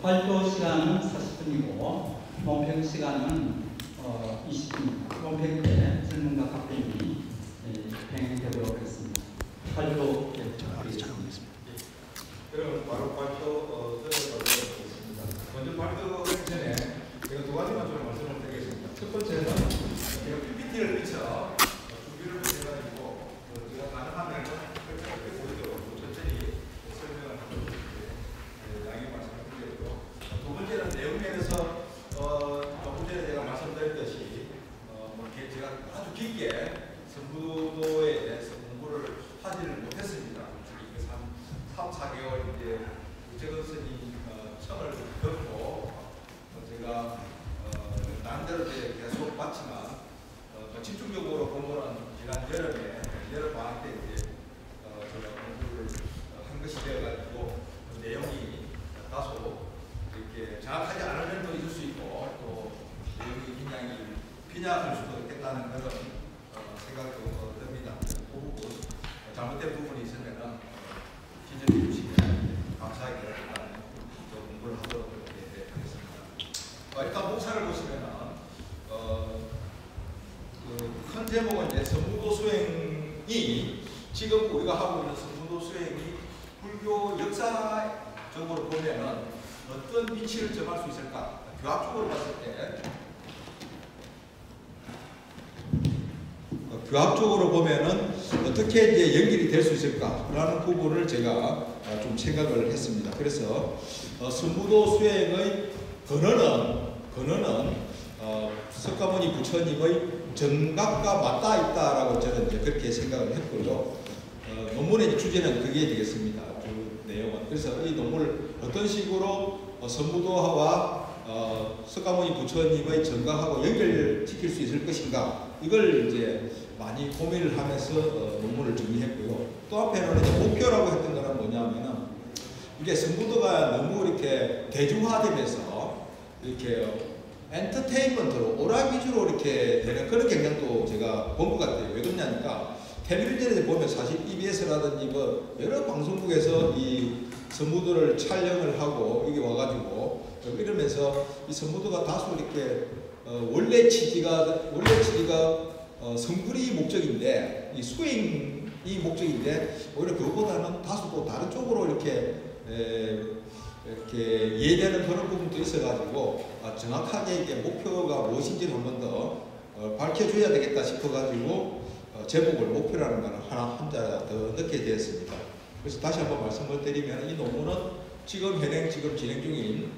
발표 시간은 40분이고 논평 시간은 20분입니다. 논평 때 질문과 답변이 병행되도록 하겠습니다. 발표 부탁드리겠습니다. 그럼 바로 발표 들어가도록 하겠습니다. 먼저 발표하기 전에 제가 두 가지만 좀 말씀을 드리겠습니다. 첫 번째는 제가 PPT를 비춰 준비를 해가지고 제가 가능하면 그렇게 보이도록 천천히 설명을 하도록 양해 말씀을 드리고요. 두 번째는 내용에 대해서 조금 전에 제가 말씀드렸듯이 제가 아주 깊게 선부도에 대해서 공부를 하지를 못했습니다. 3, 4개월 이제 우체근선이 청을 듣고 제가 나름대로 계속 봤지만 집중적으로 공부는 지난 여름에 여름 방학 때 이제 제가 공부를 한 것이 되어가지고 내용이 다소 이렇게 정확하지 않은 면도 있을 수 있고 또 내용이 굉장히 빈약할 수도 있겠다는 그런 생각도 듭니다. 그 부분 잘못된 부분이 있으면은 지적해 주시면 감사하게 공부를 하도록 하겠습니다. 일단 목차를 보시면은 큰 제목은 이제 선무도 수행이 지금 우리가 하고 있는 선무도 수행이 불교 역사적으로 보면은 어떤 위치를 점할 수 있을까? 교학적으로 봤을 때 교학적으로 보면은 어떻게 이제 연결이 될 수 있을까라는 부분을 제가 좀 생각을 했습니다. 그래서 선무도 수행의 근원은 석가모니 부처님의 정각과 맞닿아 있다라고 저는 이제 그렇게 생각을 했고요. 논문의 주제는 그게 되겠습니다. 주 내용은. 그래서 이 논문을 어떤 식으로 선무도와 석가모니 부처님의 정각하고 연결시킬 수 있을 것인가, 이걸 이제 많이 고민을 하면서 논문을 정리했고요. 또 한편으로는 이제 목표라고 했던 거는 뭐냐면은 이게 선무도가 너무 이렇게 대중화되면서 이렇게 엔터테인먼트로 오락 위주로 이렇게 되는 그런 경향도 제가 본 것 같아요. 왜 그러냐니까 텔레비전에서 보면 사실 EBS라든지 뭐 여러 방송국에서 이 선무도를 촬영을 하고 이게 와가지고 이러면서 이 선무도가 다소 이렇게 원래 취지가 성불이 목적인데 이 수행이 목적인데 오히려 그것보다는 다소 또 다른 쪽으로 이렇게 이해되는 그런 부분도 있어가지고 정확하게 이게 목표가 무엇인지를 한 번 더 밝혀줘야 되겠다 싶어가지고 제목을 목표라는 거는 한자 더 넣게 되었습니다. 그래서 다시 한번 말씀을 드리면 이 논문은 지금 진행 중인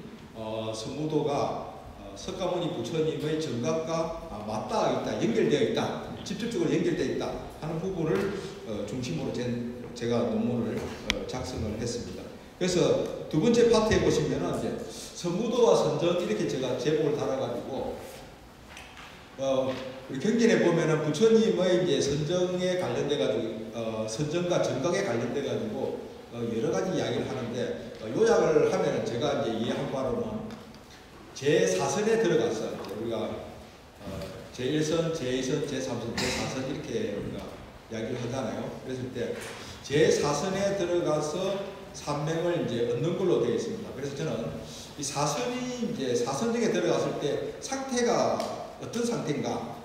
선무도가 석가모니 부처님의 정각과 맞닿아 있다, 연결되어 있다, 직접적으로 연결되어 있다 하는 부분을 중심으로 제가 논문을 작성을 했습니다. 그래서 두 번째 파트에 보시면은 이제 선무도와 선정 이렇게 제가 제목을 달아가지고 우리 경전에 보면은 부처님의 이제 선정에 관련돼 가지고 선정과 정각에 관련돼 가지고 여러 가지 이야기를 하는데 요약을 하면은 제가 이제 이해한 바로는 제4선에 들어가서 우리가 제1선, 제2선, 제3선, 제4선 이렇게 우리가 이야기를 하잖아요. 그랬을 때 제4선에 들어가서 산명을 이제 얻는 걸로 되어 있습니다. 그래서 저는 이 사선이 이제 사선정에 들어갔을 때 상태가 어떤 상태인가,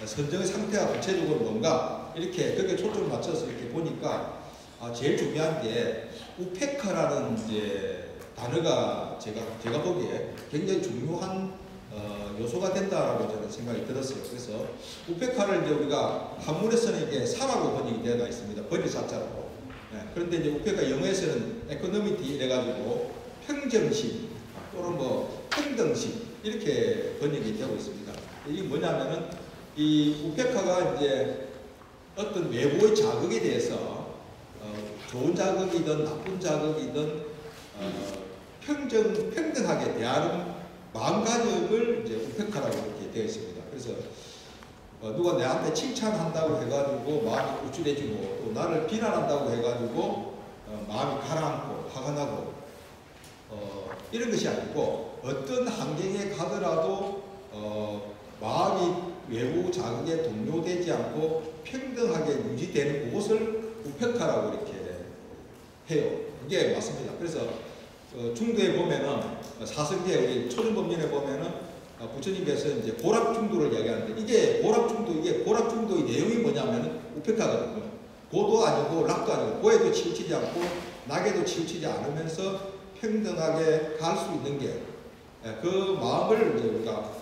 선정의 상태가 구체적으로 뭔가 이렇게 거기에 초점을 맞춰서 이렇게 보니까 제일 중요한 게 우페카라는 이제 단어가 제가 보기에 굉장히 중요한 요소가 된다라고 저는 생각이 들었어요. 그래서 우페카를 이제 우리가 한문에서는 이게 사라고 번역이 되어 있습니다. 번역 자자로. 네, 그런데 이제 우페카 영어에서는 에코노미티 이래가지고 평정심 또는 뭐 평등심 이렇게 번역이 되고 있습니다. 이게 뭐냐면은 이 우페카가 이제 어떤 외부의 자극에 대해서 좋은 자극이든 나쁜 자극이든 평등하게 대하는 마음가짐을 이제 우페카라고 이렇게 되어 있습니다. 그래서 누가 내한테 칭찬한다고 해가지고 마음이 우쭐해지고 또 나를 비난한다고 해가지고 마음이 가라앉고 화가 나고 이런 것이 아니고 어떤 환경에 가더라도 마음이 외부 자극에 동요되지 않고 평등하게 유지되는 그것을 우페카라고 이렇게 해요. 이게 맞습니다. 그래서 중도에 보면은 사성제 우리 초중법륜에 보면은 부처님께서 이제 고락중도를 이야기하는데 이게 고락중도의 내용이 뭐냐면은 우페카거든요. 고도 아니고 락도 아니고 고에도 치우치지 않고 낙에도 치우치지 않으면서 평등하게 갈 수 있는 게 그 마음을 이제 우리가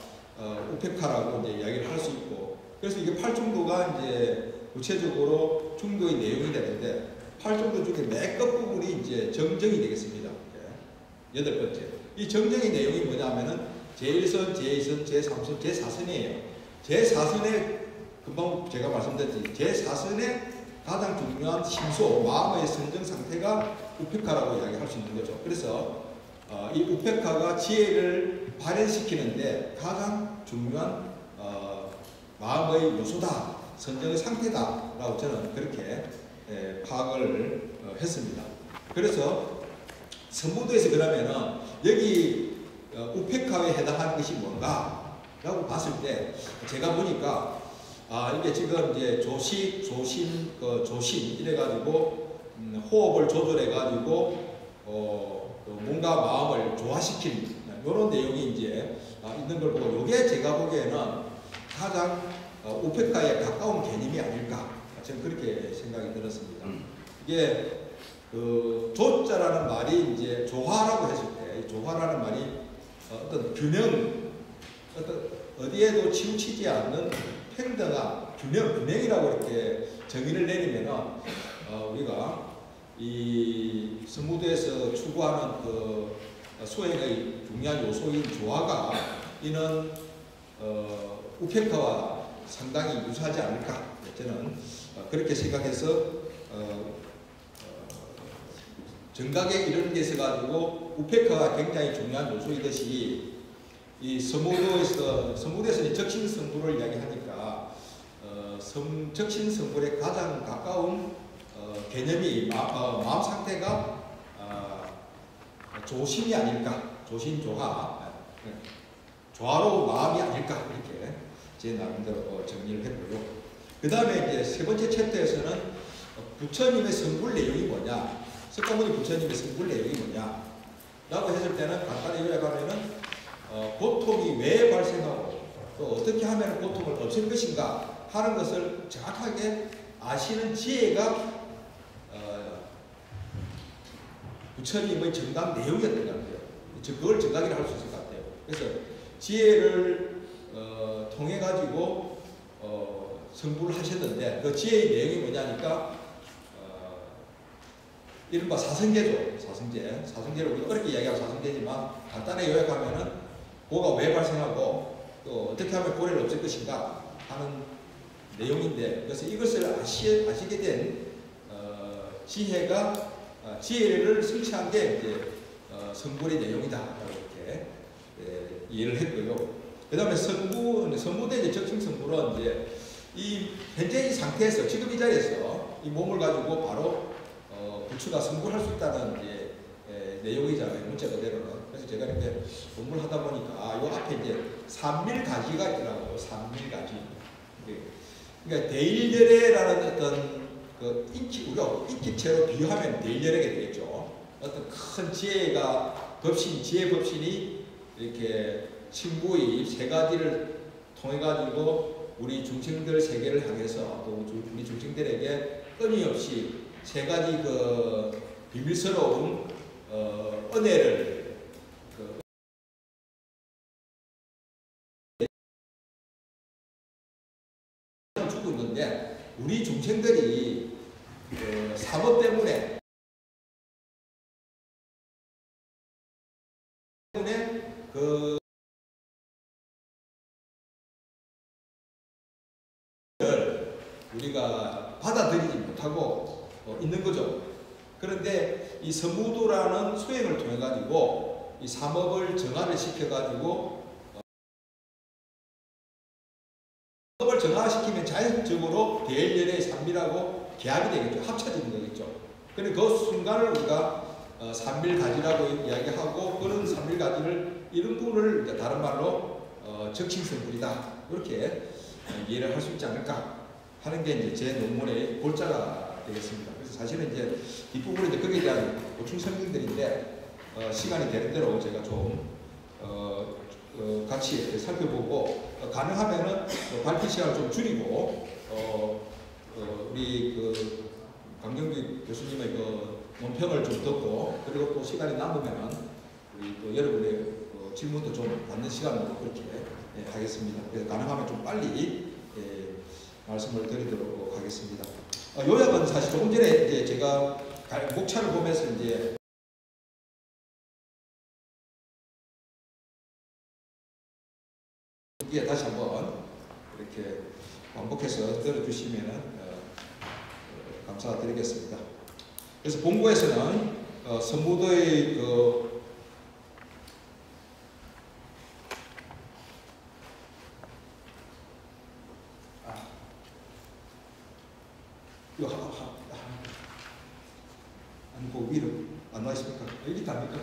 우페카라고 이제 이야기를 할 수 있고, 그래서 이게 8중도가 이제 구체적으로 중도의 내용이 되는데 8중도 중에 맨 끝부분이 이제 정정이 되겠습니다. 8번째. 이 정정의 내용이 뭐냐면은 제1선, 제2선, 제3선, 제4선이에요. 제4선에 금방 제가 말씀드렸듯이 제4선의 가장 중요한 심소, 마음의 선정 상태가 우페카라고 이야기할 수 있는 거죠. 그래서 이 우페카가 지혜를 발현시키는데 가장 중요한 마음의 요소다, 선정의 상태다라고 저는 그렇게 파악을 했습니다. 그래서 선무도에서 그러면은 여기 우페카에 해당하는 것이 뭔가라고 봤을 때 제가 보니까 이게 지금 이제 조식, 조심, 조심 이래가지고 호흡을 조절해가지고 뭔가 마음을 조화시키는 이런 내용이 이제 있는 걸 보고 이게 제가 보기에는 가장 우페카에 가까운 개념이 아닐까 저는 그렇게 생각이 들었습니다. 이게 그 조자라는 말이 이제 조화라고 했을 때 조화라는 말이 어떤 균형, 어디에도 치우치지 않는 평등한 균형이라고 이렇게 정의를 내리면은 우리가 이 선무도에서 추구하는 그 수행의 중요한 요소인 조화가 이는 우페카와 상당히 유사하지 않을까 저는 그렇게 생각해서 정각에 이런 데 있어 가지고 우페카가 굉장히 중요한 요소이듯이 이 선무도에서는 적신성불을 이야기하니까 적신성불에 가장 가까운 개념이 마음 상태가 조심이 아닐까, 조심조화, 조화로운 마음이 아닐까 이렇게 제 나름대로 정리를 했고요. 그 다음에 이제 세 번째 챕터에서는 부처님의 성불 내용이 뭐냐, 석가모니 부처님의 성불 내용이 뭐냐 라고 했을 때는 간단히 요약하면은 고통이 왜 발생하고 또 어떻게 하면 고통을 없앨 것인가 하는 것을 정확하게 아시는 지혜가 부처님의 정답 내용이었던 것 같아요. 그걸 정답이라 할 수 있을 것 같아요. 그래서 지혜를 통해 가지고 성불을 하셨는데 그 지혜의 내용이 뭐냐니까 이른바 사성제죠. 사성제를 우리가 어렵게 이야기하고 사성제지만 간단하게 요약하면은 고가 왜 발생하고 또 어떻게 하면 고래를 없앨 것인가 하는 내용인데, 그래서 이것을 아시게 된 지혜가 지혜를 성취한 게 이제 성불의 내용이다라고 이렇게 이해를 했고요. 그 다음에 성무대 이제 적승성불은 이제 이 현재 이 상태에서 지금 이 자리에서 이 몸을 가지고 바로 부처가 성불할 수 있다는 이제 내용이잖아요. 문자 그대로는. 그래서 제가 이렇게 공부를 하다 보니까 요 앞에 이제 삼밀가지가 있더라고요. 삼밀가지. 그러니까 대일열애라는 어떤 그 우리가 인기체로 비유하면 대일열애가 되겠죠. 어떤 큰 지혜가 지혜 법신이 이렇게 친구의 세 가지를 통해 가지고 우리 중생들 세계를 향해서 또 우리 중생들에게 끊임없이 세 가지 그 비밀스러운 은혜를 주고 있는데 우리 중생들이 사법 때문에 그 우리가 받아들이지 못하고 있는 거죠. 그런데 이 선무도라는 수행을 통해 가지고 이 삼업을 정화를 시켜 가지고 삼업을 정화시키면 자연적으로 대일열의 삼밀하고 계합이 되겠죠. 합쳐지는 거겠죠. 그런데 그 순간을 우리가 삼밀가지라고 이야기하고 그런 삼밀가지를 이런 부분을 다른 말로 적신성불이다 이렇게 이해를 할 수 있지 않을까 하는 게 이제 제 논문의 골자가 되겠습니다. 그래서 사실은 이제 뒷부분에 이제 거기에 대한 보충 설명들인데 시간이 되는 대로 제가 좀 같이 이렇게 살펴보고 가능하면은 발표 시간을 좀 줄이고 우리 그 강경규 교수님의 그 논평을 좀 듣고 그리고 또 시간이 남으면은 우리 또 여러분의 질문도 좀 받는 시간으로 그렇게 하겠습니다. 그래서 가능하면 좀 빨리 말씀을 드리도록 하겠습니다. 요약은 사실 조금 전에 이제 제가 목차를 보면서 이제 이게 다시 한번 이렇게 반복해서 들어주시면 감사드리겠습니다. 그래서 본부에서는 선무도의 아니 그 위로 안 나와 있습니까? 여기 답니까?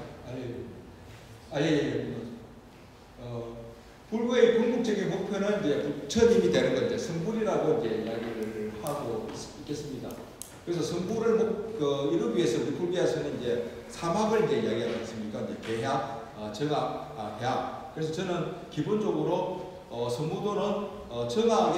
불구의 궁극적인 목표는 이제 부처님이 되는 건데 성불이라고 이제 이야기를 하고 있겠습니다. 그래서 성불을 이루기 위해서 우리 불교에서는 이제 사막을 이제 이야기하지 않습니까? 이제 배학, 정학, 해학. 그래서 저는 기본적으로 성무도는 정학의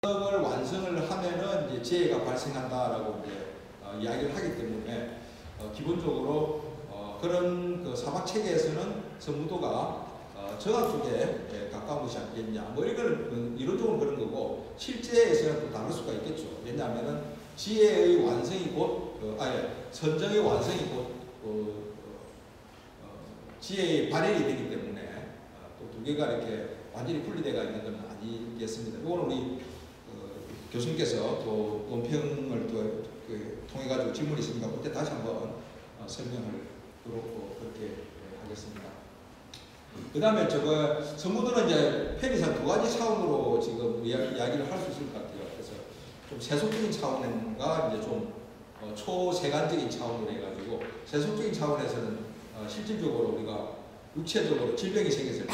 을 완성을 하면은 이제 지혜가 발생한다라고 이제 이야기를 하기 때문에 기본적으로 그런 그 사막 체계에서는 성무도가 정학 쪽에 가까운 것이 아니겠냐. 뭐 이거는 이론적으로 그런 거고 실제에서는 또 다를 수가 있겠죠. 왜냐하면은 지혜의 완성이 곧 선정의 완성이 곧 지혜의 발현이 되기 때문에 또 두 개가 이렇게 완전히 분리되어 있는 건 아니겠습니다. 이거는 우리 교수님께서 또 논평을 통해 가지고 질문이 있으니까 그때 다시 한번 설명을 그렇게 하겠습니다. 그 다음에 성무도는 이제 편의상 두 가지 차원으로 지금 이야기를 할 수 있을 것 같아요. 그래서 좀 세속적인 차원과 이제 좀 초세간적인 차원으로 해가지고 세속적인 차원에서는 실질적으로 우리가 육체적으로 질병이 생겼을 때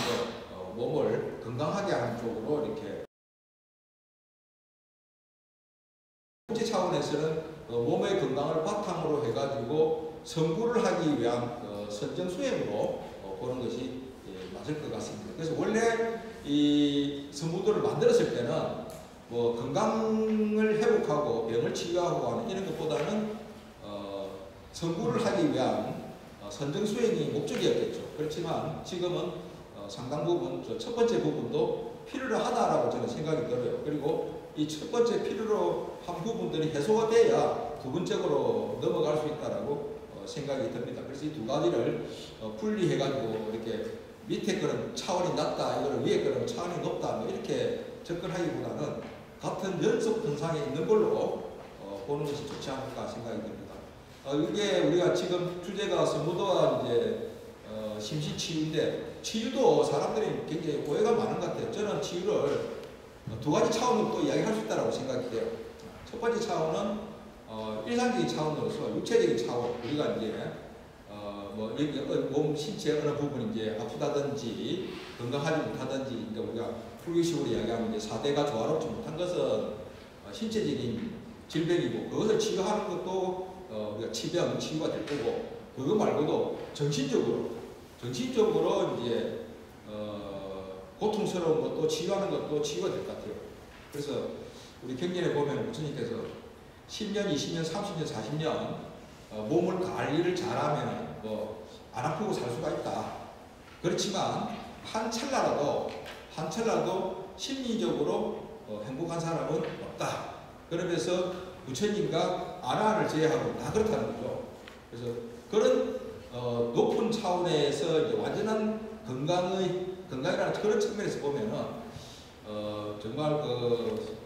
몸을 건강하게 하는 쪽으로 이렇게 국제 차원에서는 몸의 건강을 바탕으로 해가지고 성불을 하기 위한 선정수행으로 보는 것이 맞을 것 같습니다. 그래서 원래 이 성무도를 만들었을 때는 뭐 건강을 회복하고 병을 치유하고 하는 이런 것보다는 성불을 하기 위한 선정수행이 목적이었겠죠. 그렇지만 지금은 상당 부분 첫 번째 부분도 필요로 하다라고 저는 생각이 들어요. 그리고 이 첫 번째 필요로 한 부분들이 해소가 돼야 두 번째로 넘어갈 수 있다라고 생각이 듭니다. 그래서 이 두 가지를 분리해가지고 이렇게 밑에 거는 차원이 낮다, 이거를 위에 거는 차원이 높다, 뭐 이렇게 접근하기보다는 같은 연속 등상에 있는 걸로 보는 것이 좋지 않을까 생각이 듭니다. 이게 우리가 지금 주제가 성무도와 이제 심시치유인데 치유도 사람들이 굉장히 오해가 많은 것 같아요. 저는 치유를 두 가지 차원으로 또 이야기할 수 있다고 생각이 돼요. 첫 번째 차원은 일상적인 차원으로서 육체적인 차원, 우리가 이제 몸 신체 어느 부분이 이제 아프다든지 건강하지 못하든지, 그러니까 우리가 불교식으로 이야기하면 이제 4대가 조화롭지 못한 것은 신체적인 질병이고, 그것을 치유하는 것도 우리가 치병, 치유가 될 거고, 그거 말고도 정신적으로 이제 고통스러운 것도 치유하는 것도 치유가 될 것 같아요. 그래서 우리 경전에 보면 부처님께서 10년, 20년, 30년, 40년 몸을 관리를 잘하면 안 아프고 살 수가 있다. 그렇지만 한 찰나라도 심리적으로 행복한 사람은 없다. 그러면서 부처님과 아라한을 제외하고 다 그렇다는 거죠. 그래서 그런 높은 차원에서 이제 완전한 건강이라는 그런 측면에서 보면은 정말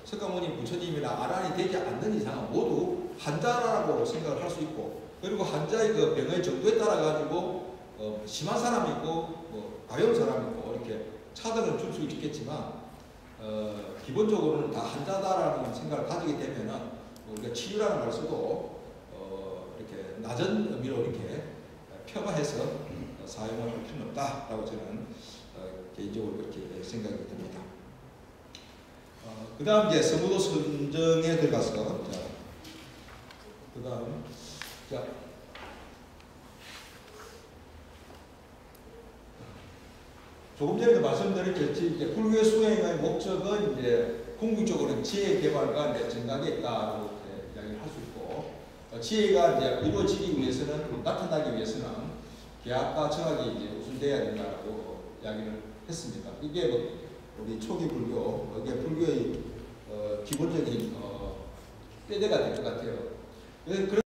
석가모니 부처님이나 아라한이 되지 않는 이상은 모두 환자라고 생각을 할 수 있고, 그리고 환자의 그 병의 정도에 따라 가지고 심한 사람이 있고 가벼운 사람이 있고 이렇게 차등을 줄 수 있겠지만 기본적으로는 다 환자다라는 생각을 가지게 되면은 우리가 치유라는 말 써도 이렇게 낮은 의미로 이렇게 폄하해서 사용을 할 필요는 없다라고 저는 개인적으로 그렇게 생각이 듭니다. 그 다음 이제 서무도 선정에 들어가서 자, 그 다음 자 조금 전에도 말씀드렸듯이 이제 불교 수행의 목적은 이제 궁극적으로 지혜 개발과 이제 정각에 있다고 이야기를 할 수 있고 지혜가 이제 이루어지기 위해서는 나타나기 위해서는 계약과 정학이 이제 우선돼야 된다고 이야기를 했습니다. 이게 뭐 우리 초기 불교 이게 불교의 기본적인 뼈대가 될 것 같아요. 그래서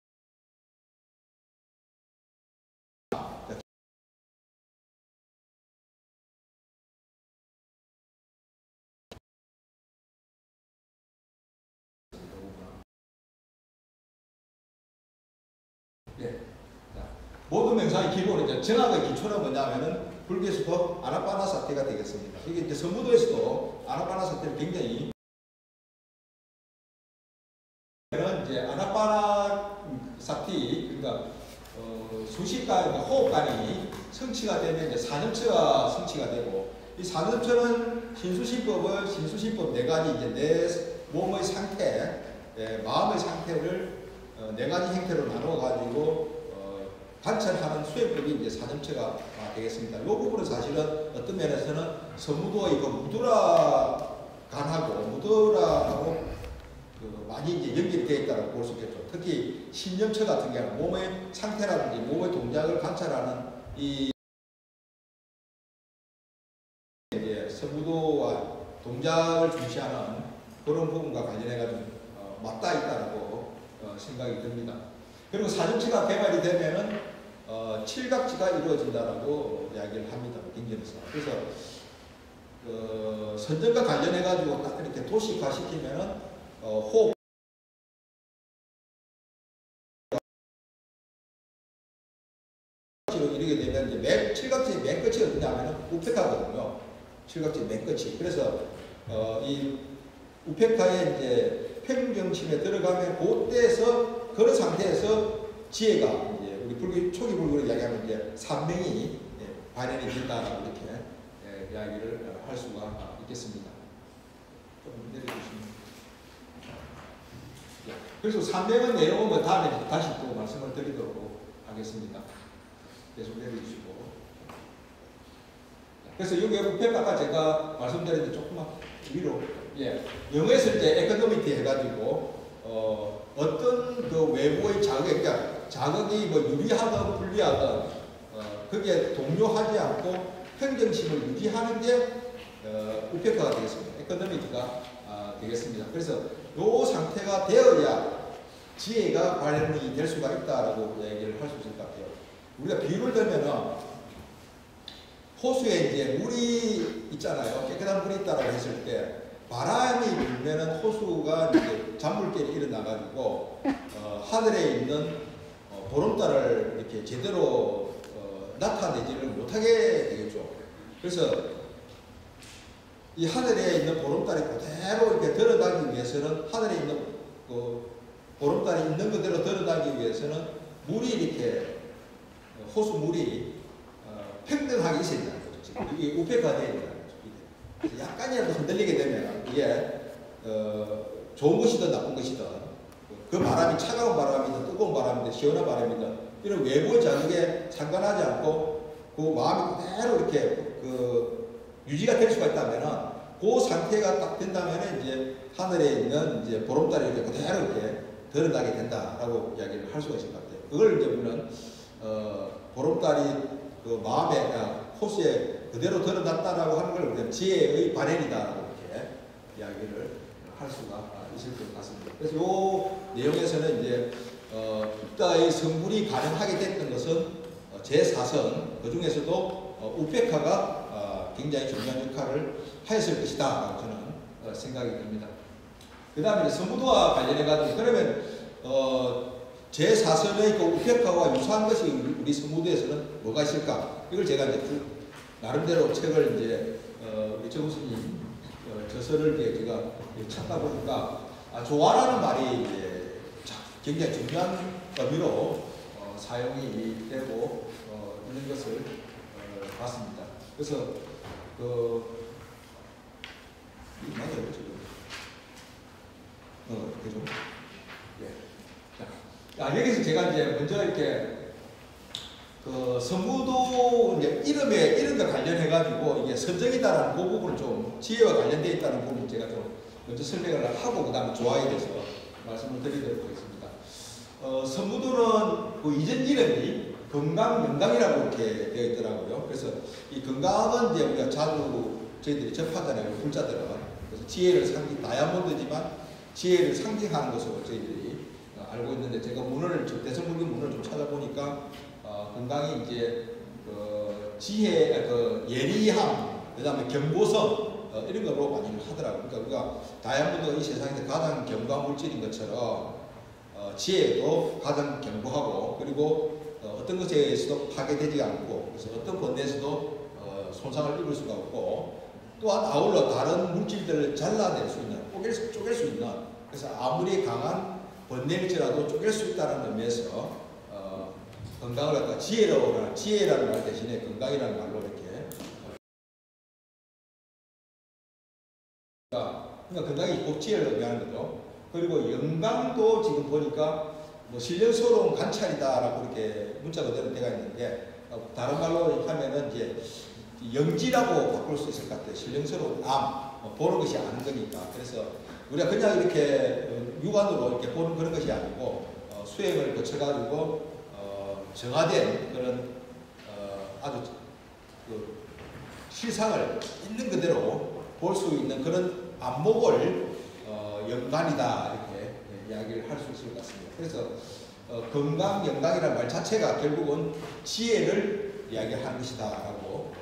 예. 모든 명상의 기본은 정학의 기초는 뭐냐면은 불교에서도 아나파나사티가 되겠습니다. 이게 이제 서무도에서도 아나파나사티를 굉장히 이제 아나파나사티 그러니까 수식과 호흡관이 성취가 되면 이제 사념처가 성취가 되고 이 사념처는 신수시법 4가지 이제 내 몸의 상태, 마음의 상태를 4가지 형태로 나눠 가지고 관찰하는 수행법이 이제 사념처가 되겠습니다. 이 부분은 사실은 어떤 면에서는 서무도의 무드라하고 많이 이제 연결이 되어 있다고 볼 수 있겠죠. 특히 신념처 같은 경우는 몸의 상태라든지 몸의 동작을 관찰하는 이 이제 서무도와 동작을 중시하는 그런 부분과 관련해가지고 맞닿아 있다고 생각이 듭니다. 그리고 사념처가 개발이 되면은 칠각지가 이루어진다라고 이야기를 합니다. 경전에서. 그래서 선정과 관련해가지고 딱 이렇게 도식화시키면은 호흡 이렇게 되면 이제 칠각지의 맨 끝이 어디냐면은 우페카거든요. 칠각지의 맨 끝이. 그래서 이 우페카의 이제 평정심에 들어가면 그때에서 그런 상태에서 지혜가 이제 우리 불교 초기 불교를 이야기하면 이제 산명이 발현이 된다라고 이렇게 이야기를 할 수가 있겠습니다. 좀 내려주시면. 그래서 산명은 내용은 뭐 다음에 다시 또 말씀을 드리도록 하겠습니다. 계속 내려주시고. 그래서 여기 우페카가 제가 말씀드렸는데 조금만 위로. 영어에서 이제 에코노미티 해가지고 어떤 그 외부의 자극, 그러니까 자극이 뭐 유리하든 불리하든 그게 동요하지 않고 평정심을 유지하는 게 우페카가 되겠습니다. 에코노미티가 되겠습니다. 그래서 이 상태가 되어야 지혜가 발현이 될 수가 있다라고 얘기를 할 수 있을 것 같아요. 우리가 비유를 들면은 호수에 이제 물이 있잖아요. 깨끗한 물이 있다라고 했을 때 바람이 불면은 호수가 이제 잔물결이 일어나가지고 하늘에 있는 보름달을 이렇게 제대로 나타내지를 못하게 되겠죠. 그래서 이 하늘에 있는 보름달이 그대로 이렇게 드러나기 위해서는 하늘에 있는 보름달이 있는 그대로 드러나기 위해서는 물이 이렇게 호수 물이 평등하게 있어야 된다는 거죠. 이게 우페카가 되어야 된다는 거죠. 그래서 약간이라도 흔들리게 되면 이게 좋은 것이든 나쁜 것이든 그 바람이 차가운 바람이든 뜨거운 바람이든 시원한 바람이든 이런 외부의 자극에 상관하지 않고 그 마음이 그대로 이렇게 유지가 될 수가 있다면은 그 상태가 딱 된다면은 이제 하늘에 있는 이제 보름달이 이렇게 그대로 이렇게 드러나게 된다라고 이야기를 할 수가 있을 것 같아요. 그걸 이제 우리는 보름달이 그 마음에 호수에 그대로 드러났다라고 하는 걸 우리는 지혜의 발현이다라고 이렇게 이야기를 할 수가 있을 것 같습니다. 그래서 이 내용에서는 이제 붓다의 성불이 가능하게 됐던 것은 제4선 그 중에서도 우페카가 굉장히 중요한 역할을 하였을 것이다라고 저는 생각이 듭니다. 그 다음에 서무도와 관련해가지고 그러면 제4선의 그 우페카와 유사한 것이 우리 서무도에서는 뭐가 있을까? 이걸 제가 이제 나름대로 책을 이제 우리 정 교수님 저서를 이제 제가 찾다 보니까 조화라는 말이 이제 굉장히 중요한 의미로 사용이 되고 있는 것을 봤습니다. 그래서 맞아요 지금 그죠? 예. 자, 여기서 제가 이제 먼저 이렇게 그 성무도 이제 이름과 관련해가지고 이게 선정이다라는 그 부분을 좀 지혜와 관련되어 있다는 부분을 제가 좀 먼저 설명을 하고 그 다음에 조화에 대해서 말씀을 드리도록 하겠습니다. 성무도는 그 이전 이름이 건강영강이라고 이렇게 되어 있더라고요. 그래서 이 건강은 이제 우리가 자주 저희들이 접하잖아요. 불자들은. 그래서 지혜를 다이아몬드지만 지혜를 상징하는 것으로 저희들이 알고 있는데 제가 문헌을 대성불교 문헌을 좀 찾아보니까 건강이 이제 지혜, 예리함, 그다음에 경고성 이런 거로 많이 하더라고요. 그러니까 우리가 다이아몬드가 이 세상에서 가장 견고한 물질인 것처럼 지혜도 가장 견고하고 그리고 어떤 것에서도 파괴되지 않고 그래서 어떤 번뇌에서도 손상을 입을 수가 없고 또한 아울러 다른 물질들을 잘라낼 수 있는, 쪼갤 수 있는 그래서 아무리 강한 번뇌일지라도 쪼갤 수 있다는 의미에서 건강을 갖다 지혜라는 말 대신에 건강이라는 말로 이렇게 그러니까 건강이 꼭 지혜를 의미하는 거죠. 그리고 영광도 지금 보니까 뭐 신령스러운 관찰이다라고 이렇게 문자 그대로 되어 있는데 다른 말로 하면은 이제 영지라고 바꿀 수 있을 것 같아요. 신령스러운 보는 것이 아는 거니까. 그래서 우리가 그냥 이렇게 육안으로 이렇게 보는 그런 것이 아니고 수행을 거쳐가지고 정화된 그런 아주 그 실상을 있는 그대로 볼 수 있는 그런 안목을 영간이다 이렇게 이야기를 할 수 있을 것 같습니다. 그래서 건강, 영강이라는 말 자체가 결국은 지혜를 이야기하는 것이다라고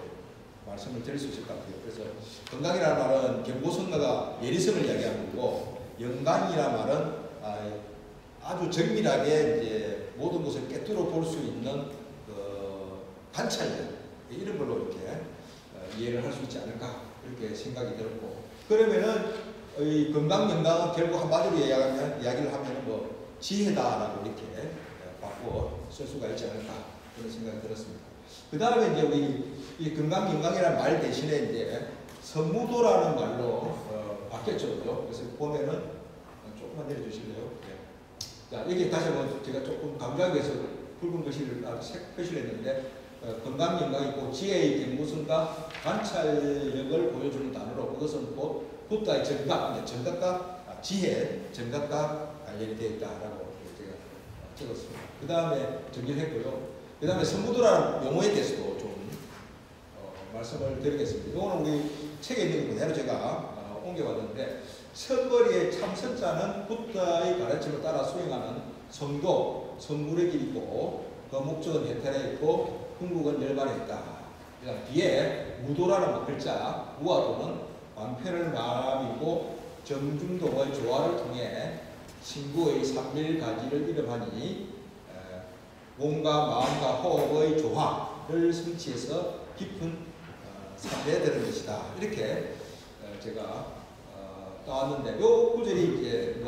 말씀을 드릴 수 있을 것 같아요. 그래서 건강이라는 말은 경고성과 예리성을 이야기하는 거고 영간이라는 말은 아주 정밀하게 이제 모든 것을 꿰뚫어 볼 수 있는 관찰력 이런 걸로 이렇게 이해를 할 수 있지 않을까 이렇게 생각이 들었고 그러면은 이 건강 영강은 결국 한마디로 이야기를 하면 뭐 지혜다라고 이렇게 바꿔 쓸 수가 있지 않을까 그런 생각이 들었습니다. 그 다음에 이제 우리 이 건강 영강이라는 말 대신에 이제 성무도라는 말로 바뀌었죠. 그래서 보면은 조금만 내려주실래요? 자, 여기 다시 한번 제가 조금 강조하기 위해서 붉은 글씨를 표시를 했는데 건강 영광이 있고 지혜의 경고성과 관찰력을 보여주는 단어로 그것은 곧 부다의 정각과 지혜, 정각과 관련이 되어 있다라고 제가 적었습니다. 그 다음에 정리했고요. 그 다음에 성무도라는 용어에 대해서도 좀 말씀을 드리겠습니다. 이거는 우리 책에 있는 거 그대로 제가 옮겨왔는데 선거리의 참선자는 부다의 가르침을 따라 수행하는 성도, 성불의 길이 있고 그 목적은 해탈에 있고 궁극은 열반에 있다. 그다음 뒤에 무도라는 글자, 무화도는 방편을 말함이고 정중동의 조화를 통해 신구의 삼일가지를 이름하니 몸과 마음과 호흡의 조화를 성취해서 깊은 산에 드는 것이다. 이렇게 제가 따왔는데 요 구절이 이제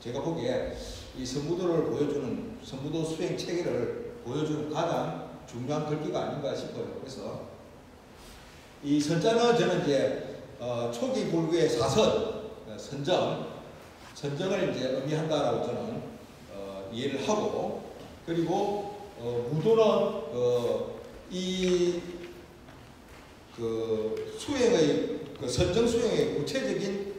제가 보기에 이 성무도를 보여주는 성무도 수행 체계를 보여주는 가장 중요한 글귀가 아닌가 싶어요. 그래서 이 선자는 저는 이제 초기 불교의 사선, 선정을 이제 의미한다라고 저는 이해를 하고 그리고 무도는 이 수행의 선정 수행의 구체적인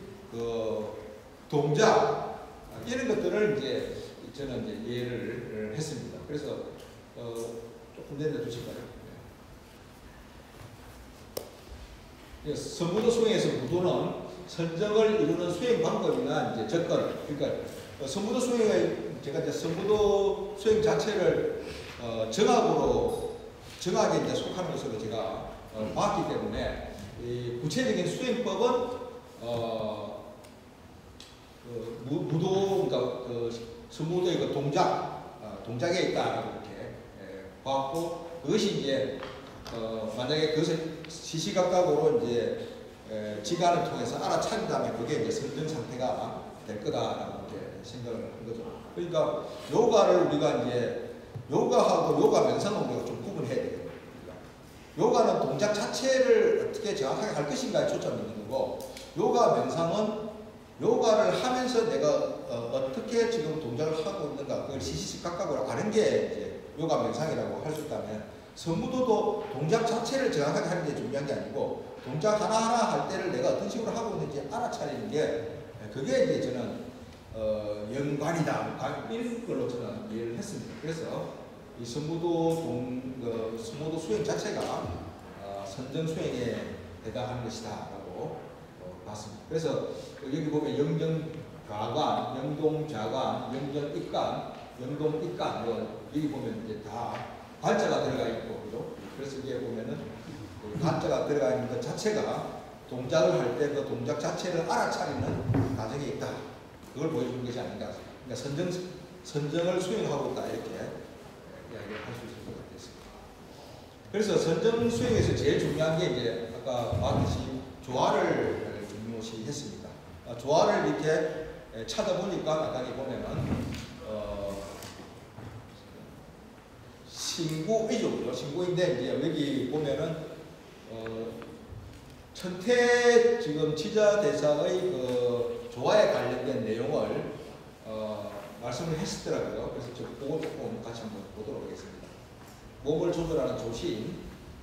동작 이런 것들을 이제 저는 이제 이해를 했습니다. 그래서 조금 내려주실까요? 성무도 수행에서 무도는 선정을 이루는 수행 방법이나 이제 접근, 그러니까 성무도 수행의 제가 이제 성무도 수행 자체를 정학에 이제 속하는 것으로 제가 봤기 때문에 이 구체적인 수행법은 무도, 그러니까 성무도의 그 동작에 있다라고 이렇게 봤고 그것이 이제 만약에 그것을 시시각각으로 이제 지간을 통해서 알아차린다면 그게 이제 선정 상태가 될 거다라고 이렇게 생각을 한 거죠. 그러니까 요가를 우리가 이제 요가하고 요가 명상은 우리가 좀 구분해야 돼요. 요가는 동작 자체를 어떻게 정확하게 할 것인가에 초점이 있는 거고 요가 명상은 요가를 하면서 내가 어떻게 지금 동작을 하고 있는가 그걸 시시각각으로 아는 게 이제 요가 명상이라고 할 수 있다면 성무도도 동작 자체를 정확하게 하는 게 중요한 게 아니고 동작 하나하나 할 때를 내가 어떤 식으로 하고 있는지 알아차리는 게 그게 이제 저는 연관이다 이런 걸로 저는 이해를 했습니다. 그래서 이 성무도 수행 자체가 선정 수행에 해당하는 것이다라고 봤습니다. 그래서 여기 보면 영정좌관, 영동좌관, 영정입관, 영동입관 여기 보면 이제 다 관자가 들어가 있고 그래서 이게 보면은 관자가 들어가 있는 것 자체가 동작을 할 때 그 동작 자체를 알아차리는 과정이 있다. 그걸 보여주는 것이 아닌가. 그러니까 선정을 수행하고 있다 이렇게 이야기를 할 수 있을 것 같습니다. 그래서 선정 수행에서 제일 중요한 게 이제 아까 말했듯이 조화를 중요시했습니다. 조화를 이렇게 찾아보니까 아까 보면은 신구이죠. 신구인데 이제 여기 보면은 천태 지금 지자대사의 그 조화에 관련된 내용을 말씀을 했었더라고요. 그래서 저 그거 조금 같이 한번 보도록 하겠습니다. 몸을 조절하는 조신,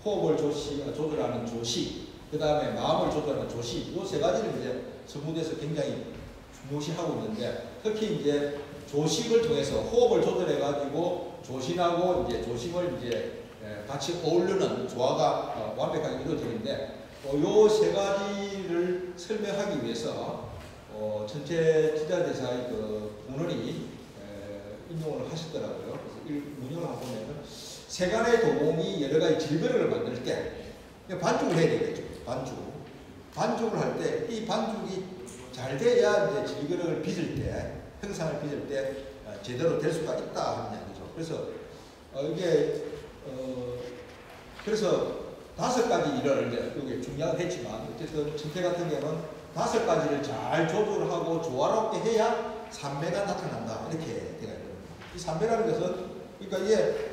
호흡을 조절하는 조시, 그 다음에 마음을 조절하는 조시, 이 세 가지를 이제 성무대에서 굉장히 중요시하고 있는데 특히 이제 조식을 통해서 호흡을 조절해가지고 조신하고 이제 조심을 이제 같이 어울리는 조화가 완벽하게 이루어지는데 요 세 가지를 설명하기 위해서 전체 지자대사의 그 문헌이 인용을 하셨더라고요. 그래서 문헌을 보면은 세간의 도공이 여러 가지 질거를 만들 때 반죽을 해야 되겠죠. 반죽을 할 때 이 반죽이 잘 돼야 이제 질거를 빚을 때 형상을 빚을 때 제대로 될 수가 있다 하는 이야기죠. 그래서 이게 그래서 5가지 일을 이제 이게 중요하긴 했지만 어쨌든 천태 같은 경우는 5가지를 잘 조절하고 조화롭게 해야 삼매가 나타난다 이렇게 되어 있거든요. 이 삼매라는 것은 그러니까 이게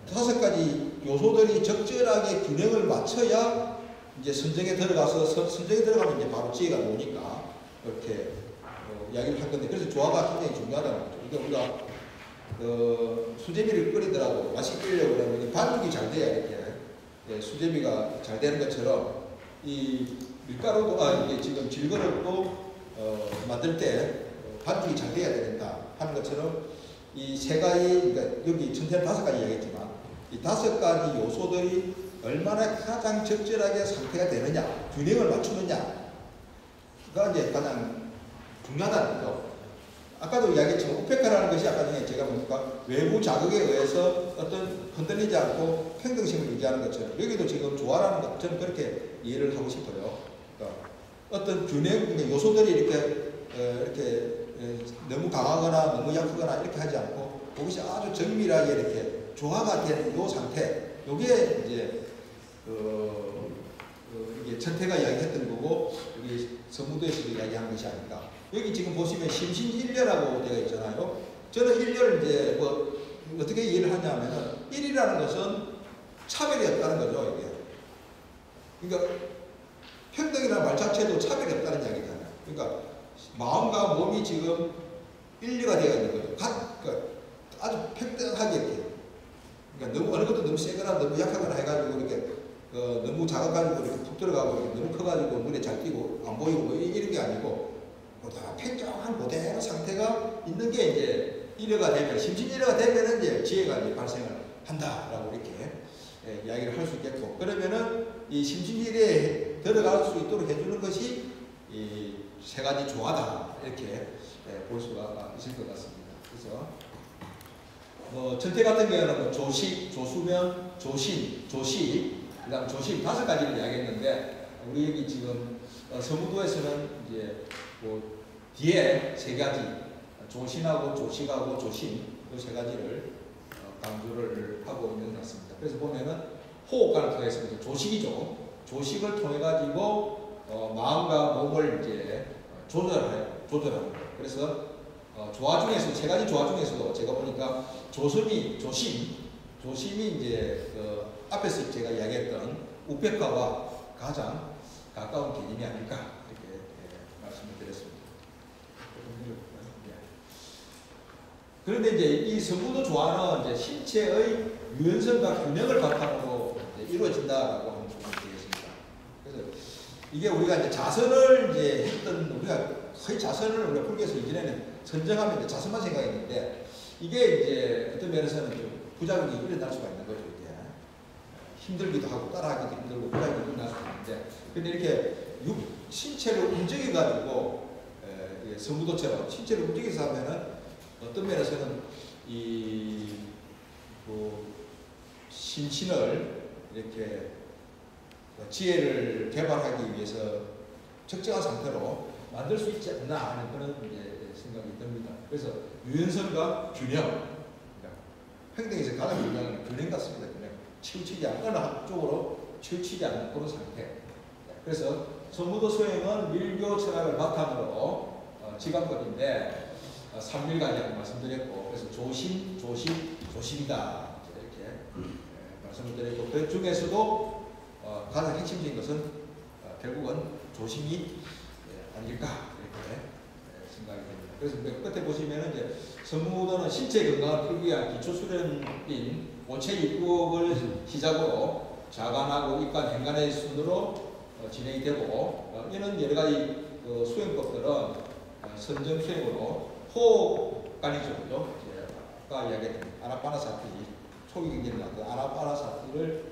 5가지 요소들이 적절하게 균형을 맞춰야 이제 선정에 들어가서 선정에 들어가면 이제 바로 지혜가 나오니까 이렇게 이야기를 할 건데 그래서 조화가 굉장히 중요하다는 거죠. 그러니까 우리가 수제비를 끓이더라도 맛있게 끓이려고 그러면 반죽이 잘 돼야 이렇게 수제비가 잘 되는 것처럼 이 밀가루도 이게 지금 질거릇도 만들 때 반죽이 잘 돼야 된다 하는 것처럼 이 세 가지 그러니까 여기 천태는 5가지 이야기했지만 이 5가지 요소들이 얼마나 가장 적절하게 상태가 되느냐 균형을 맞추느냐가 이제 가장 중요하다는 거죠. 아까도 이야기했지만 우페카라는 것이 아까 전에 제가 보니까 외부 자극에 의해서 어떤 흔들리지 않고 평등심을 유지하는 것처럼 여기도 지금 조화라는 것 저는 그렇게 이해를 하고 싶어요. 그러니까 어떤 균형 요소들이 이렇게 너무 강하거나 너무 약하거나 이렇게 하지 않고 그것이 아주 정밀하게 이렇게 조화가 된 이 상태 요게 이제 이게 천태가 이야기했던 거고 우리 성무도에서도 이야기한 것이 아닌가. 여기 지금 보시면 심신일려라고 되어 있잖아요. 저는 일려를 이제 뭐 어떻게 이해를 하냐면은 일이라는 것은 차별이 없다는 거죠, 이게. 그러니까 평등이라는 말 자체도 차별이 없다는 이야기잖아요. 그러니까 마음과 몸이 지금 일리가 되어 있는 거죠. 그러니까 아주 평등하게 이렇게. 그러니까 너무 어느 것도 너무 세거나 너무 약하거나 해가지고 이렇게 너무 작아가지고 이렇게 푹 들어가고 이렇게 너무 커가지고 눈에 잘 띄고 안 보이고 뭐 이런 게 아니고. 보다 팽창한 그대로 상태가 있는 게 이제 일여가 되면 심신일여가 되면은 이제 지혜가 이제 발생을 한다라고 이렇게 이야기를 할 수 있겠고 그러면은 이 심신일여에 들어갈 수 있도록 해주는 것이 이 세 가지 조화다 이렇게 볼 수가 있을 것 같습니다. 그래서 뭐 천태 같은 경우는 뭐 조식, 조수면, 조신, 조시, 그다음 조심 5가지를 이야기했는데 우리 여기 지금 성무도에서는 이제 뭐 뒤에 3가지 조신하고 조식하고 조심 이 3가지를 강조를 하고 있는 것 같습니다. 그래서 보면은 호흡관을 통해서 조식이죠. 조식을 통해 가지고 마음과 몸을 이제 조절하는 거예요. 그래서 조화 중에서 3가지 조화 중에서도 제가 보니까 조심이 이제 앞에서 제가 이야기했던 우페카와 가장 가까운 개념이 아닐까 이렇게 말씀을 드렸습니다. 그런데 이제 이 성부도 조화는 이제 신체의 유연성과 균형을 바탕으로 이제 이루어진다라고 하는 부분이 되겠습니다. 그래서 이게 우리가 이제 자선을 이제 했던 우리가 거의 자선을 우리가 불교에서 이전에는 선정하면 이제 자선만 생각했는데 이게 이제 어떤 면에서는 좀 부작용이 일어날 수가 있는 거죠. 이제 힘들기도 하고 따라하기도 힘들고 부작용이 일어날 수가 있는데 근데 이렇게 신체를 움직여가지고 성부도처럼 신체를 움직여서 하면은 어떤 면에서는 신신을 이렇게 지혜를 개발하기 위해서 적정한 상태로 만들 수 있지 않나 하는 그런 이제 생각이 듭니다. 그래서 유연성과 균형, 그러니까 행동에서 가장 중요한 건 균형 같습니다. 균형. 치우치지 않는 어느 한쪽으로 치우치지 않는 그런 상태. 그래서 성부도 소행은 밀교 철학을 바탕으로 지감법인데 삼밀간이라고 말씀드렸고 그래서 조심이다 이렇게 말씀을 드렸고 그 중에서도 가장 핵심적인 것은 결국은 조심이 아닐까 이렇게 생각이 됩니다. 그래서 끝에 보시면은 이제 성부도는 신체 건강을 풀기 위한 기초 수련인 오체 입국을 시작으로 자관하고 입관, 행간의 순으로 진행이 되고 이는 여러 가지 수행법들은 선정 수행으로 호흡관리죠, 그죠? 아까 이야기했던 아나파나사티, 초기 경제를 나왔던 아나파나사티를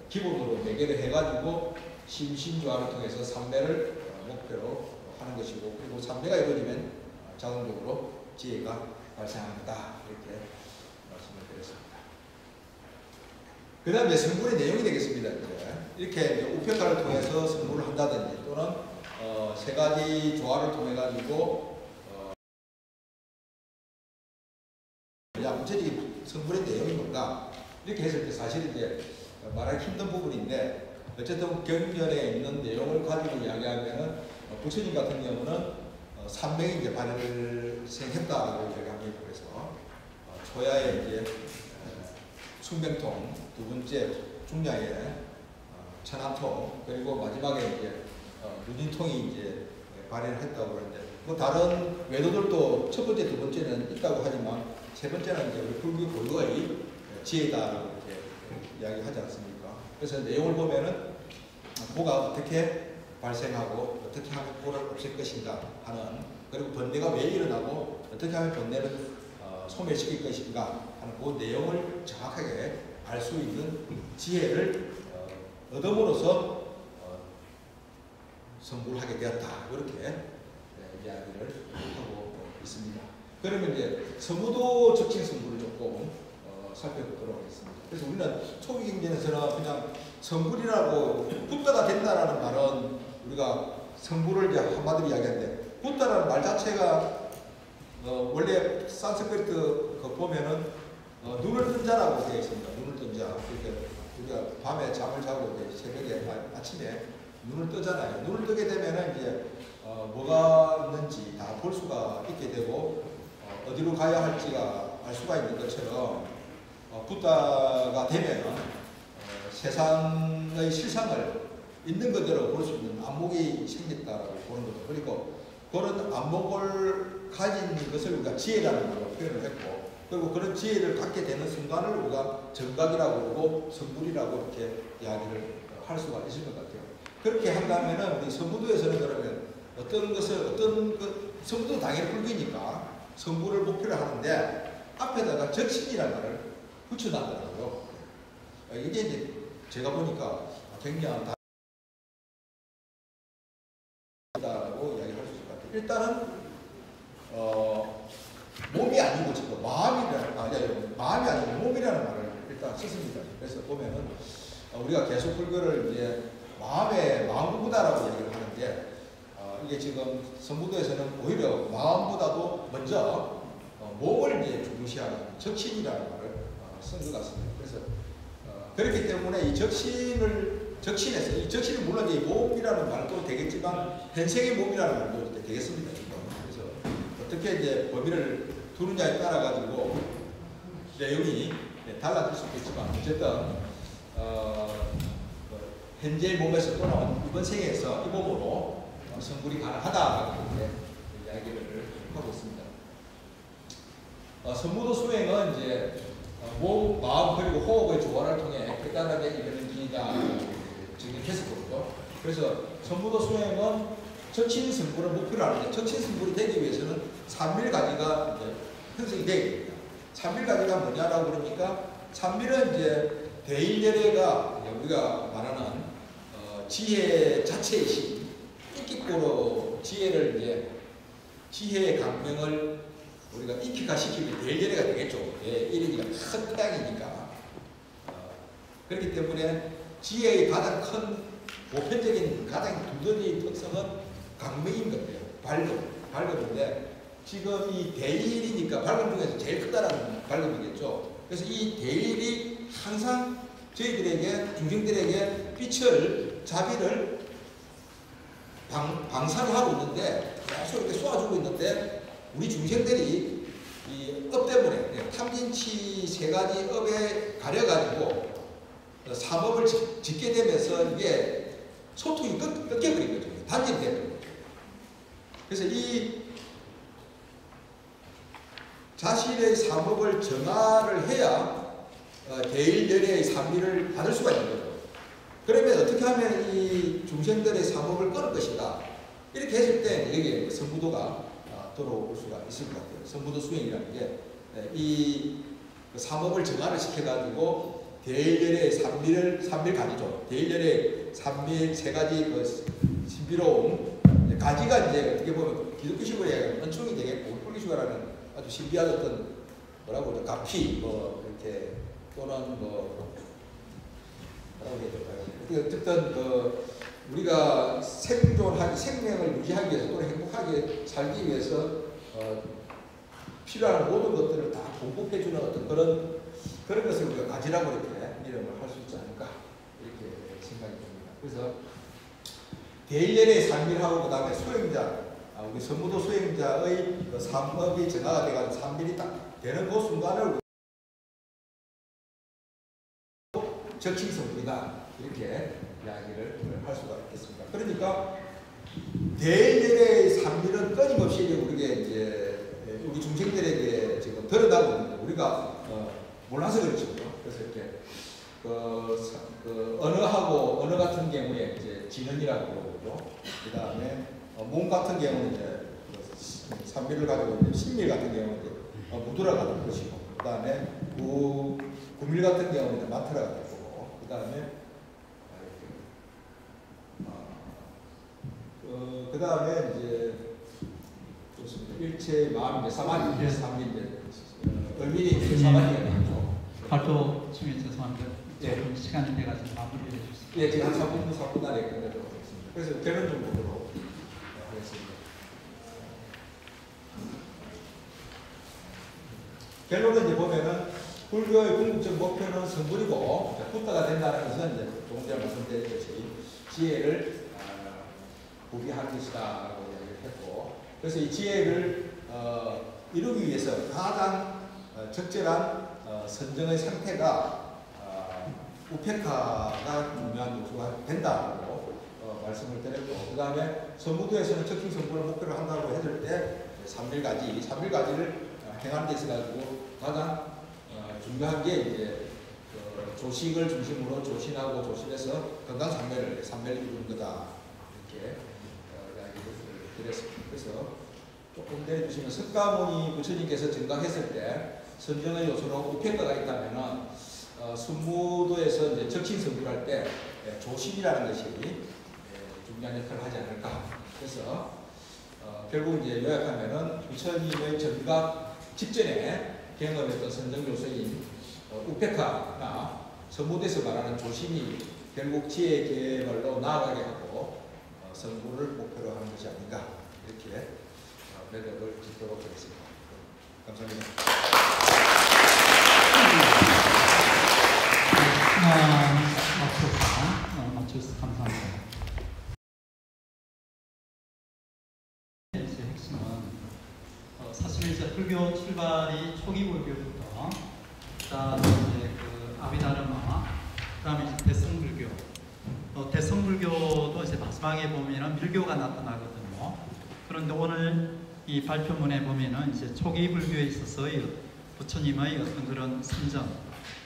기본으로 매개를 해가지고 심신조화를 통해서 삼매를 목표로 하는 것이고 그리고 삼매가 이루어지면 자동적으로 지혜가 발생한다 이렇게 말씀을 드렸습니다. 그 다음에 성불의 내용이 되겠습니다. 이렇게 우편가를 통해서 성불을 한다든지 또는 세 가지 조화를 통해 가지고 구체적인 성불의 내용이 뭔가 이렇게 했을 때 사실 이제 말하기 힘든 부분인데 어쨌든 경전에 있는 내용을 가지고 이야기하면은 부처님 같은 경우는 3명이 이제 발생했다라고 이야기합니다. 그래서 초야에 이제 숙명통, 두 번째 중야에 천안통, 그리고 마지막에 이제 누진통이 이제 발현을 했다고 그러는데 뭐 다른 외도들도 첫 번째, 두 번째는 있다고 하지만 세 번째는 이제 우리 불교 고유의 지혜다라고 이렇게 이야기하지 않습니까? 그래서 내용을 보면은 뭐가 어떻게 발생하고 어떻게 하면 뭐를 없앨 것인가 하는 그리고 번뇌가 왜 일어나고 어떻게 하면 번뇌를 소멸시킬 것인가 하는 그 내용을 정확하게 알 수 있는 지혜를 얻음으로써 성불을 하게 되었다. 이렇게 이야기를 하고 있습니다. 그러면 이제 성부도 적칭 성불을 조금 살펴보도록 하겠습니다. 그래서 우리는 초기 경전에서는 그냥 성불이라고 붓다가 된다라는 말은 우리가 성불을 이제 한마디로 이야기하는데 붓다라는 말 자체가 원래 산스크리트 그 보면은 눈을 뜬자라고 되어 있습니다. 눈을 뜬자. 그러니까 우리가 밤에 잠을 자고 이제 새벽에 아침에 눈을 뜨잖아요. 눈을 뜨게 되면은 이제 뭐가 있는지 다 볼 수가 있게 되고 어디로 가야 할지가 알 수가 있는 것처럼 붓다가 되면은 세상의 실상을 있는 그대로 볼 수 있는 안목이 생겼다고 보는 거죠. 그리고 그런 안목을 가진 것을 우리가 지혜라는 말로 표현을 했고 그리고 그런 지혜를 갖게 되는 순간을 우리가 정각이라고 그러고 성불이라고 이렇게 이야기를 할 수가 있을 것 같아요. 그렇게 한다면은 우리 성부도에서는 그러면 어떤 것을 성부도 당연히 불교니까 성불을 목표로 하는데 앞에다가 적신이라는 말을 붙여놨더라고요. 이게 이제 제가 보니까 굉장히 다라고 이야기할 수 있을 것 같아요. 일단은 몸이 아니고 지금 마음이 아니고 몸이라는 말을 일단 썼습니다. 그래서 보면은 우리가 계속 불교를 이제 마음 공부다라고 얘기를 하는데 이게 지금 성부도에서는 오히려 마음보다도 먼저 몸을 이제 중시하는 적신이라는 말을 쓴 것 같습니다. 그래서 그렇기 때문에 이 적신에서 이 적신은 물론 이제 몸이라는 말도 되겠지만 현생의 몸이라는 말도 되겠습니다. 그래서 어떻게 이제 범위를 두느냐에 따라 가지고 내용이 달라질 수 있겠지만 어쨌든 현재 몸에서 또는 이번 생에서 이 몸으로 성불이 가능하다라고 이렇게 이야기를 하고 있습니다. 선무도 수행은 이제 몸, 마음 그리고 호흡의 조화를 통해 깨달음에 이르는 길이다 정립했었거든요. 그래서 선무도 수행은 정신승부를 목표로 하는데 정신승부를 되기 위해서는 3밀가지가 이제 형성이 되어야 됩니다. 3밀가지가 뭐냐라고 그러니까 3밀은 이제 대일열애가 우리가 말하는 지혜 자체의 신, 인기꼬로 지혜를 이제 지혜의 강명을 우리가 인기화시키면 대일열애가 되겠죠. 예, 1인이가 큰 태양이니까. 그렇기 때문에 지혜의 가장 큰 보편적인 가장 두더지의 특성은 강명인 건데요. 밝음인데 지금 이 대일이니까 밝음 중에서 제일 크다라는 밝음이겠죠. 그래서 이 대일이 항상 저희들에게 중생들에게 빛을 자비를 방사를 하고 있는데 계속 이렇게 쏘아주고 있는데 우리 중생들이 이 업 때문에 탐진치 세 가지 업에 가려가지고 삼업을 짓게 되면서 이게 소통이 끊겨버린 거죠. 단절되는 거죠. 그래서 이 자신의 삼업을 정화를 해야 대일열애의 삼미를 받을 수가 있는 거죠. 그러면 어떻게 하면 이 중생들의 삼업을 끊을 것인가? 이렇게 했을 때 여기에 선무도가 들어올 수가 있을 것 같아요. 선무도 수행이라는 게 이 삼업을 정화를 시켜가지고 대일열애의 삼밀가지죠. 대일열애의 삼밀 세 가지 그 신비로운 가지가 이제 어떻게 보면 기독교식으로 얘기하면 은총이 되겠고 폴리슈가라는 아주 신비한 어떤 뭐라고 그러죠? 가피 뭐 이렇게 또는 뭐 뭐라고 해야 될까요? 어쨌든 그 우리가 생명을 유지하기 위해서 또는 행복하게 살기 위해서 필요한 모든 것들을 다 공급해주는 어떤 그런 것을 우리가 가지라고 이렇게 이름을 할 수 있지 않을까 이렇게 생각이 듭니다. 그래서 대일열애의 삼밀하고 그 다음에 수행자, 우리 선무도 수행자의 그 삼업이 정화가 돼가지고 삼밀이 딱 되는 그 순간을 적칭성이다 이렇게 이야기를 할 수가 있겠습니다. 그러니까 대일열애의 삼밀은 끊임없이 우리에게 이제 우리 중생들에게 지금 드러나고 있는 거예요. 우리가 몰라서 그렇죠. 그래서 이렇게 언어 같은 경우에 이제 진언이라고 그러고, 그 다음에 몸 같은 경우는 이제 삼밀을 가지고 있는 신밀 같은 경우는 이제 무드라가 될 것이고, 그 다음에 구밀 같은 경우는 이제 만트라가 될 거고, 그 다음에 그 다음에 이제 일체 마음 이제 사마디 삼밀인데 얼밀이 이제 사마디가 되죠. 발표 중에 죄송한데 예. 시간이 돼가지고 마무리해 주세요. 예, 제가 한 3분 안에 끝내도록 하겠습니다. 그래서 결론적으로 하겠습니다. 결론은 이제 보면은 불교의 궁극적 목표는 성불이고 부다가 된다는 것은 이제 조금 전에 말씀드렸듯이 지혜를 구비하는 것이다라고 이야기를 했고, 그래서 이 지혜를 이루기 위해서 가장 적절한 선정의 상태가 우페카가 중요한 요소가 된다고 말씀을 드렸고, 그 다음에 선무도에서는 적칭성불을 목표로 한다고 했을 때 3밀가지를 행하는 데 있어가지고 가장 중요한 게 이제 조식을 중심으로 조신하고 조심해서 건강 삼매를 이루는 거다 이렇게 이야기를 드렸습니다. 그래서 조금 내려주시면 석가모니 부처님께서 증강했을 때 선정의 요소로 우페카가 있다면은 선무도에서 이제 적신성불할 때 조심이라는 것이 중요한 역할을 하지 않을까. 그래서 결국 이제 요약하면은 부처님의 전각 직전에 경험했던 선정 요소인 우페카나 선무도에서 말하는 조심이 결국 지혜 계열로 나아가게 하고 성불을 목표로 하는 것이 아닌가 이렇게 매력을 짓도록 하겠습니다. 감사합니다. 맞춰주셔서 감사합니다. 핵심은 사실 이제 불교 출발이 초기 불교부터 그다음에 이제 그 아비다르마, 그다음에 이제 대성불교, 대성불교도 이제 마지막에 보면은 밀교가 나타나거든요. 그런데 오늘 이 발표문에 보면은 이제 초기 불교에 있어서의 부처님의 어떤 그런 선정,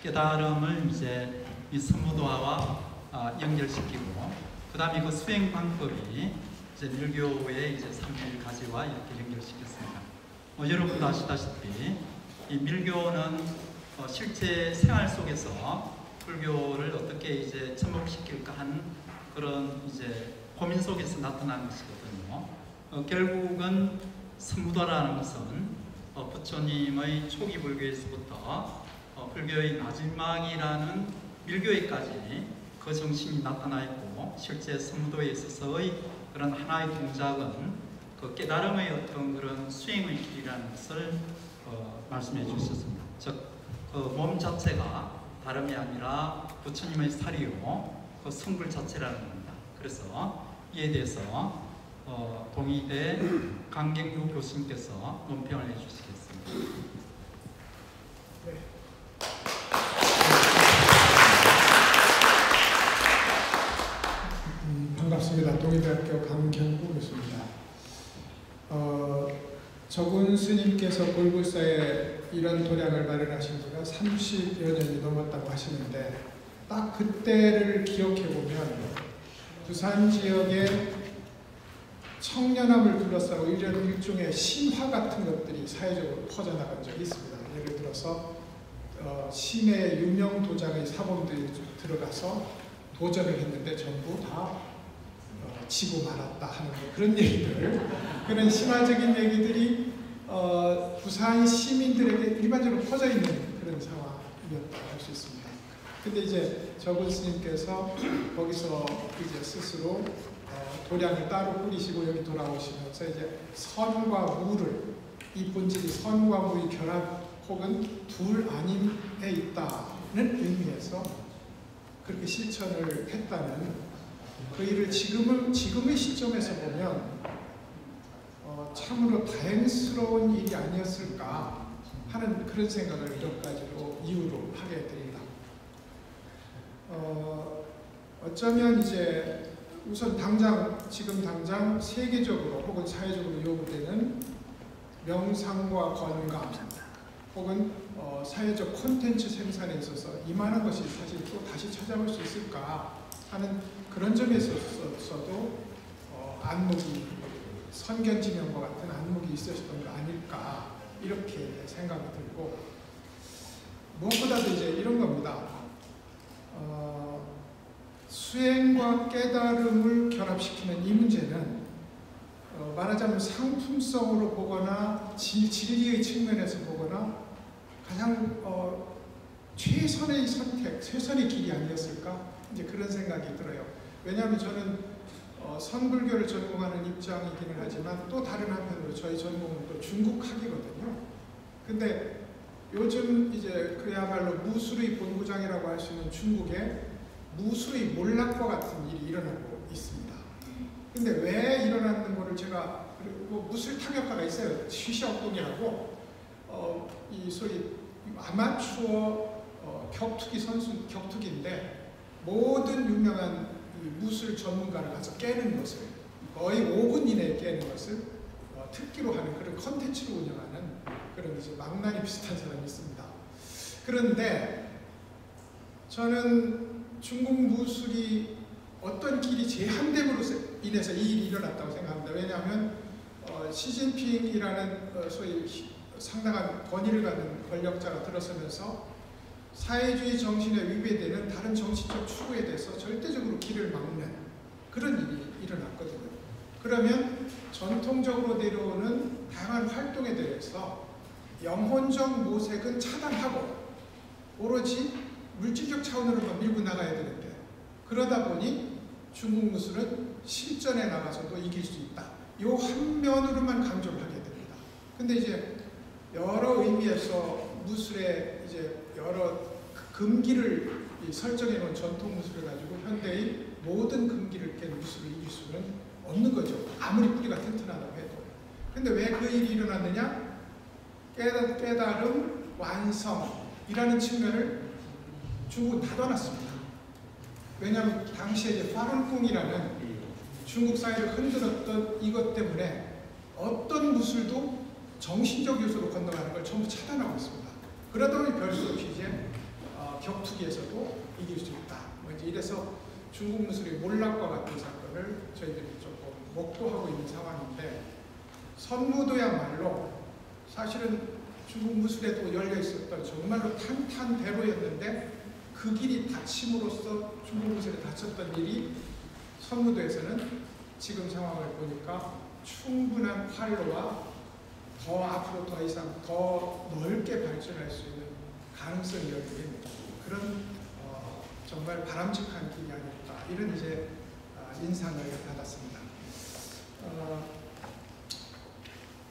깨달음을 이제 이 선무도화와 연결시키고, 그 다음에 그 수행 방법이 이제 밀교의 이제 3일가지와 이렇게 연결시켰습니다. 여러분도 아시다시피 이 밀교는 실제 생활 속에서 불교를 어떻게 이제 접목시킬까 하는 그런 이제 고민 속에서 나타난 것이거든요. 결국은 선무도라는 것은 부처님의 초기 불교에서부터 불교의 마지막이라는 밀교에까지 그 정신이 나타나 있고, 실제 선무도에 있어서의 그런 하나의 동작은 그 깨달음의 어떤 그런 수행의 길이라는 것을 말씀해 주셨습니다. 즉, 그 몸 자체가 다름이 아니라 부처님의 살이요, 그 성불 자체라는 겁니다. 그래서 이에 대해서 동의대 강경루 교수님께서 논평을 해주시겠습니다. 네. 반갑습니다. 동의대학교 강경구 교수입니다. 저군 스님께서 불굴사에 이런 도량을 마련하신 지가 30여 년이 넘었다고 하시는데, 딱 그때를 기억해보면 부산 지역의 청년함을 둘러싸고 이런 일종의 신화 같은 것들이 사회적으로 퍼져나간 적이 있습니다. 예를 들어서 시내 유명 도장의 사범들이 들어가서 도전을 했는데 전부 다 지고 말았다 하는 그런 얘기들, 그런 신화적인 얘기들이 부산 시민들에게 일반적으로 퍼져 있는 그런 상황이었다고 할 수 있습니다. 근데 이제 저군 스님께서 거기서 이제 스스로 도량을 따로 뿌리시고 여기 돌아오시면서 이제 선과 무를, 이 본질이 선과 무의 결합 혹은 둘 아님에 있다는 의미에서 그렇게 실천을 했다는 그 일을 지금의 시점에서 보면 참으로 다행스러운 일이 아니었을까 하는 그런 생각을 몇 가지로 이유로 하게 됩니다. 어쩌면 이제 우선 지금 당장 세계적으로 혹은 사회적으로 요구되는 명상과 건강 혹은 사회적 콘텐츠 생산에 있어서 이만한 것이 사실 또 다시 찾아올 수 있을까 하는 그런 점에 있어서도 안목이, 선견지명과 같은 안목이 있으셨던 거 아닐까 이렇게 생각이 들고, 무엇보다도 이제 이런 겁니다. 수행과 깨달음을 결합시키는 이 문제는 말하자면 상품성으로 보거나 진리의 측면에서 보거나 가장 최선의 선택, 최선의 길이 아니었을까 이제 그런 생각이 들어요. 왜냐하면 저는 선불교를 전공하는 입장이기는 하지만 또 다른 한편으로 저희 전공은 또 중국학이거든요. 근데 요즘 이제 그야말로 무술의 본고장이라고 할 수 있는 중국에 무술의 몰락과 같은 일이 일어나고 있습니다. 근데 왜 일어나는 거를 제가, 그리고 무술 타격가가 있어요. 쉬시억동이라고 이 소위 아마추어 격투기 선수, 격투기인데 모든 유명한 무술 전문가를 가서 깨는 것을, 거의 5분 이내에 깨는 것을 특기로 하는 그런 컨텐츠를 운영하는 그런 이제 망나니 비슷한 사람이 있습니다. 그런데 저는 중국 무술이 어떤 길이 제한됨으로 인해서 이 일이 일어났다고 생각합니다. 왜냐하면 시진핑이라는 소위 상당한 권위를 갖는 권력자가 들어서면서 사회주의 정신에 위배되는 다른 정치적 추구에 대해서 절대적으로 길을 막는 그런 일이 일어났거든요. 그러면 전통적으로 내려오는 다양한 활동에 대해서 영혼적 모색은 차단하고 오로지 물질적 차원으로만 밀고 나가야 되는데, 그러다 보니 중국 무술은 실전에 나가서도 이길 수 있다. 이 한 면으로만 강조를 하게 됩니다. 근데 이제 여러 의미에서 무술에 이제 여러 금기를 설정해 놓은 전통 무술을 가지고 현대의 모든 금기를 깬 무술을 이길 수는 없는 거죠. 아무리 뿌리가 튼튼하다고 해도. 근데 왜 그 일이 일어났느냐? 깨달음, 완성이라는 측면을 중국은 닫아놨습니다. 왜냐하면 당시에 이제 파룬궁이라는 중국 사회를 흔들었던 이것 때문에 어떤 무술도 정신적 요소로 건너가는 걸 전부 차단하고 있습니다. 그러다 보니 별 수 없이 이제 격투기에서도 이길 수 있다. 뭐 이제 이래서 중국 무술의 몰락과 같은 사건을 저희들이 조금 목도하고 있는 상황인데, 선무도야말로 사실은 중국 무술에도 열려 있었던 정말로 탄탄대로였는데 그 길이 닫힘으로써 중국 무술에 닫혔던 일이 선무도에서는 지금 상황을 보니까 충분한 활로와 더 앞으로 더 이상 더 넓게 발전할 수 있는 가능성이 열린 그런 정말 바람직한 길이 아닐까, 이런 이제 인상을 받았습니다.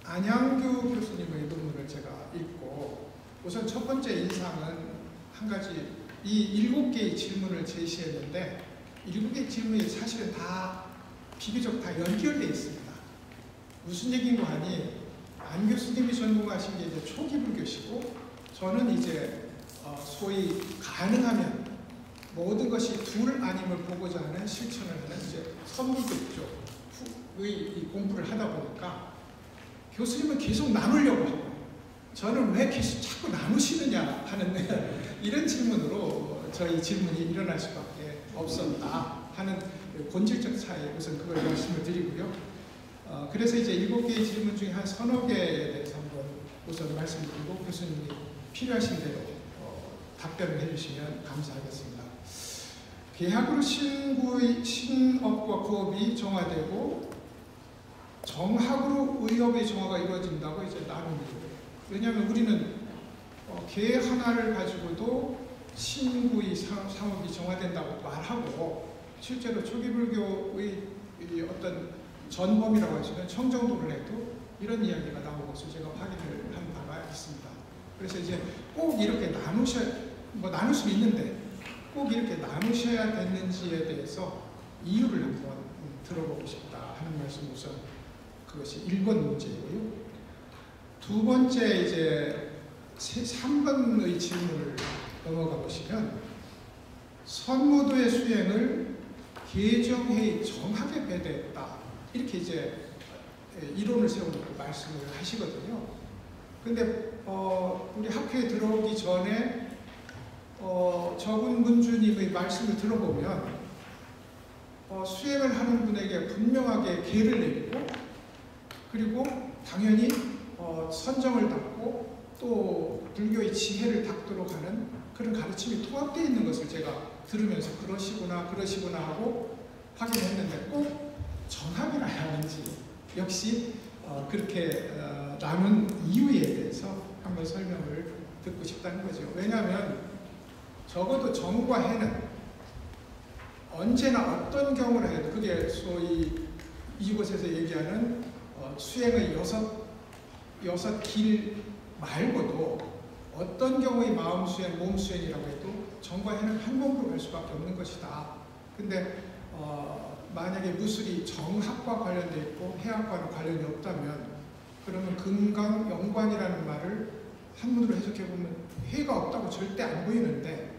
안양규 교수님의 논문을 제가 읽고 우선 첫 번째 인상은 한 가지, 이 7개의 질문을 제시했는데 7개의 질문이 사실은 다 비교적 다 연결되어 있습니다. 무슨 얘기인가 하니, 안 교수님이 전공하신 게 이제 초기 불교시고 저는 이제 소위 가능하면 모든 것이 둘 아님을 보고자 하는 실천을 하는 이제 선불교 쪽의 공부를 하다 보니까 교수님은 계속 나누려고 하고 저는 왜 계속 자꾸 나누시느냐 하는 이런 질문으로 저희 질문이 일어날 수밖에 없었다 하는 본질적 차이, 우선 그걸 말씀을 드리고요. 그래서 이제 7개의 질문 중에 한 서너 개에 대해서 한번 우선 말씀드리고 교수님이 필요하신 대로 답변을 해주시면 감사하겠습니다. 계약으로 신업과 구업이 정화되고 정학으로 의업의 정화가 이루어진다고 이제 나눕니다. 왜냐하면 우리는 계 하나를 가지고도 신구의 상업이 정화된다고 말하고, 실제로 초기불교의 어떤 전범이라고 할 수 있는 청정도를 해도 이런 이야기가 나온 것을 제가 확인을 한 바가 있습니다. 그래서 이제 꼭 이렇게 나눌 수는 있는데 꼭 이렇게 나누셔야 됐는지에 대해서 이유를 한번 들어보고 싶다 하는 말씀, 우선 그것이 1번 문제이고요. 두 번째 이제 3번의 질문을 넘어가 보시면, 선무도의 수행을 계정회의 정학에 배대했다, 이렇게 이제 이론을 세우고 말씀을 하시거든요. 근데 우리 학회에 들어오기 전에 저분 문주님의 말씀을 들어보면 수행을 하는 분에게 분명하게 계를 내리고, 그리고 당연히 선정을 닦고 또 불교의 지혜를 닦도록 하는 그런 가르침이 통합되어 있는 것을 제가 들으면서 그러시구나 하고 확인했는데, 꼭 정학이라 하는지 역시 그렇게 나눈 이유에 대해서 한번 설명을 듣고 싶다는 거죠. 왜냐하면 적어도 정과 해는 언제나 어떤 경우를 해도, 그게 소위 이곳에서 얘기하는 수행의 여섯 길 말고도 어떤 경우의 마음 수행, 몸 수행이라고 해도 정과 해는 한 몸으로 갈 수밖에 없는 것이다. 근데 만약에 무술이 정학과 관련되어 있고 해학과는 관련이 없다면, 그러면 금강 영관이라는 말을 한문으로 해석해보면 해가 없다고 절대 안 보이는데,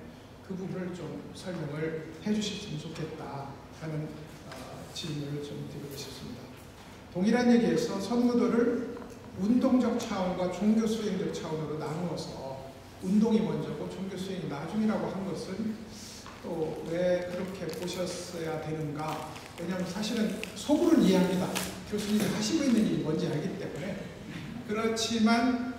그 부분을 좀 설명을 해주셨으면 좋겠다 하는 질문을 좀 드리고 싶습니다. 동일한 얘기에서 선무도를 운동적 차원과 종교 수행적 차원으로 나누어서 운동이 먼저고 종교 수행이 나중이라고 한 것은 또 왜 그렇게 보셨어야 되는가? 왜냐하면 사실은 속으로는 이해합니다. 교수님이 하시고 있는 일이 뭔지 알기 때문에. 그렇지만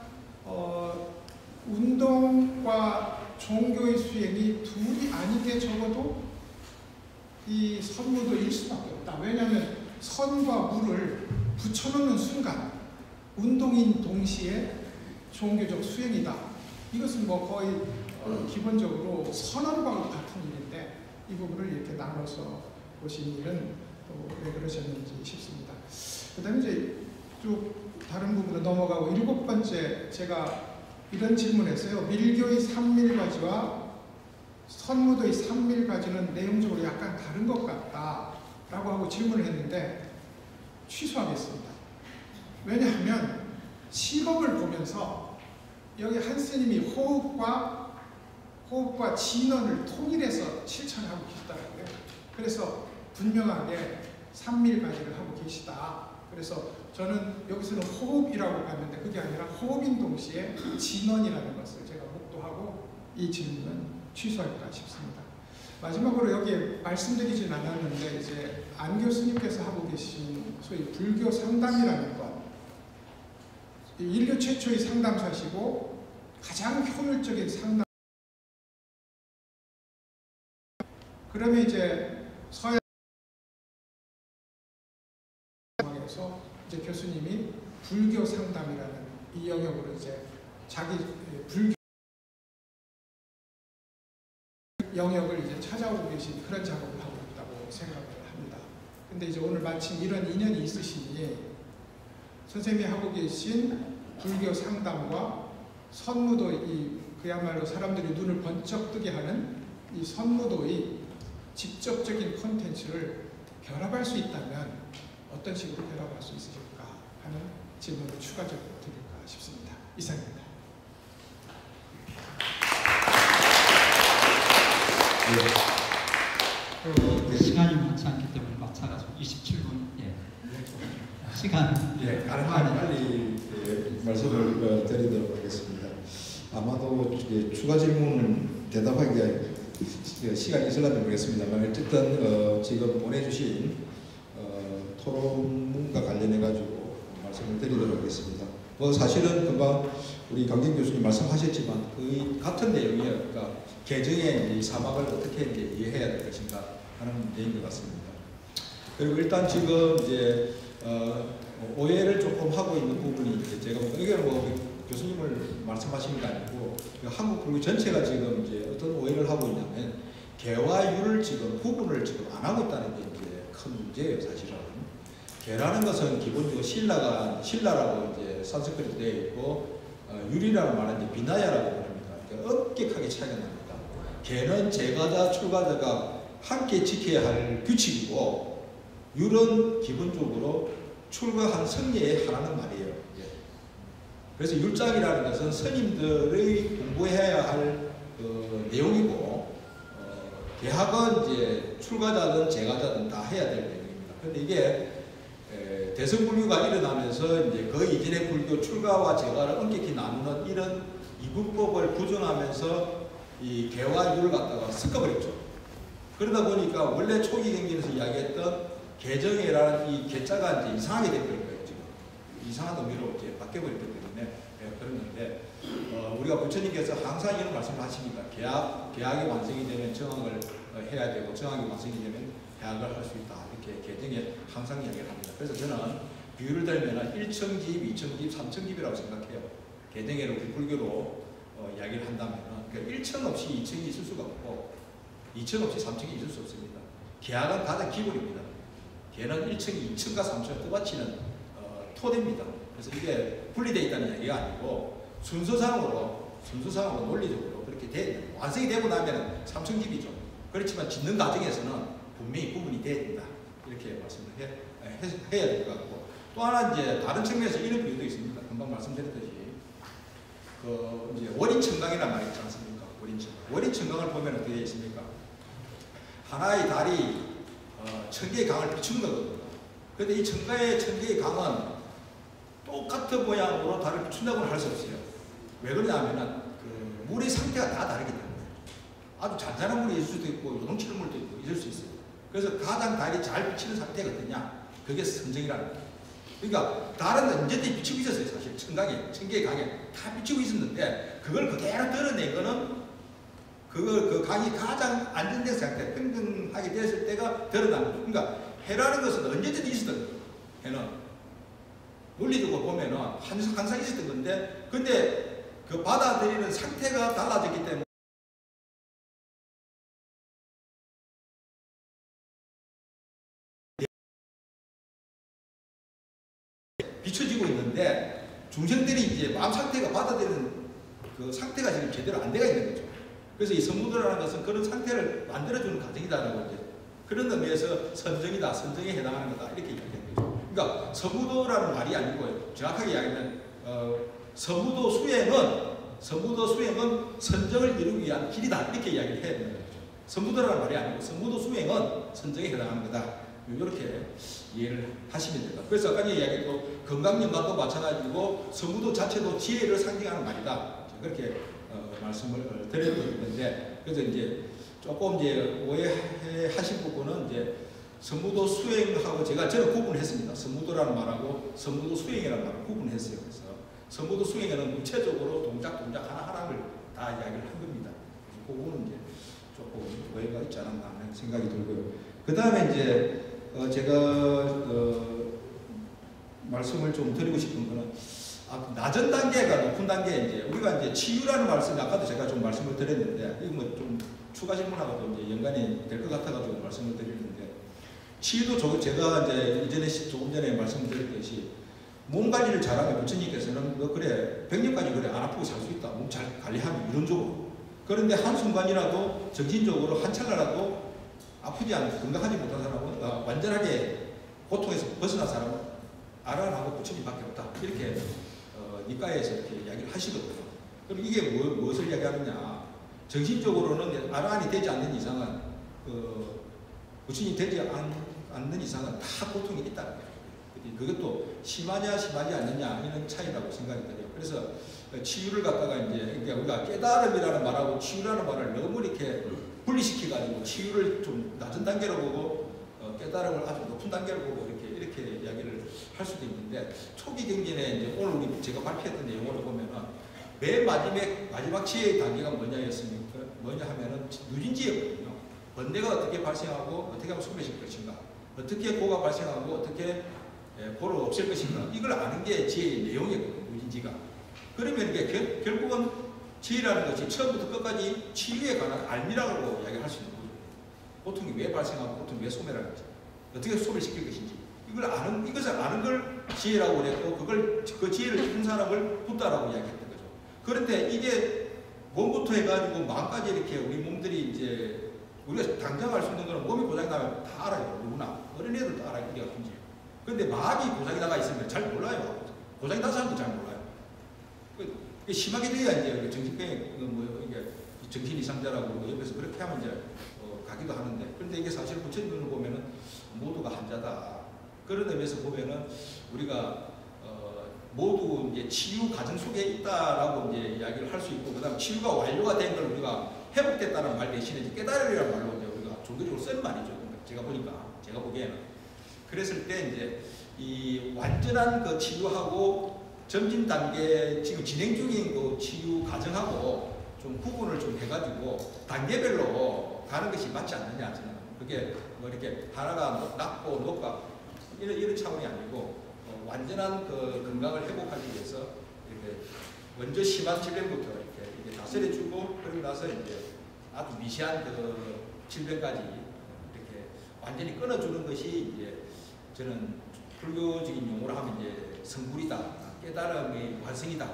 운동과 종교의 수행이 둘이 아니게 적어도 이 선무도일 수밖에 없다. 왜냐하면 선과 무를 붙여놓는 순간 운동인 동시에 종교적 수행이다. 이것은 뭐 거의 기본적으로 선언과 같은 일인데, 이 부분을 이렇게 나눠서 보신 일은 또 왜 그러셨는지 싶습니다. 그 다음에 이제 쭉 다른 부분으로 넘어가고, 7번째 제가 이런 질문했어요. 밀교의 삼밀가지와 선무도의 삼밀가지는 내용적으로 약간 다른 것 같다라고 하고 질문을 했는데 취소하겠습니다. 왜냐하면 시범을 보면서 여기 한 스님이 호흡과 진언을 통일해서 실천하고 계시더라고요. 그래서 분명하게 삼밀가지를 하고 계시다. 그래서 저는 여기서는 호흡이라고 봤는데 그게 아니라 호흡인 동시에 진언이라는 것을 제가 목도하고 이 질문은 취소할까 싶습니다. 마지막으로 여기에 말씀드리진 않았는데 이제 안 교수님께서 하고 계신 소위 불교 상담이라는 것, 인류 최초의 상담사시고 가장 효율적인 상담. 그러면 이제 서양 상황에서 이제 교수님이 불교 상담이라는 이 영역으로 이제 자기 불교 영역을 이제 찾아오고 계신 그런 작업을 하고 있다고 생각을 합니다. 근데 이제 오늘 마침 이런 인연이 있으시니 선생님이 하고 계신 불교 상담과 선무도 이 그야말로 사람들이 눈을 번쩍 뜨게 하는 이 선무도의 직접적인 콘텐츠를 결합할 수 있다면 어떤 식으로 결합할 수 있으실까 하는 질문을 추가적으로 드릴까 싶습니다. 이상입니다. 시간이 많지 않기 때문에 맞춰가지고 27분. 예. 시간. 예, 가능하면 빨리 말씀을 드리도록 하겠습니다. 아마도 추가 질문을 대답하기가 시간이 있을지 모르겠습니다만 어쨌든 지금 보내주신 토론문과 관련해 가지고 말씀을 드리도록 하겠습니다. 뭐 사실은 금방 우리 강진 교수님 말씀하셨지만 거의 같은 내용이에요. 그러니까 개정의 이 사막을 어떻게 이제 이해해야 될 것인가 하는 문제인 것 같습니다. 그리고 일단 지금 이제 오해를 조금 하고 있는 부분이 이제 제가 이게 뭐 교수님을 말씀하시는 게 아니고 한국 불교 전체가 지금 이제 어떤 오해를 하고 있냐면 개와 유를 지금 구분을 지금 안 하고 있다는 게 이제 큰 문제예요. 사실은 개라는 것은 기본적으로 신라라고 이제 산스크리트 되어 있고 유리라는 말은 이제 비나야라고 합니다. 그러니까 엄격하게 차이가 납니다. 개는 제가자 출가자가 함께 지켜야 할 규칙이고 율은 기본적으로 출가한 성례의 하나는 말이에요. 그래서 율장이라는 것은 스님들의 공부해야 할 내용이고 개학은 이제 출가자든 제가자든 다 해야 될 내용입니다. 그런데 이게 대성불교가 일어나면서 이제 그 이전의 불교 출가와 제가를 엄격히 나누는 이런 이분법을 부정하면서 이 개와 유를 갖다가 섞어버렸죠. 그러다 보니까 원래 초기 경전에서 이야기했던 개정회라는 이 개자가 이제 이상하게 되버린 거예요. 지금 이상한 의미로 이제 바뀌어버렸기 때문에 그랬는데 우리가 부처님께서 항상 이런 말씀을 하십니다. 개학이 완성이 되면 정학을 해야 되고 정학이 완성이 되면 개학을 할 수 있다. 이렇게 개정에 항상 이야기를 합니다. 그래서 저는 비유를 들면 1청집, 2청집, 3청집이라고 생각해요. 개정회로 우리 불교로 이야기를 한다면 그러니까 1청 없이 2청이 있을 수가 없고 2청 없이 3청이 있을 수 없습니다. 개학은 가장 기본입니다. 개는 1층이 2층과 3층을 떠받치는 토대입니다. 그래서 이게 분리되어 있다는 얘기가 아니고 순서상으로 논리적으로 그렇게 완성이 되고 나면 3층 집이죠. 그렇지만 짓는 과정에서는 분명히 구분이 돼야 된다. 이렇게 말씀을 해야 될 것 같고 또 하나 이제 다른 측면에서 이런 비유도 있습니다. 금방 말씀드렸듯이 이제 월인청강이라는 말이 있지 않습니까? 월인청강을 보면 어떻게 되어 있습니까? 하나의 달이 1000개의 강을 비추는 거거든요. 그런데 이 1000개의 강은 똑같은 모양으로 달을 비춘다고는 할 수 없어요. 왜 그러냐면은 물의 상태가 다 다르기 때문에 아주 잔잔한 물이 있을 수도 있고 요동치는 물도 있고 있을 수 있어요. 그래서 가장 달이 잘 비치는 상태가 어떠냐? 그게 선정이라는 거예요. 그러니까 달은 언제든지 비치고 있었어요. 사실 1000개의 강에 다 비치고 있었는데 그걸 그대로 드러낸 거는 그 강이 가장 안정된 상태, 평등하게 됐을 때가 드러나는 거예요. 그러니까 해라는 것은 언제든지 있었던 거예요. 해는 논리적으로 보면은 항상 있었던 건데, 근데 그 받아들이는 상태가 달라졌기 때문에 비춰지고 있는데 중생들이 이제 마음 상태가 받아들이는 그 상태가 지금 제대로 안 돼가 있는 거죠. 그래서 이 선무도라는 것은 그런 상태를 만들어주는 과정이다라고 이제 그런 의미에서 선정이다, 선정에 해당하는 거다 이렇게 이야기하는 거죠. 그러니까 선무도라는 말이 아니고요. 정확하게 이야기하면 선무도 수행은 선정을 이루기 위한 길이다 이렇게 이야기를 해야 되는 거죠. 선무도라는 말이 아니고 선무도 수행은 선정에 해당하는 거다. 이렇게 이해를 하시면 됩니다. 그래서 아까 이야기했고 건강연금도 마찬가지고 성무도 자체도 지혜를 상징하는 말이다. 그렇게 말씀을 드렸는데, 그래서 이제 조금 이제 오해하신 부분은 이제 성무도 수행하고 저는 구분했습니다. 성무도라는 말하고 성무도 수행이라는 말을 구분했어요. 그래서 성무도 수행에는 구체적으로 동작 하나하나를 다 이야기를 한 겁니다. 그거는 이제 조금 오해가 있지 않았나 하는 생각이 들고요. 그 다음에 이제 제가 말씀을 좀 드리고 싶은 거는 낮은 단계가 높은 단계 이제 우리가 이제 치유라는 말씀 아까도 제가 좀 말씀을 드렸는데 이거 뭐 좀 추가 질문하고도 이제 연관이 될 것 같아가지고 말씀을 드리는데 치유도 제가 이제 이전에 조금 전에 말씀드렸듯이 몸 관리를 잘하면 부처님께서는 너 그래 100년까지 그래 안 아프고 살 수 있다. 몸 잘 관리하면 이론적으로. 그런데 한순간이라도 정신적으로 한 찰나라도 아프지 않고 건강하지 못한 사람은 완전하게 고통에서 벗어난 사람은 아란하고 부처님밖에 없다. 이렇게 니까에서 이렇게 이야기를 하시거든요. 그럼 이게 무엇을 이야기하느냐? 정신적으로는 아란이 되지 않는 이상은 부처님이 되지 않는 이상은 다 고통이 있다는 거예요. 그것도 심하냐 심하지 않느냐 이런 차이라고 생각이 들어요. 그래서 치유를 갖다가 이제 우리가 깨달음이라는 말하고 치유라는 말을 너무 이렇게 분리시켜가지고 치유를 좀 낮은 단계로 보고 깨달음을 아주 높은 단계로 보고 이렇게 이야기를 할 수도 있는데 초기 경전에 이제 오늘 제가 발표했던 내용을 보면은 맨 마지막 지혜의 단계가 뭐냐였습니까? 뭐냐 하면은 누진지혜거든요. 번뇌가 어떻게 발생하고 어떻게 하면 소멸시킬 것인가, 어떻게 고가 발생하고 어떻게 고를 없앨 것인가, 이걸 아는 게 지혜의 내용이거든요. 누진지가. 그러면 이게 결국은 지혜라는 것이 처음부터 끝까지 치유에 관한 알미라고 이야기할 수 있는 거죠. 고통이 왜 발생하고 고통이 왜 소멸하는지, 어떻게 소멸시킬 것인지, 이것을 아는 걸 지혜라고 그랬고, 그 지혜를 준 사람을 붓다라고 이야기했던 거죠. 그런데 이게 몸부터 해가지고 마음까지 이렇게 우리 몸들이 이제 우리가 당장 알 수 있는 거는 몸이 고장이 나면 다 알아요. 누구나. 어린애들도 알아요. 이게 어떤지. 그런데 마음이 고장이 나가 있으면 잘 몰라요. 고장이 난 사람도 잘 몰라요. 심하게 돼야 이제 정신병, 이게 정신 이상자라고 옆에서 그렇게 하면 이제 가기도 하는데, 그런데 이게 사실 부처님을 보면은 모두가 한자다. 그런 의미에서 보면은 우리가 모두 이제 치유 과정 속에 있다라고 이제 이야기를 할 수 있고, 그다음 치유가 완료가 된 걸 우리가 회복됐다는 말 대신에 이제 깨달음이라는 말로 이제 우리가 종교적으로 쓴 말이죠. 제가 보기에는. 그랬을 때 이제 이 완전한 그 치유하고 점진 단계 지금 진행 중인 그 치유 과정하고 좀 구분을 좀 해가지고 단계별로 가는 것이 맞지 않느냐 저는. 그게 뭐 이렇게 하나가 낮고 높고 이런 차원이 아니고 완전한 그 건강을 회복하기 위해서 이렇게 먼저 심한 질병부터 이렇게 다스려주고, 그러고 나서 이제 아주 미세한 그 질병까지 이렇게 완전히 끊어주는 것이 이제 저는 불교적인 용어로 하면 이제 성불이다, 깨달음의 완성이다,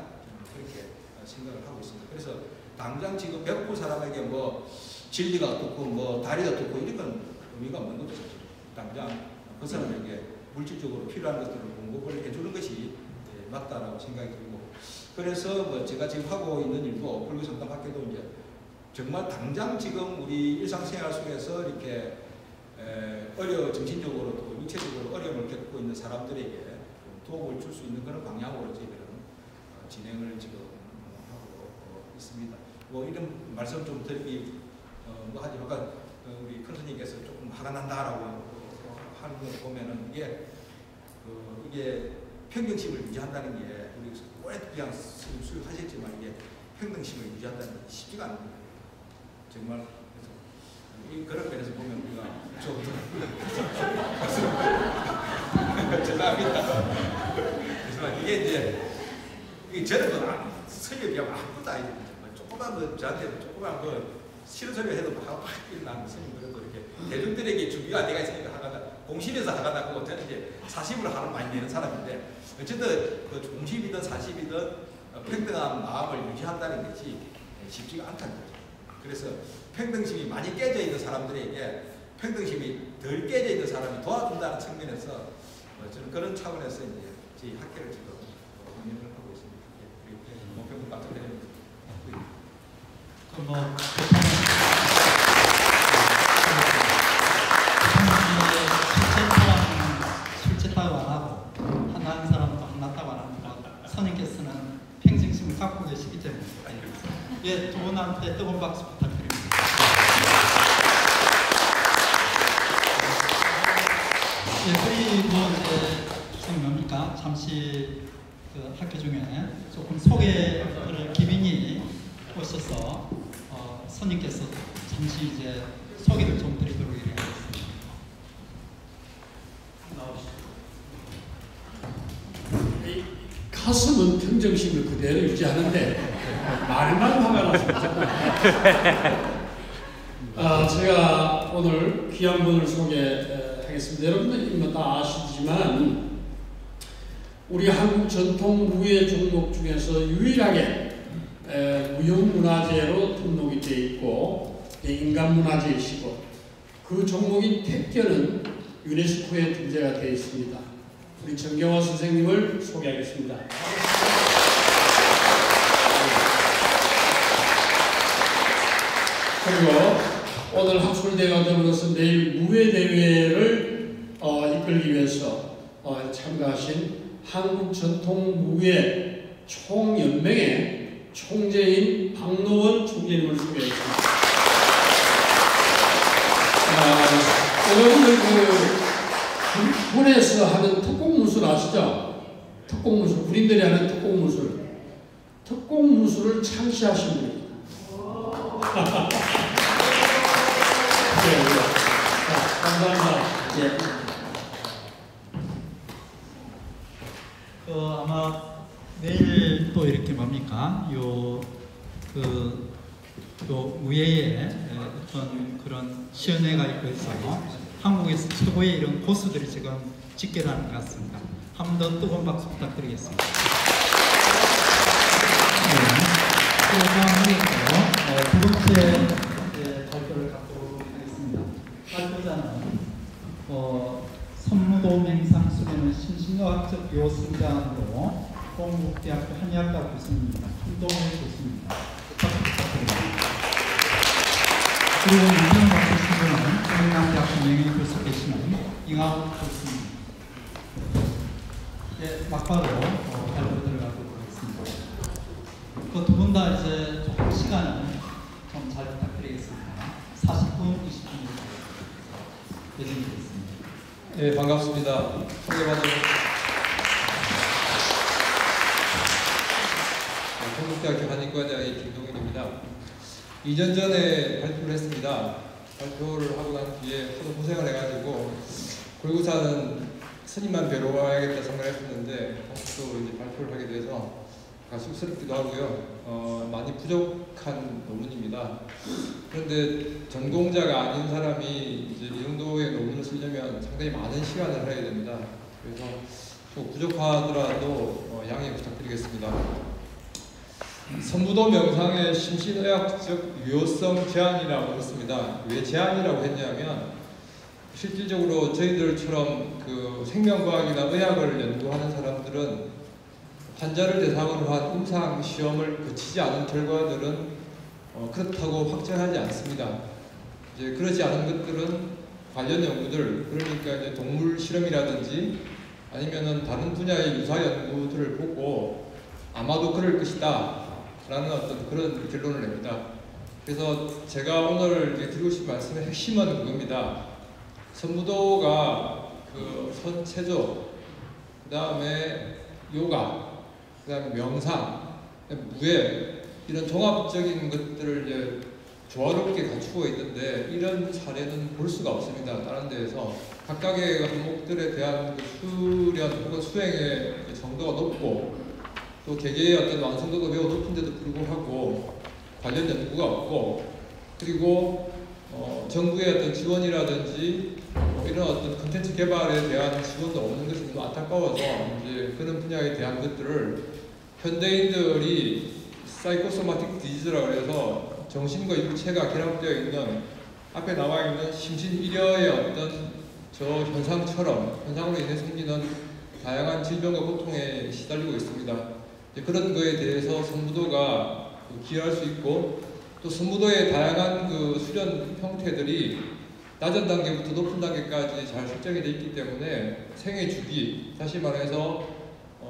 그렇게 생각을 하고 있습니다. 그래서 당장 지금 배고픈 사람에게 뭐 진리가 어떻고 뭐 다리가 어떻고 이런 건 의미가 없는 거죠. 사실. 당장 그 사람에게 물질적으로 필요한 것들을 공급을 해주는 것이 맞다라고 생각이 들고, 그래서 뭐 제가 지금 하고 있는 일도 불교 상담학교도 이제 정말 당장 지금 우리 일상생활 속에서 이렇게 정신적으로 또 육체적으로 어려움을 겪고 있는 사람들에게 도움을 줄 수 있는 그런 방향으로 저희들은 진행을 지금 하고 있습니다. 뭐 이런 말씀 좀 드리기 뭐 하지 아까 우리 큰 스님께서 조금 화가 난다라고 하는 거 보면은 이게 평등심을 유지한다는 게 우리 오랫동안 수행하셨지만 이게 평등심을 유지한다는 게 쉽지가 않은 거예요. 정말 그런 면에서 보면 우리가 좀 죄송합니다. 죄송합니다. 이게 저는 설교에 비하면 아무것도 아니거든요. 조그만 저한테 조그만 싫은 소리 해도 막 일어나는 스님, 그래도 이렇게 대중들에게 준비가 내가 있으니까 하다가 공실에서 하다가 저는 이제 40을 하루 많이 내는 사람인데, 어쨌든 그 공실이든 40이든 평등한 마음을 유지한다는 것이 쉽지가 않다는 거죠. 그래서 평등심이 많이 깨져 있는 사람들에게 평등심이 덜 깨져 있는 사람이 도와준다는 측면에서 저는 그런 차원에서 이제 저희 학교를 지금 운영을 하고 있습니다. 목표를 맞춰드립니다. 뭐 선생님께서는 평정심을 갖고 계시기 때문에 예, 두 분한테 뜨거운 박수 부탁드립니다. 예, 그리고 이제 지금 뭡니까? 잠시 그 학교 중에 조금 소개를 기빈이 오셔서 선생님께서 잠시 이제 소개를 좀 드리도록 하겠습니다. 가슴은 평정심을 그대로 유지하는데 말만 화가 났습니다. 제가 오늘 귀한 분을 소개하겠습니다. 여러분들 다 아시지만 우리 한국 전통 무예 종목 중에서 유일하게 무형문화재로 등록이 되어 있고 인간문화재이시고 그 종목인 택견은 유네스코에 등재가 되어 있습니다. 우리 정경화 선생님을 소개하겠습니다. 그리고 오늘 학술대회와 더불어서 내일 무예대회를 이끌기 위해서 참가하신 한국전통무예 총연맹의 총재인 박노원 총재님을 소개하겠습니다. 여러분들 군에서 하는 특공무술 아시죠? 특공무술, 군인들이 하는 특공무술. 특공무술을 창시하신 분입니다. 감사합니다. 예. 아마 내일 또 이렇게 뭡니까? 요 무예에 어떤 그런 시연회가 있고 해서 한국에서 최고의 이런 고수들이 지금 집계를 하는 것 같습니다. 한 번 더 뜨거운 박수 부탁드리겠습니다. 네. 두 번째 발표를 갖도록 하겠습니다. 발표자는 선무도 맹상 수련의 신신과학적 요승자로 동국대학교 한의학과 교수입니다. 김동훈 교수입니다. 부탁드립니다. 그리고 이명 맡으신 분은 경남대학교 명예교수 계시는 이강욱 교수입니다. 예, 막바로 발표 들어가도록 하겠습니다. 그 두 분 다 이제 조금 시간을 좀 잘 부탁드리겠습니다. 40분, 20분 예정이 되어 있습니다. 네, 반갑습니다. 소개받은 동국대학교 한의과대의 김동인입니다. 2년 전에 발표를 했습니다. 발표를 하고 난 뒤에 하도 고생을 해가지고 골구사는 스님만 뵈러 와야겠다 생각을 했었는데 또 이제 발표를 하게 돼서 쑥스럽기도 하고요. 많이 부족한 논문입니다. 그런데 전공자가 아닌 사람이 이제 이 정도의 논문을 쓰려면 상당히 많은 시간을 해야 됩니다. 그래서 좀 부족하더라도 양해 부탁드리겠습니다. 선무도 명상의 심신의학적 유효성 제한이라고 했습니다. 왜 제한이라고 했냐면 실질적으로 저희들처럼 그 생명과학이나 의학을 연구하는 사람들은 환자를 대상으로 한 임상 시험을 거치지 않은 결과들은 그렇다고 확정하지 않습니다. 이제 그렇지 않은 것들은 관련 연구들, 그러니까 이제 동물 실험이라든지 아니면은 다른 분야의 유사 연구들을 보고 아마도 그럴 것이다 라는 어떤 그런 결론을 냅니다. 그래서 제가 오늘 드리고 싶은 말씀의 핵심은 그겁니다. 선무도가 그 선체조, 그 다음에 요가, 그 다음에 명상, 무예 이런 종합적인 것들을 이제 조화롭게 갖추고 있는데 이런 사례는 볼 수가 없습니다. 다른 데에서 각각의 항목들에 대한 그 수련 혹은 수행의 정도가 높고 또 개개의 어떤 완성도가 매우 높은데도 불구하고 관련 연구가 없고 그리고 정부의 어떤 지원이라든지 이런 어떤 콘텐츠 개발에 대한 지원도 없는 것이 너무 안타까워서 이제 그런 분야에 대한 것들을 현대인들이 사이코소마틱 디지즈라고 해서 정신과 육체가 결합되어 있는 앞에 나와 있는 심신일여의 어떤 저 현상으로 인해 생기는 다양한 질병과 고통에 시달리고 있습니다. 그런 거에 대해서 선무도가 기여할 수 있고 또 선무도의 다양한 그 수련 형태들이 낮은 단계부터 높은 단계까지 잘 설정이 되어 있기 때문에 생애 주기, 다시 말해서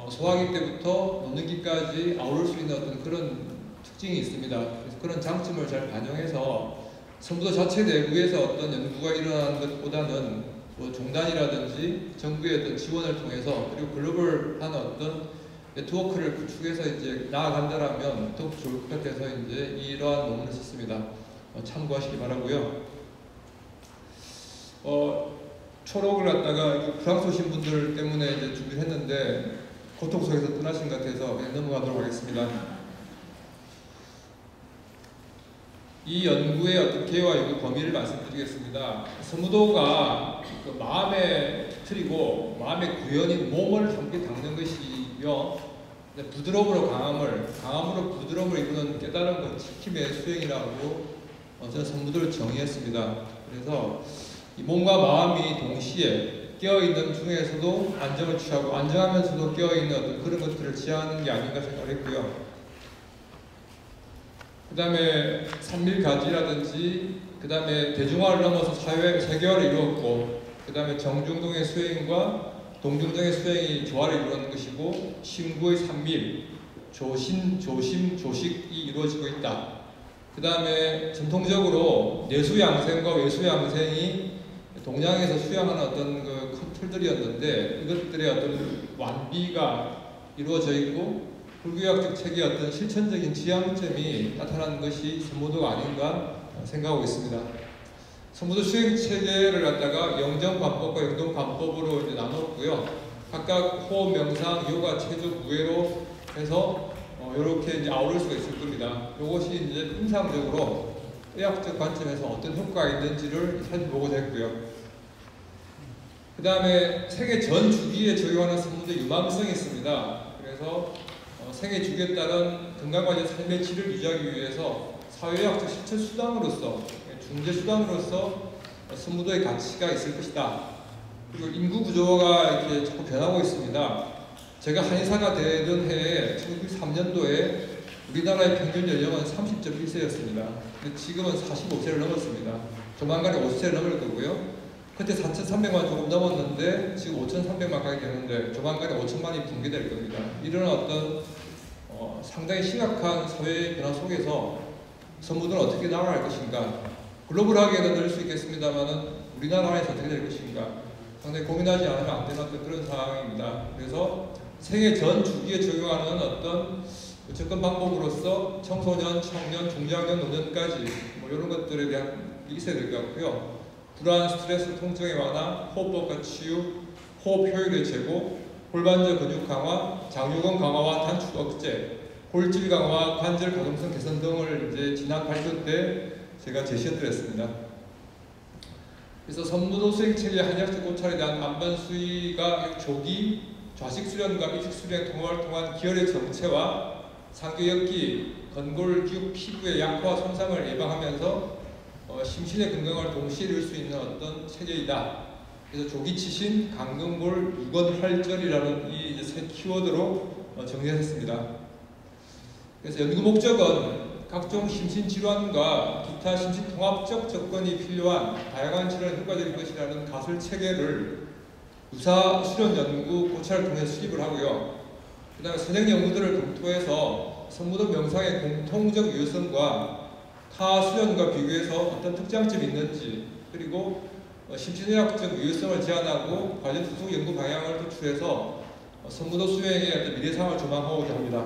소화기 때부터 노년기까지 아우를 수 있는 어떤 그런 특징이 있습니다. 그래서 그런 장점을 잘 반영해서 선무도 자체 내부에서 어떤 연구가 일어나는 것보다는 뭐 종단이라든지 정부의 어떤 지원을 통해서 그리고 글로벌한 어떤 네트워크를 구축해서 이제 나아간다라면 더욱 좋을 것 같아서 이제 이러한 논문을 썼습니다. 참고하시기 바라고요. 초록을 갖다가 프랑스 오신 분들 때문에 이제 준비를 했는데 고통 속에서 떠나신 것 같아서 그냥 넘어가도록 하겠습니다. 이 연구의 어떤 개요와 연구 범위를 말씀드리겠습니다. 선무도가 그 마음의 틀이고 마음의 구현인 몸을 함께 닦는 것이며 부드러움으로 강함으로 부드러움을 이루는 깨달은 것 지킴의 수행이라고 저는 선무도를 정의했습니다. 그래서 이 몸과 마음이 동시에 깨어있는 중에서도 안정을 취하고 안정하면서도 깨어있는 어떤 그런 것들을 지향하는 게 아닌가 생각했고요. 그 다음에 산밀가지라든지 그 다음에 대중화를 넘어서 사회 세계화를 이루었고 그 다음에 정중동의 수행과 동중동의 수행이 조화를 이루는 것이고 신구의 산밀, 조심, 조식이 이루어지고 있다. 그 다음에 전통적으로 내수양생과 외수양생이 동양에서 수양하는 어떤 그 큰 틀들이었는데 이것들의 어떤 완비가 이루어져 있고 불교학적 체계의 어떤 실천적인 지향점이 나타나는 것이 선무도가 아닌가 생각하고 있습니다. 선무도 수행 체계를 갖다가 영정관법과 영동관법으로 이제 나눴고요. 각각 호흡, 명상, 요가, 체조, 무예로 해서 이렇게 이제 아우를 수가 있을 겁니다. 이것이 이제 임상적으로 의학적 관점에서 어떤 효과가 있는지를 살펴보고자 했고요. 그 다음에 생애 전 주기에 적용하는 선무도의 유망성이 있습니다. 그래서 생애 주기에 따른 건강관리 삶의 질을 유지하기 위해서 사회학적 실천 수단으로서 중재 수단으로서 선무도의 가치가 있을 것이다. 그리고 인구 구조가 이렇게 자꾸 변하고 있습니다. 제가 한의사가 되던 해에 1903년도에 우리나라의 평균 연령은 30.1세였습니다. 근데 지금은 45세를 넘었습니다. 조만간에 50세를 넘을 거고요. 그때 4,300만 조금 넘었는데 지금 5,300만 가게 되는데 조만간에 5천만이 붕괴될 겁니다. 이런 어떤 상당히 심각한 사회의 변화 속에서 선무도는 어떻게 나아갈 것인가, 글로벌하게는 늘 수 있겠습니다만은 우리나라 안에서 어떻게 될 것인가 상당히 고민하지 않으면 안 되는 그런 상황입니다. 그래서 생애 전 주기에 적용하는 어떤 접근 방법으로서 청소년, 청년, 중장년, 노년까지 뭐 이런 것들에 대한 게 있어야 될 것 같고요. 불안, 스트레스, 통증의 완화, 호흡법과 치유, 호흡 효율의 제고, 골반절 근육 강화, 장요근 강화와 단축 억제, 골질 강화, 관절 가동성 개선 등을 이제 지난 발표 때 제가 제시해드렸습니다. 그래서 선무도 수행 체계 한의학적 고찰에 대한 안반 수의가 조기 좌식 수련과 입식 수련 통화를 통한 기혈의 정체와 상교역기, 건골, 기육, 피부의 약화와 손상을 예방하면서 심신의 건강을 동시에 이룰 수 있는 어떤 체계이다. 그래서 조기치신, 강근골, 유건활절이라는 이 이제 세 키워드로 정리했습니다. 그래서 연구 목적은 각종 심신질환과 기타 심신통합적 접근이 필요한 다양한 질환에 효과적일 것이라는 가설 체계를 유사 수련 연구 고찰을 통해 수립을 하고요. 그 다음에 선행 연구들을 검토해서 선무도 명상의 공통적 유효성과 타 수련과 비교해서 어떤 특장점이 있는지, 그리고 심신의학적 유효성을 제한하고 관련 후속 연구 방향을 도출해서 선무도 수행의 어떤 미래상을 조망하고자 합니다.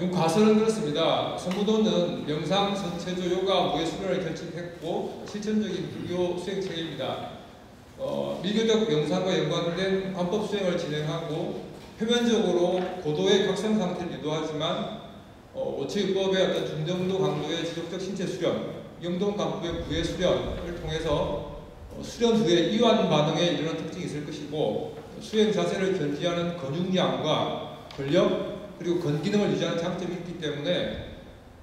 이 가설은 그렇습니다. 선무도는 명상, 선체조, 요가, 무예 수련을 결집했고 실천적인 불교 수행 체계입니다. 밀교적 명상과 연관된 관법 수행을 진행하고 표면적으로 고도의 각성 상태를 유도하지만 오체유법의 어떤 중정도 강도의 지속적 신체 수련, 영동관법의 무예 수련을 통해서 수련 후에 이완 반응에 이르는 특징이 있을 것이고 수행 자세를 견지하는 근육량과 근력 그리고 건기능을 유지하는 장점이 있기 때문에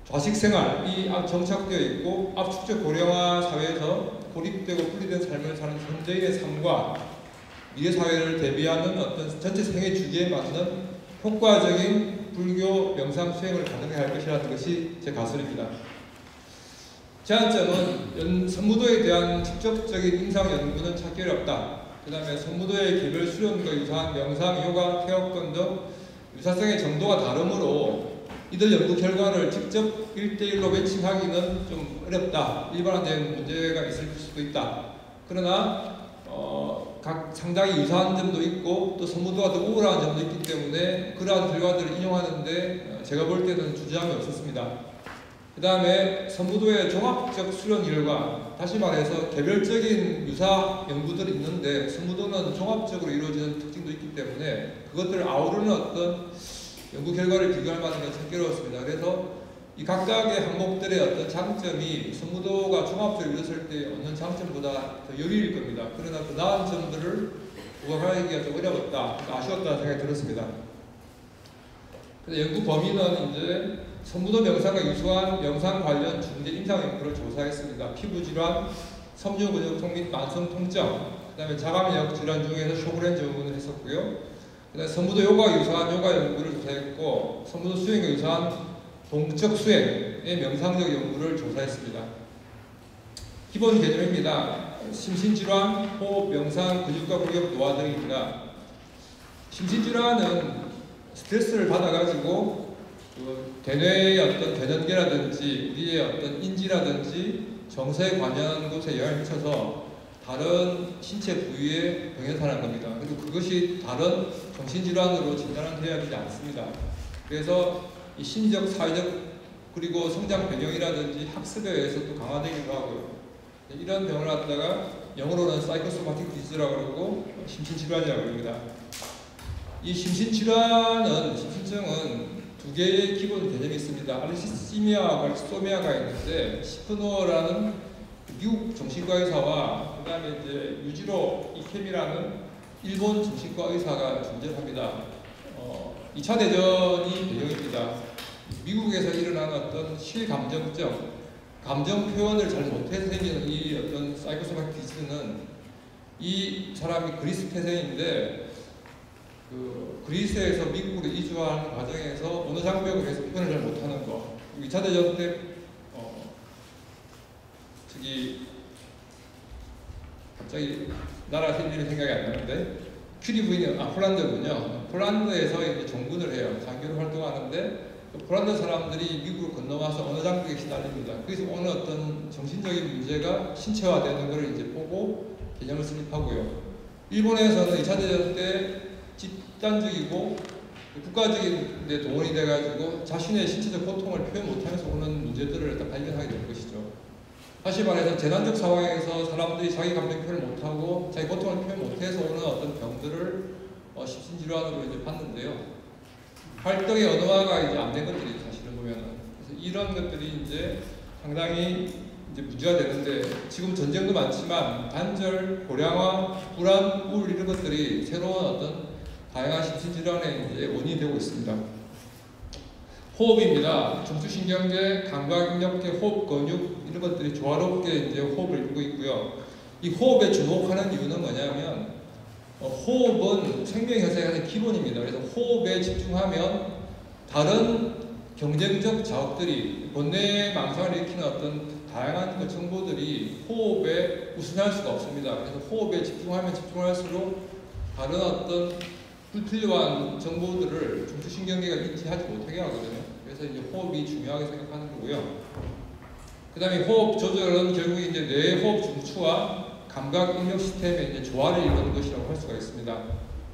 좌식 생활이 정착되어 있고 압축적 고령화 사회에서 고립되고 분리된 삶을 사는 현대인의 삶과 미래 사회를 대비하는 어떤 전체 생애 주기에 맞는 효과적인 불교 명상 수행을 가능하게 할 것이라는 것이 제 가설입니다. 제한점은 선무도에 대한 직접적인 임상 연구는 찾기 어렵다. 그 다음에 선무도의 개별 수련과 유사한 명상, 요가, 태역권 등 유사성의 정도가 다르므로 이들 연구 결과를 직접 1대1로 매칭하기는 좀 어렵다. 일반화된 문제가 있을 수도 있다. 그러나 각 상당히 유사한 점도 있고 또 선무도가 더 우월한 점도 있기 때문에 그러한 결과들을 인용하는데 제가 볼 때는 주저함이 없었습니다. 그 다음에 선무도의 종합적 수련 결과, 다시 말해서 개별적인 유사 연구들이 있는데 선무도는 종합적으로 이루어지는 특징도 있기 때문에 그것들을 아우르는 어떤 연구 결과를 비교할 만한 건 참기로웠습니다. 그래서 이 각각의 항목들의 어떤 장점이 선무도가 종합적으로 이루어졌을 때 얻는 장점보다 더 여유일 겁니다. 그러나 그 나은 점들을 부각하기가 좀 어려웠다, 아쉬웠다는 생각이 들었습니다. 그래서 연구 범위는 이제 선무도 명상과 유사한 명상 관련 중대 임상 연구를 조사했습니다. 피부질환, 섬유근육통 및 만성통증, 그 다음에 자가면역 질환 중에서 쇼그렌 전문을 했었고요. 그 다음에 선무도 요가 유사한 요가 연구를 조사했고, 선무도 수행과 유사한 동적 수행의 명상적 연구를 조사했습니다. 기본 개념입니다. 심신질환, 호흡, 명상, 근육과 근육 노화 등입니다. 심신질환은 스트레스를 받아가지고 대뇌의 어떤 대전개라든지 우리의 어떤 인지라든지 정서에 관여하는 곳에 영향을 미쳐서 다른 신체 부위에 병현사하는 겁니다. 그리고 그것이 다른 정신질환으로 진단되어야 되지 않습니다. 그래서 이 심리적, 사회적, 그리고 성장 배경이라든지 학습에 의해서 또 강화되기도 하고요. 이런 병을 갖다가 영어로는 사이코소마틱 디지라고 그러고 심신질환이라고 합니다. 이 심신질환은, 심신증은 두 개의 기본 개념이 있습니다. 알시스미아와 알시소미아가 있는데, 시프노어라는 미국 정신과 의사와 그 다음에 이제 유지로 이케미라는 일본 정신과 의사가 존재합니다. 2차 대전이 배경입니다. 미국에서 일어난 어떤 실감정증, 감정 표현을 잘 못해서 생기는 이 어떤 사이코소마틱 디지는, 이 사람이 그리스 태생인데 그리스에서 미국으로 이주하는 과정에서 언어 장벽을 해서 표현을 잘 못하는 거. 2차 대전 때 갑자기 나라 이름이 생각이 안 나는데, 큐리 부인이 폴란드군요. 폴란드에서 이제 종군을 해요. 장교로 활동하는데 폴란드 사람들이 미국으로 건너와서 언어 장벽에 시달립니다. 그래서 어느 어떤 정신적인 문제가 신체화되는 것을 이제 보고 개념을 수립하고요. 일본에서는 2차 대전 때 집단적이고 국가적인 데 동원이 돼가지고 자신의 신체적 고통을 표현 못하면서 오는 문제들을 발견하게 된 것이죠. 다시 말해서 재난적 상황에서 사람들이 자기 감정 표현을 못하고 자기 고통을 표현 못해서 오는 어떤 병들을 심신질환으로 이제 봤는데요. 활동의 언어화가 이제 안 된 것들이 사실은 보면은, 그래서 이런 것들이 이제 상당히 이제 문제가 되는데, 지금 전쟁도 많지만 단절, 고량화, 불안, 우울 이런 것들이 새로운 어떤 다양한 심신질환의 이제 원인이 되고 있습니다. 호흡입니다. 중추신경계, 감각인력계, 호흡 근육 이런 것들이 조화롭게 이제 호흡을 이루고 있고요. 이 호흡에 주목하는 이유는 뭐냐면, 호흡은 생명 현상의 가장 기본입니다. 그래서 호흡에 집중하면 다른 경쟁적 자극들이 본뇌 망상을 일으키는 어떤 다양한 그 정보들이 호흡에 우선할 수가 없습니다. 그래서 호흡에 집중하면 집중할수록 다른 어떤 불필요한 정보들을 중추신경계가 인지하지 못하게 하거든요. 그래서 이제 호흡이 중요하게 생각하는 거고요. 그 다음에 호흡 조절은 결국 이제 뇌 호흡 중추와 감각 인력 시스템의 이제 조화를 이루는 것이라고 할 수가 있습니다.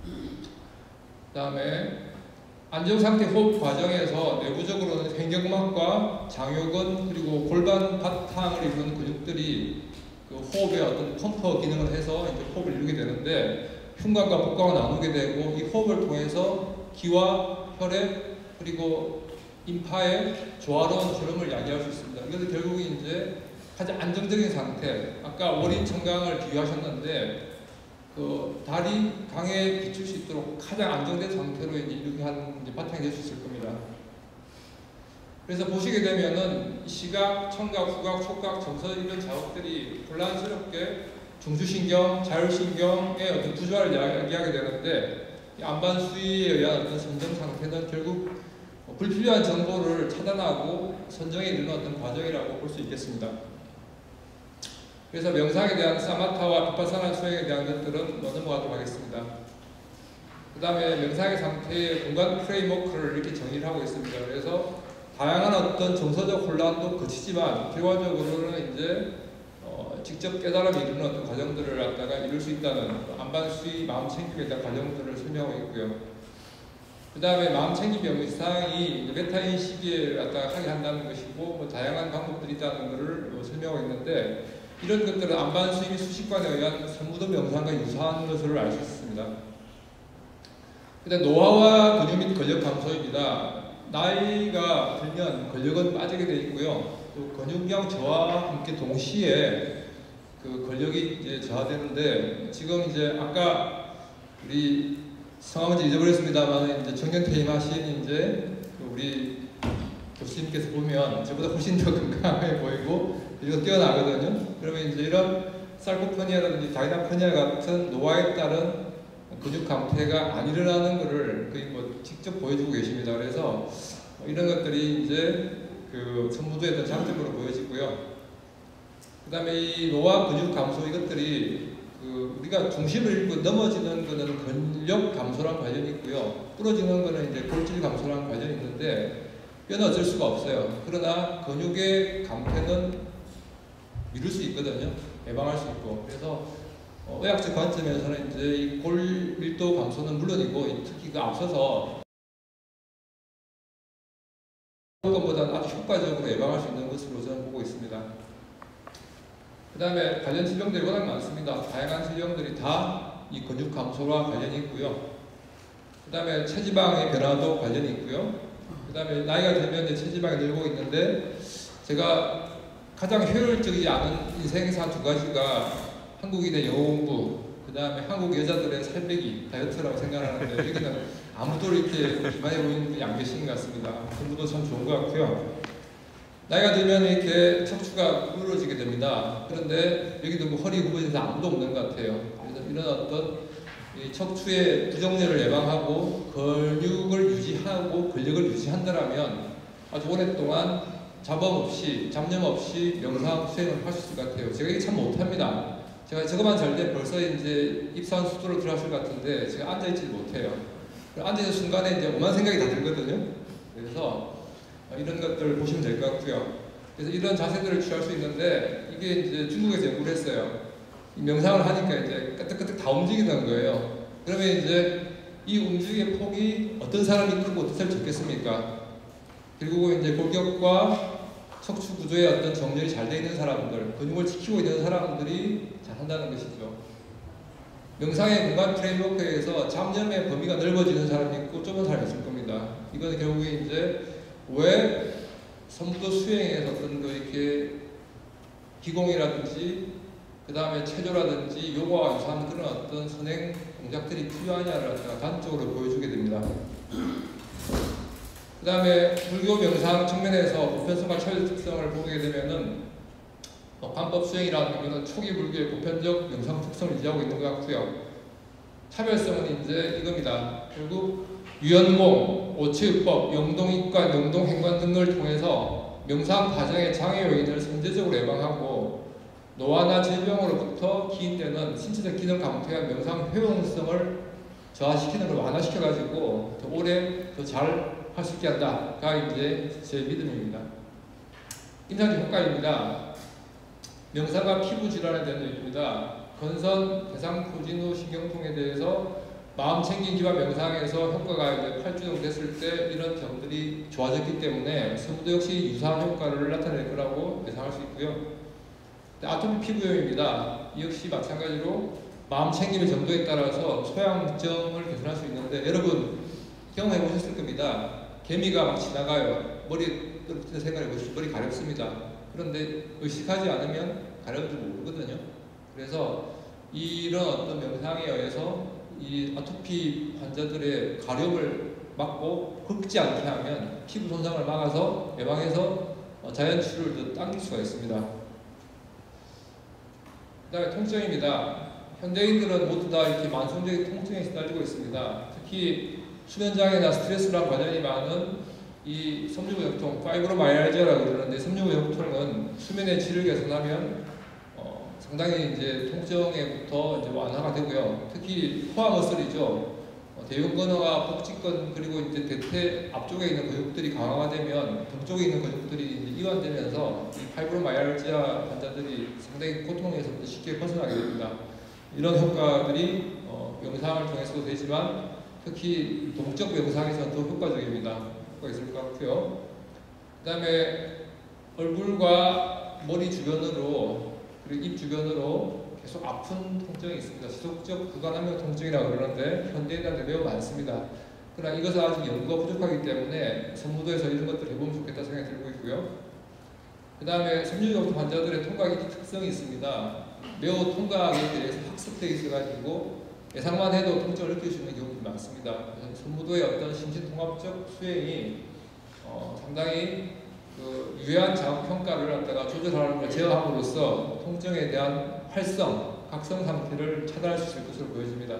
그 다음에 안정상태 호흡 과정에서 내부적으로는 횡격막과 장요근 그리고 골반 바탕을 이루는 근육들이 그 호흡의 어떤 펌퍼 기능을 해서 이제 호흡을 이루게 되는데, 흉곽과 복강을 나누게 되고, 이 호흡을 통해서 기와 혈액 그리고 인파의 조화로운 흐름을 야기할 수 있습니다. 이것은 결국 이제 가장 안정적인 상태, 아까 월인 청강을 비유하셨는데 그 달이 강에 비출 수 있도록 가장 안정된 상태로 이제 이렇게 하는 이제 바탕이 될 수 있을 겁니다. 그래서 보시게 되면은 시각, 청각, 후각, 촉각, 정서 이런 자극들이 혼란스럽게 중추신경, 자율신경의 어떤 부조화를 이야기하게 되는데, 안반 수위에 의한 어떤 선정 상태는 결국 불필요한 정보를 차단하고 선정에 이르는 어떤 과정이라고 볼 수 있겠습니다. 그래서 명상에 대한 사마타와 비파사나 수행에 대한 것들은 넘어가도록 하겠습니다. 그 다음에 명상의 상태의 공간 프레임워크를 이렇게 정의를 하고 있습니다. 그래서 다양한 어떤 정서적 혼란도 거치지만 결과적으로는 이제 직접 깨달음이 이루는 어떤 과정들을 갖다가 이룰 수 있다는 안반수의 마음 챙김에 대한 과정들을 설명하고 있고요. 그 다음에 마음 챙김 명상이 메타인 시기에 갖다가 하게 한다는 것이고 뭐 다양한 방법들이 있다는 것을 설명하고 있는데 이런 것들은 안반수의 수식관에 의한 선무도 명상과 유사한 것을 알 수 있습니다. 그다음 노화와 근육 및 근력 감소입니다. 나이가 들면 근력은 빠지게 되어 있고요. 또 근육량 저하와 함께 동시에 그 근력이 이제 저하되는데 지금 이제 아까 우리 성함은 잊어버렸습니다만 이제 정년퇴임하신 이제 그 우리 교수님께서 보면 저보다 훨씬 더 건강해 보이고 그리고 뛰어나거든요. 그러면 이제 이런 살코페니아라든지 다이나페니아 같은 노화에 따른 근육 감퇴가 안 일어나는 것을 거의 뭐 직접 보여주고 계십니다. 그래서 이런 것들이 이제 그 선무도의 어떤 장점으로 보여지고요. 그 다음에 이 노화 근육 감소 이것들이 그 우리가 중심을 잃고 넘어지는 거는 근력 감소랑 관련이 있고요. 부러지는 거는 이제 골질 감소랑 관련이 있는데 뼈는 어쩔 수가 없어요. 그러나 근육의 감퇴는 미룰 수 있거든요. 예방할 수 있고. 그래서 의학적 관점에서는 이제 이 골 밀도 감소는 물론이고 특히 그 앞서서 것보다는 아주 효과적으로 예방할 수 있는 것으로 저는 보고 있습니다. 그 다음에 관련 질병들이 워낙 많습니다. 다양한 질병들이 다 이 근육 감소와 관련이 있고요. 그 다음에 체지방의 변화도 관련이 있고요. 그 다음에 나이가 들면 이제 체지방이 늘고 있는데 제가 가장 효율적이지 않은 인생에서 한 두 가지가 한국인의 영어 공부, 그 다음에 한국 여자들의 살 빼기, 다이어트라고 생각하는데 여기는 아무도 이렇게 기만해 보이는 분이 안 계신 것 같습니다. 공부도 참 좋은 것 같고요. 나이가 들면 이렇게 척추가 구부러지게 됩니다. 그런데 여기도 뭐 허리 구부러진 사람 아무도 없는 것 같아요. 그래서 이런 어떤 이 척추의 부정렬을 예방하고 근육을 유지하고 근력을 유지한다면 아주 오랫동안 잡음 없이 잡념 없이 명상 수행을 할 수 있을 것 같아요. 제가 이게 참 못합니다. 제가 저거만 잘 때 벌써 이제 입산 수도로 들어갔을 것 같은데 제가 앉아있지 못해요. 앉아있는 순간에 이제 오만 생각이 다 들거든요. 그래서 이런 것들을 보시면 될 것 같고요. 그래서 이런 자세들을 취할 수 있는데 이게 이제 중국에서 연구를 했어요. 명상을 하니까 이제 끄떡끄떡 다 움직이는 거예요. 그러면 이제 이 움직임의 폭이 어떤 사람이 크고 어떤 사람이 적겠습니까? 그리고 이제 골격과 척추 구조의 어떤 정렬이 잘 되어 있는 사람들, 근육을 지키고 있는 사람들이 잘 한다는 것이죠. 명상의 공간 프레임워크에 의해서 잡념의 범위가 넓어지는 사람이 있고 좁은 사람이 있을 겁니다. 이건 결국에 이제 왜 선무도 수행에서 어떤 거 이렇게 기공이라든지 그 다음에 체조라든지 요가와 유사한 그런 어떤 선행 동작들이 필요하냐를 갖다가 단적으로 보여주게 됩니다. 그 다음에 불교 명상 측면에서 보편성과 차별 특성을 보게 되면은 관법 수행이라는 것은 초기 불교의 보편적 명상 특성을 유지하고 있는 것 같고요. 차별성은 이제 이겁니다. 결국 유연공, 오체의법, 영동이과, 영동행관 등을 통해서 명상 과정의 장애 요인을 선제적으로 예방하고 노화나 질병으로부터 기인되는 신체적 기능 감퇴한 명상 효용성을 저하시키는 걸 완화시켜가지고 더 오래 더 잘 할 수 있게 한다가 이제 제 믿음입니다. 임상적 효과입니다. 명상과 피부 질환에 대한 얘기입니다. 건선, 대상포진 후 신경통에 대해서 마음 챙김기와 명상에서 효과가 이제 8주 정도 됐을 때 이런 병들이 좋아졌기 때문에 선무도 역시 유사한 효과를 나타낼 거라고 예상할 수 있고요. 아토피 피부염입니다. 이 역시 마찬가지로 마음 챙김의 정도에 따라서 소양점을 개선할 수 있는데 여러분 경험해 보셨을 겁니다. 개미가 막 지나가요. 머리 떨어뜨려 생각해 보시죠. 머리 가렵습니다. 그런데 의식하지 않으면 가려운지 모르거든요. 그래서 이런 어떤 명상에 의해서 이 아토피 환자들의 가려움을 막고 긁지 않게 하면 피부 손상을 막아서 예방해서 자연 치료를 더 당길 수가 있습니다. 그 다음에 통증입니다. 현대인들은 모두 다 이렇게 만성적인 통증에 시달리고 있습니다. 특히 수면장애나 스트레스랑 관련이 많은 이 섬유부역통, 파이브로마이알지아라고 그러는데 섬유부역통은 수면의 질을 개선하면 상당히 이제 통증에부터 이제 완화가 되고요. 특히 코어 머슬이죠. 대흉근어와 복직근 그리고 이제 대퇴 앞쪽에 있는 근육들이 강화가 되면 등 쪽에 있는 근육들이 이제 이완되면서 이 파이브로마이알지아 환자들이 상당히 고통에서부터 쉽게 벗어나게 됩니다. 이런 효과들이 명상을 통해서도 되지만 특히 동적 명상에서는 더 효과적입니다. 효과가 있을 것 같고요. 그 다음에 얼굴과 머리 주변으로 그리고 입 주변으로 계속 아픈 통증이 있습니다. 지속적 구간암용 통증이라고 그러는데 현대인한테 매우 많습니다. 그러나 이것은 아직 연구가 부족하기 때문에 선무도에서 이런 것들을 해보면 좋겠다 생각이 들고 있고요. 그 다음에 섬유증후군 환자들의 통각이 특성이 있습니다. 매우 통각에 대해서 학습되어 있어가지고 예상만 해도 통증을 느낄 수 있는 경우들이 많습니다. 그래서 선무도의 어떤 심신통합적 수행이 상당히 유해한 자극 평가를 갖다가 조절하는 걸 제어함으로써 통증에 대한 활성, 각성 상태를 차단할 수 있을 것으로 보여집니다.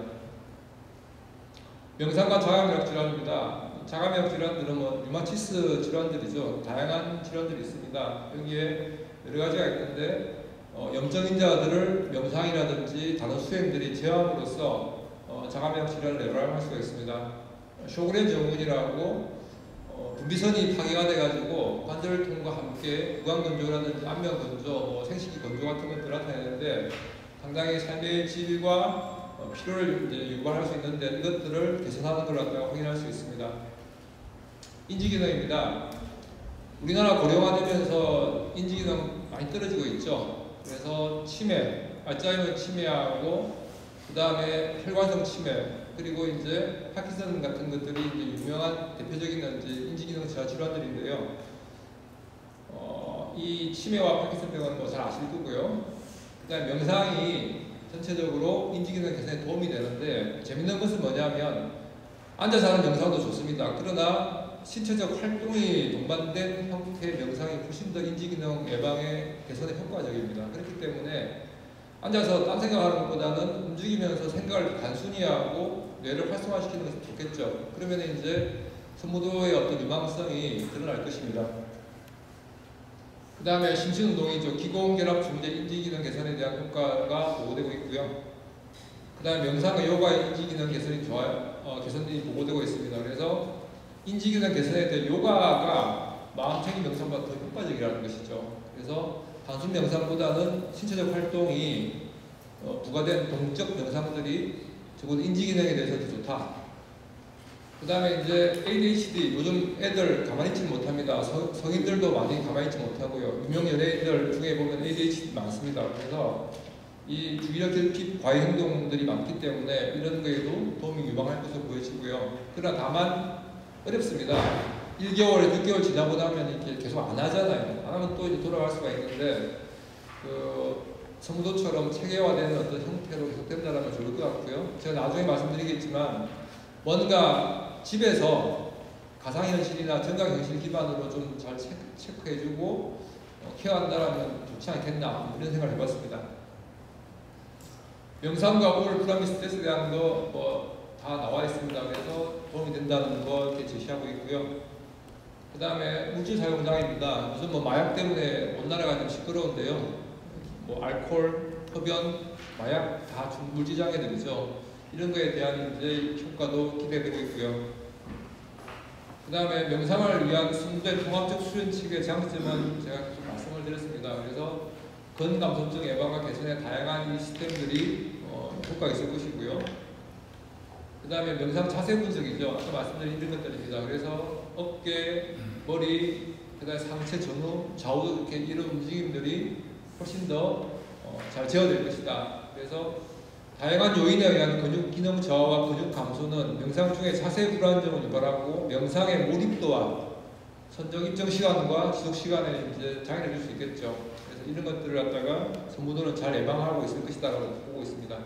명상과 자가면역 질환입니다. 자가면역 질환들은 류마티스 질환들이죠. 다양한 질환들이 있습니다. 여기에 여러 가지가 있는데 염증인자들을 명상이라든지 다른 수행들이 제어함으로써 자가면역 질환을 예방할 수가 있습니다. 쇼그렌 증후군이라고 분비선이 파괴가 돼가지고 관절통과 함께 구강건조라든지 안면건조, 생식기 건조 같은 것들을 나타내는데 상당히 삶의 질과 피로를 이제 유발할 수 있는데 이것들을 개선하는 걸 갖다가 확인할 수 있습니다. 인지기능입니다. 우리나라 고령화되면서 인지기능 많이 떨어지고 있죠. 그래서 치매, 알츠하이머 치매하고 그 다음에 혈관성 치매 그리고 이제 파킨슨 같은 것들이 이제 유명한 대표적인 이제 인지기능 저하 질환들인데요. 이 치매와 파킨슨병은 잘 아실 거고요. 그다음에 명상이 전체적으로 인지기능 개선에 도움이 되는데 재밌는 것은 뭐냐면 앉아서 하는 명상도 좋습니다. 그러나 신체적 활동이 동반된 형태의 명상이 훨씬 더 인지기능 예방에 개선에 효과적입니다. 그렇기 때문에 앉아서 딴 생각하는 것보다는 움직이면서 생각을 단순히 하고 뇌를 활성화시키는 것이 좋겠죠. 그러면 이제 선무도의 어떤 유망성이 드러날 것입니다. 그 다음에 심신운동이죠. 기공결합 중재 인지기능 개선에 대한 효과가 보고되고 있고요. 그 다음에 명상과 요가의 인지기능 개선이 개선이 보고되고 있습니다. 그래서 인지기능 개선에 대한 요가가 마음챙김 명상보다 더 효과적이라는 것이죠. 그래서 단순 명상보다는 신체적 활동이 부과된 동적 명상들이 적어도 인지기능에 대해서 더 좋다. 그 다음에 이제 ADHD, 요즘 애들 가만히 있지 못합니다. 성인들도 많이 가만히 있지 못하고요. 유명 연예인들 중에 보면 ADHD 많습니다. 그래서 이 주기적 결핍 과외 행동들이 많기 때문에 이런 거에도 도움이 유망할 것으로 보여지고요. 그러나 다만 어렵습니다. 1개월, 6개월 지나고 나면 이렇게 계속 안 하잖아요. 안 하면 또 이제 돌아갈 수가 있는데, 선무도처럼 체계화되는 어떤 형태로 계속된다면 좋을 것 같고요. 제가 나중에 말씀드리겠지만, 뭔가 집에서 가상현실이나 정강현실 기반으로 좀 잘 체크해주고, 케어한다면 좋지 않겠나, 이런 생각을 해봤습니다. 명상과 오늘 프라미스테스에 대한 거 다 나와 있습니다. 그래서 도움이 된다는 거 이렇게 제시하고 있고요. 그 다음에 물질 사용장애입니다. 요즘 마약 때문에 온 나라가 좀 시끄러운데요. 알코올, 흡연, 마약 다 물질 장애들이죠. 이런 거에 대한 이제 효과도 기대되고 있고요. 그 다음에 명상을 위한 선무도의 통합적 수련 측의 장점은 제가 좀 말씀을 드렸습니다. 그래서 건감소증 예방과 개선에 다양한 이 시스템들이 효과가 있을 것이고요. 그 다음에 명상 자세 분석이죠. 아까 말씀드린 이런 것들입니다. 그래서 어깨, 머리, 그 다음에 상체 전후, 좌우 이렇게 이런 움직임들이 훨씬 더 잘 제어될 것이다. 그래서 다양한 요인에 의한 근육 기능 저하와 근육 감소는 명상 중에 자세 불안정을 유발하고 명상의 몰입도와 선정 입정 시간과 지속 시간에 이제 장애를 줄 수 있겠죠. 그래서 이런 것들을 갖다가 선무도는 잘 예방하고 있을 것이다라고 보고 있습니다.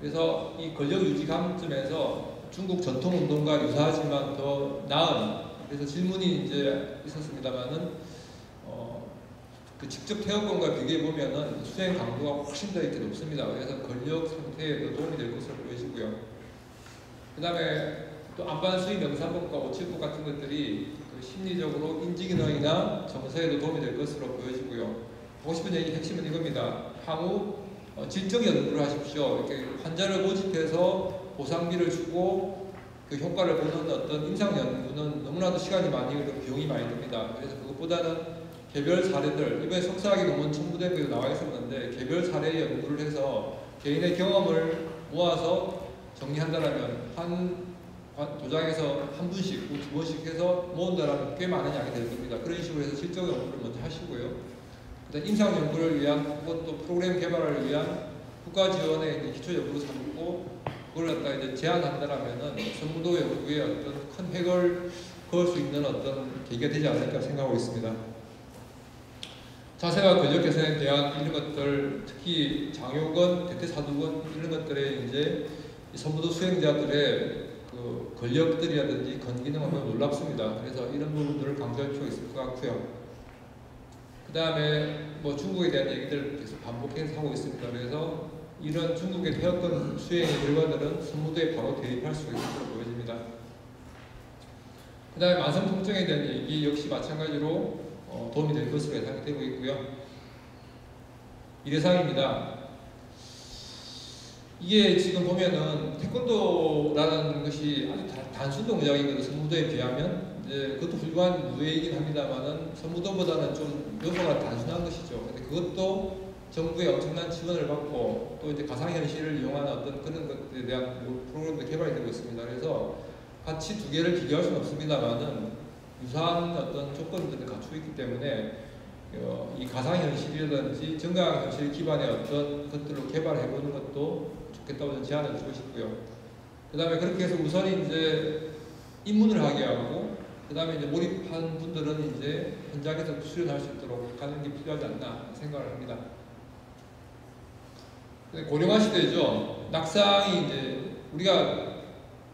그래서 이 근력 유지 관점에서 중국 전통 운동과 유사하지만 더 나은, 그래서 질문이 이제 있었습니다만은 그 직접 태워권과 비교해 보면은 수행 강도가 훨씬 더 이렇게 높습니다. 그래서 근력 상태에도 도움이 될 것으로 보여지고요. 그 다음에 또 안반 수위 명상법과 오칠법 같은 것들이 그 심리적으로 인지기능이나 정서에도 도움이 될 것으로 보여지고요. 하고 싶은 얘기 핵심은 이겁니다. 향후 질적 연구를 하십시오. 이렇게 환자를 모집해서 보상비를 주고 그 효과를 보는 어떤 임상 연구는 너무나도 시간이 많이 걸리고 비용이 많이 듭니다. 그래서 그것보다는 개별 사례들, 이번에 석사학위 논문 첨부된 게 나와 있었는데 개별 사례 연구를 해서 개인의 경험을 모아서 정리한다면 한 도장에서 한 분씩, 두 번씩 해서 모은다면 꽤 많은 양이 될 겁니다. 그런 식으로 해서 실적 연구를 먼저 하시고요. 그다음 임상 연구를 위한 그것도 프로그램 개발을 위한 국가 지원의 기초 연구로 삼고 그걸 갖다 이제 제한한다면은 선무도 연구에 어떤 큰 획을 그을 수 있는 어떤 계기가 되지 않을까 생각하고 있습니다. 자세와 근력 개선에 대한 이런 것들, 특히 장요근, 대퇴사두근 이런 것들에 이제 선무도 수행자들의 그 근력들이라든지 건기능을 보면 놀랍습니다. 그래서 이런 부분들을 강조할 필요가 있을 것 같고요. 그 다음에 뭐 중국에 대한 얘기들 계속 반복해서 하고 있습니다. 그래서 이런 중국의 태역권 수행의 결과들은 선무도에 바로 대입할 수가 있을 것으로 보여집니다. 그 다음에 만성통증에 대한 얘기 역시 마찬가지로 도움이 될 것으로 예상이 되고 있고요. 일회상입니다. 이게 지금 보면은 태권도라는 것이 아주 단순 동작이거든요. 선무도에 비하면 이제 그것도 훌륭한 무예이긴 합니다만은 선무도보다는 좀 요소가 단순한 것이죠. 근데 그것도 정부의 엄청난 지원을 받고 또 이제 가상현실을 이용하는 어떤 그런 것들에 대한 프로그램도 개발이 되고 있습니다. 그래서 같이 두 개를 비교할 수는 없습니다만은 유사한 어떤 조건들을 갖추고 있기 때문에 이 가상현실이라든지 정강현실 기반의 어떤 것들로 개발해보는 것도 좋겠다고 저는 제안을 주고 싶고요. 그 다음에 그렇게 해서 우선 이제 입문을 하게 하고 그 다음에 이제 몰입한 분들은 이제 현장에서 수련할 수 있도록 하는 게 필요하지 않나 생각을 합니다. 고령화 시대죠. 낙상이 이제 우리가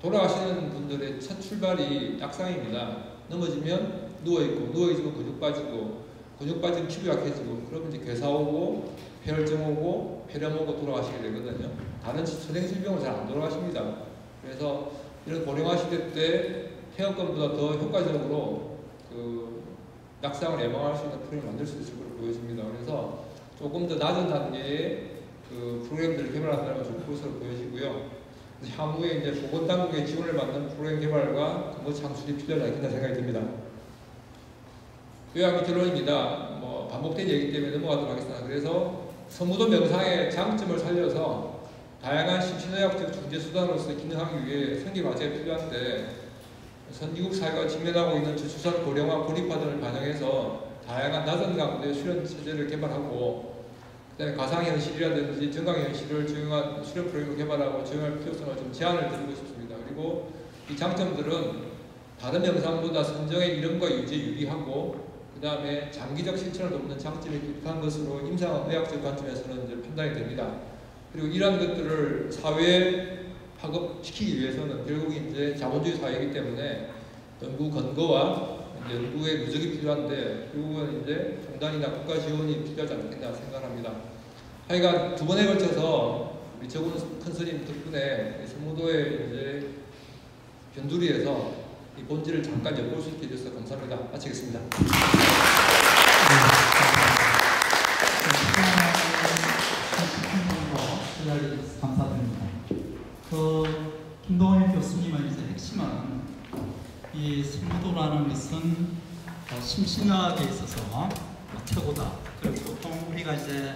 돌아가시는 분들의 첫 출발이 낙상입니다. 넘어지면 누워있고, 누워있으면 근육 빠지고, 근육 빠지면 피부 약해지고, 그러면 이제 괴사 오고, 폐혈증 오고, 폐렴 오고 돌아가시게 되거든요. 다른 선행질병은 잘 안 돌아가십니다. 그래서 이런 고령화 시대 때 태역권보다 더 효과적으로 그 낙상을 예방할 수 있는 프로그램을 만들 수 있을 것으로 보여집니다. 그래서 조금 더 낮은 단계의 그 프로그램들을 개발한다는 좋은 것으로 보여지고요. 향후에 이제 보건당국의 지원을 받는 프로그램 개발과 근거 창출이 필요하지 않겠나 생각이 듭니다. 요약이 결론입니다. 뭐 반복된 얘기 때문에 넘어가도록 하겠습니다. 그래서 선무도 명상의 장점을 살려서 다양한 심신의학적 중재 수단으로서 기능하기 위해 선기 과제가 필요한데 선진국 사회가 직면하고 있는 저출산 고령화 고립화 등을 반영해서 다양한 낮은 강도의 수련 체제를 개발하고 그다음에 가상현실이라든지 정강현실을 적용한 수련 프로그램을 개발하고 적용할 필요성을 좀 제안을 드리고 싶습니다. 그리고 이 장점들은 다른 명상보다 선정의 이름과 유지에 유리하고 그 다음에 장기적 실천을 돕는 장점이 뚜렷한 것으로 임상의학적 관점에서는 이제 판단이 됩니다. 그리고 이러한 것들을 사회에 파급시키기 위해서는 결국 이제 자본주의 사회이기 때문에 연구 근거와 연구의 누적이 필요한데 결국은 이제 공단이나 국가 지원이 필요하지 않겠나 생각합니다. 하여간 두 번에 걸쳐서 우리 저군 큰 스님 덕분에 선무도의 이제 변두리에서 이 본질을 잠깐 엿볼 수 있게 해주셔서 감사합니다. 마치겠습니다. 감사드립니다. 김동일 교수님의 이제 핵심은 이 선무도라는 것은 심신학에 있어서 최고다. 그리고 보통 우리가 이제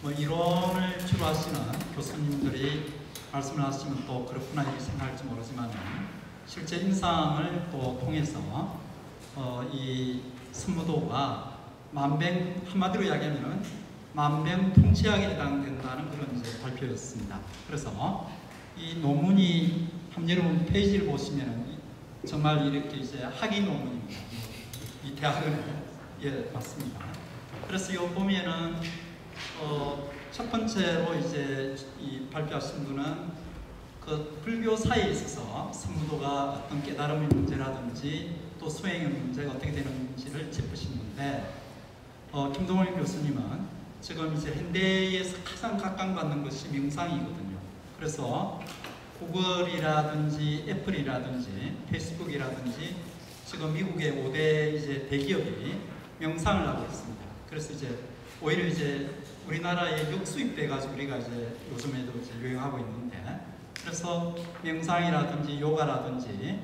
뭐 이론을 주로 하시는 교수님들이 말씀을 하시면 또 그렇구나 이렇게 생각할지 모르지만 실제 임상을 또 통해서 이 선무도가 한마디로 이야기하면 만병통치약에 해당된다는 그런 이제 발표였습니다. 그래서 이 논문이 한여러분 페이지를 보시면 정말 이렇게 이제 학위 논문입니다. 이 대학원에 예 맞습니다. 그래서 이거 보면은 첫 번째로 이제 이 발표하신 분은 그 불교 사이에 있어서 선무도가 어떤 깨달음의 문제라든지 또 수행의 문제가 어떻게 되는지를 짚으신 건데 김동일 교수님은 지금 이제 현대에서 가장 각광받는 것이 명상이거든요. 그래서 구글이라든지 애플이라든지 페이스북이라든지 지금 미국의 5대 이제 대기업이 명상을 하고 있습니다. 그래서 이제 오히려 이제 우리나라의 육수잎 가지고 우리가 이제 요즘에도 이제 유행하고 있는데, 그래서 명상이라든지 요가라든지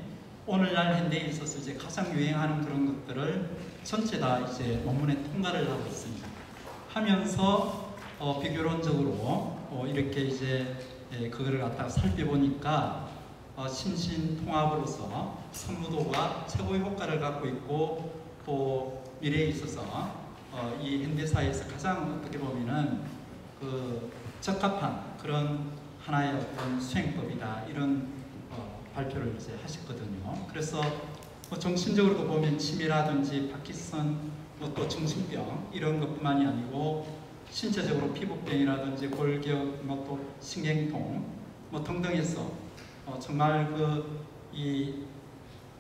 오늘날 현대에 있어서 이제 가장 유행하는 그런 것들을 전체 다 이제 논문에 통과를 하고 있습니다. 하면서 비교론적으로 이렇게 이제 그거를 갖다가 살펴보니까 심신통합으로서 선무도가 최고의 효과를 갖고 있고, 또 미래에 있어서 이 현대사회에서 가장 어떻게 보면은 그 적합한 그런 하나의 어떤 수행법이다, 이런 발표를 이제 하셨거든요. 그래서 정신적으로도 보면 치매라든지 파킨슨, 또 정신병 이런 것뿐만이 아니고 신체적으로 피부병이라든지 골격, 또 신경통 등등해서 정말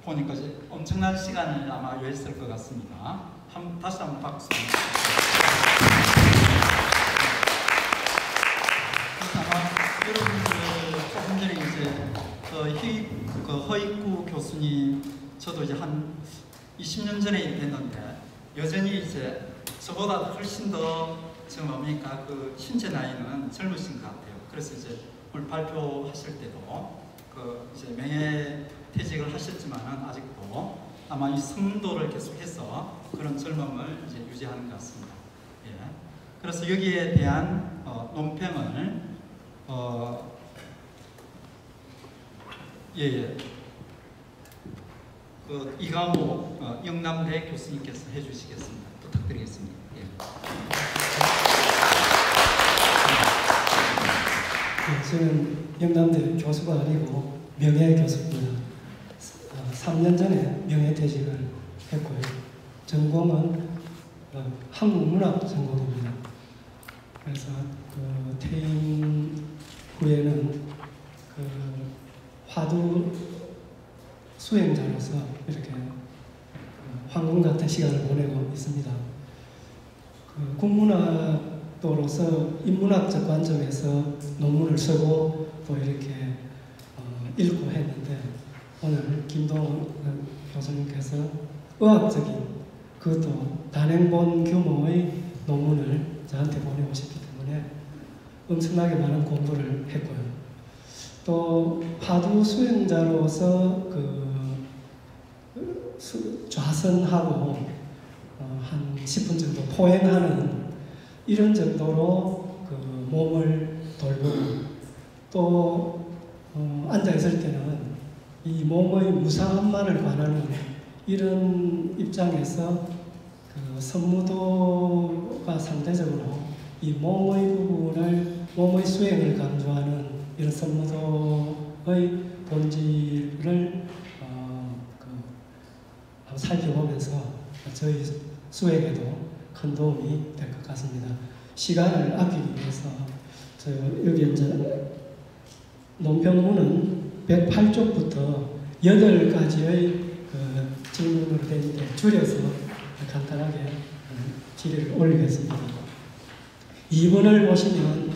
보니까 이제 엄청난 시간을 아마 요했을 것 같습니다. 다시 한번 박수. 아마 여러분들 조금 전에 이제 허익구 교수님, 저도 이제 한 20년 전에 됐는데 여전히 이제 저보다 훨씬 더 지금 뭡니까 그 신체 나이는 젊으신 것 같아요. 그래서 이제 오늘 발표하실 때도 이제 명예퇴직을 하셨지만은 아직도 아마 이 성도를 계속해서 그런 젊음을 이제 유지하는 것 같습니다. 예. 그래서 여기에 대한 논평을 이강호 영남대 교수님께서 해주시겠습니다. 부탁드리겠습니다. 예. 저는 영남대 교수가 아니고 명예교수입니다. 3년 전에 명예퇴직을 했고요. 전공은 한국문학 전공입니다. 그래서 퇴임 후에는 화두 수행자로서 이렇게 황금 같은 시간을 보내고 있습니다. 국문학도로서 인문학적 관점에서 논문을 쓰고 또 이렇게 읽고 했는데, 오늘 김동훈 교수님께서 의학적인, 그것도 단행본 규모의 논문을 저한테 보내오셨기 때문에 엄청나게 많은 공부를 했고요. 또 화두 수행자로서 좌선하고 한 10분 정도 포행하는 이런 정도로 몸을 돌보고, 또 앉아있을 때는 이 몸의 무상함만을 관하는 이런 입장에서 선무도가 상대적으로 이 몸의 부분을, 몸의 수행을 강조하는 이런 선무도의 본질을 살펴보면서 저희 수행에도 큰 도움이 될 것 같습니다. 시간을 아끼기 위해서 여기 이제 논평문은 108쪽부터 8가지의 질문으로 되어 있는데 줄여서 간단하게 질의를 올리겠습니다. 2번을 보시면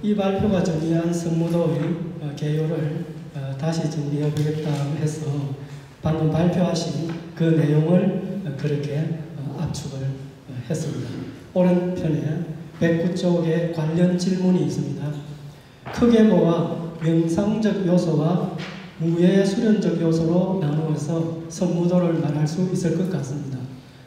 이 발표가 정리한 선무도의 개요를 다시 정리해 보겠다 해서 방금 발표하신 그 내용을 그렇게 압축을 했습니다. 오른편에 109쪽에 관련 질문이 있습니다. 크게 보아 명상적 요소와 무예 수련적 요소로 나누어서 선무도를 말할 수 있을 것 같습니다.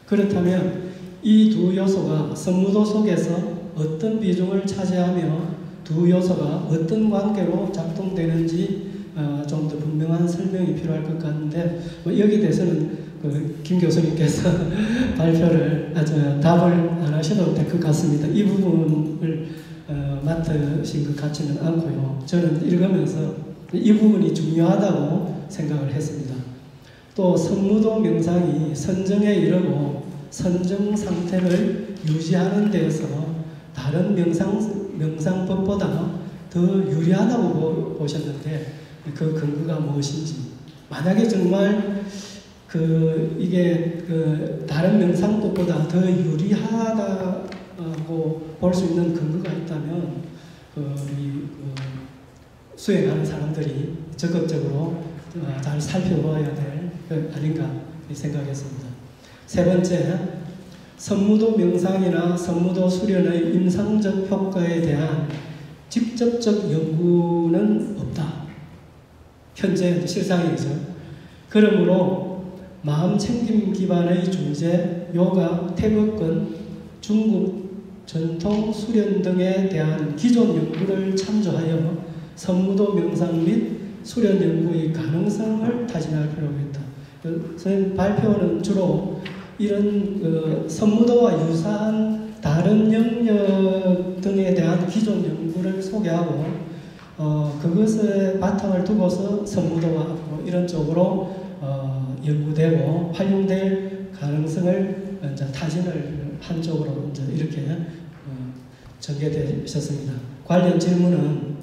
그렇다면 이 두 요소가 선무도 속에서 어떤 비중을 차지하며 두 요소가 어떤 관계로 작동되는지 좀 더 분명한 설명이 필요할 것 같은데, 여기 대해서는 김 교수님께서 발표를 답을 안 하셔도 될 것 같습니다. 이 부분을 맡으신 것 같지는 않고요. 저는 읽으면서 이 부분이 중요하다고 생각을 했습니다. 또 선무도 명상이 선정에 이르고 선정 상태를 유지하는 데에서 다른 명상법보다 더 유리하다고 보셨는데, 그 근거가 무엇인지, 만약에 정말 이게 다른 명상법보다 더 유리하다고 볼 수 있는 근거가 있다면 수행하는 사람들이 적극적으로 잘 살펴봐야 될 것 아닌가 생각했습니다. 세 번째, 선무도 명상이나 선무도 수련의 임상적 효과에 대한 직접적 연구는 없다. 현재 실상이죠. 그러므로 마음챙김 기반의 중재, 요가, 태극권, 중국 전통 수련 등에 대한 기존 연구를 참조하여 선무도 명상 및 수련 연구의 가능성을 타진할 필요가 있다. 선생님 발표는 주로 이런 선무도와 유사한 다른 영역 등에 대한 기존 연구를 소개하고 그것에 바탕을 두고서 선무도와 앞으로 이런 쪽으로 연구되고 활용될 가능성을 이제 타진을 한 쪽으로 이제 이렇게 전개되셨습니다. 관련 질문은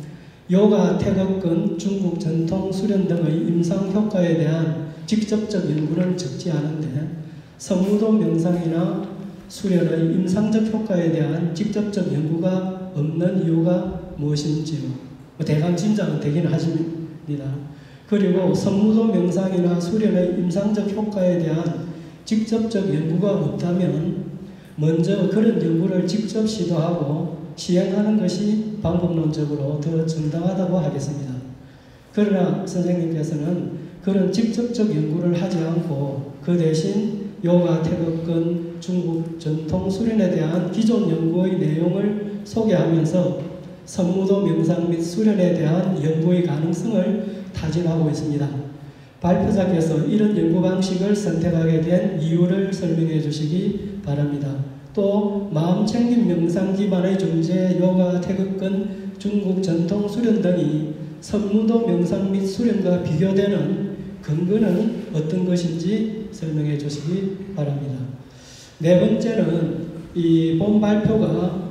요가, 태극권, 중국 전통 수련 등의 임상 효과에 대한 직접적 연구는 적지 않은데 선무도 명상이나 수련의 임상적 효과에 대한 직접적 연구가 없는 이유가 무엇인지요? 대강 짐작은 되기는 하십니다. 그리고 선무도 명상이나 수련의 임상적 효과에 대한 직접적 연구가 없다면 먼저 그런 연구를 직접 시도하고 시행하는 것이 방법론적으로 더 정당하다고 하겠습니다. 그러나 선생님께서는 그런 직접적 연구를 하지 않고 그 대신 요가, 태극권, 중국 전통 수련에 대한 기존 연구의 내용을 소개하면서 선무도 명상 및 수련에 대한 연구의 가능성을 타진하고 있습니다. 발표자께서 이런 연구 방식을 선택하게 된 이유를 설명해 주시기 바랍니다. 또 마음챙김 명상 기반의 중재, 요가, 태극권, 중국 전통 수련 등이 선무도 명상 및 수련과 비교되는 근거는 어떤 것인지 설명해 주시기 바랍니다. 네 번째는 이 본 발표가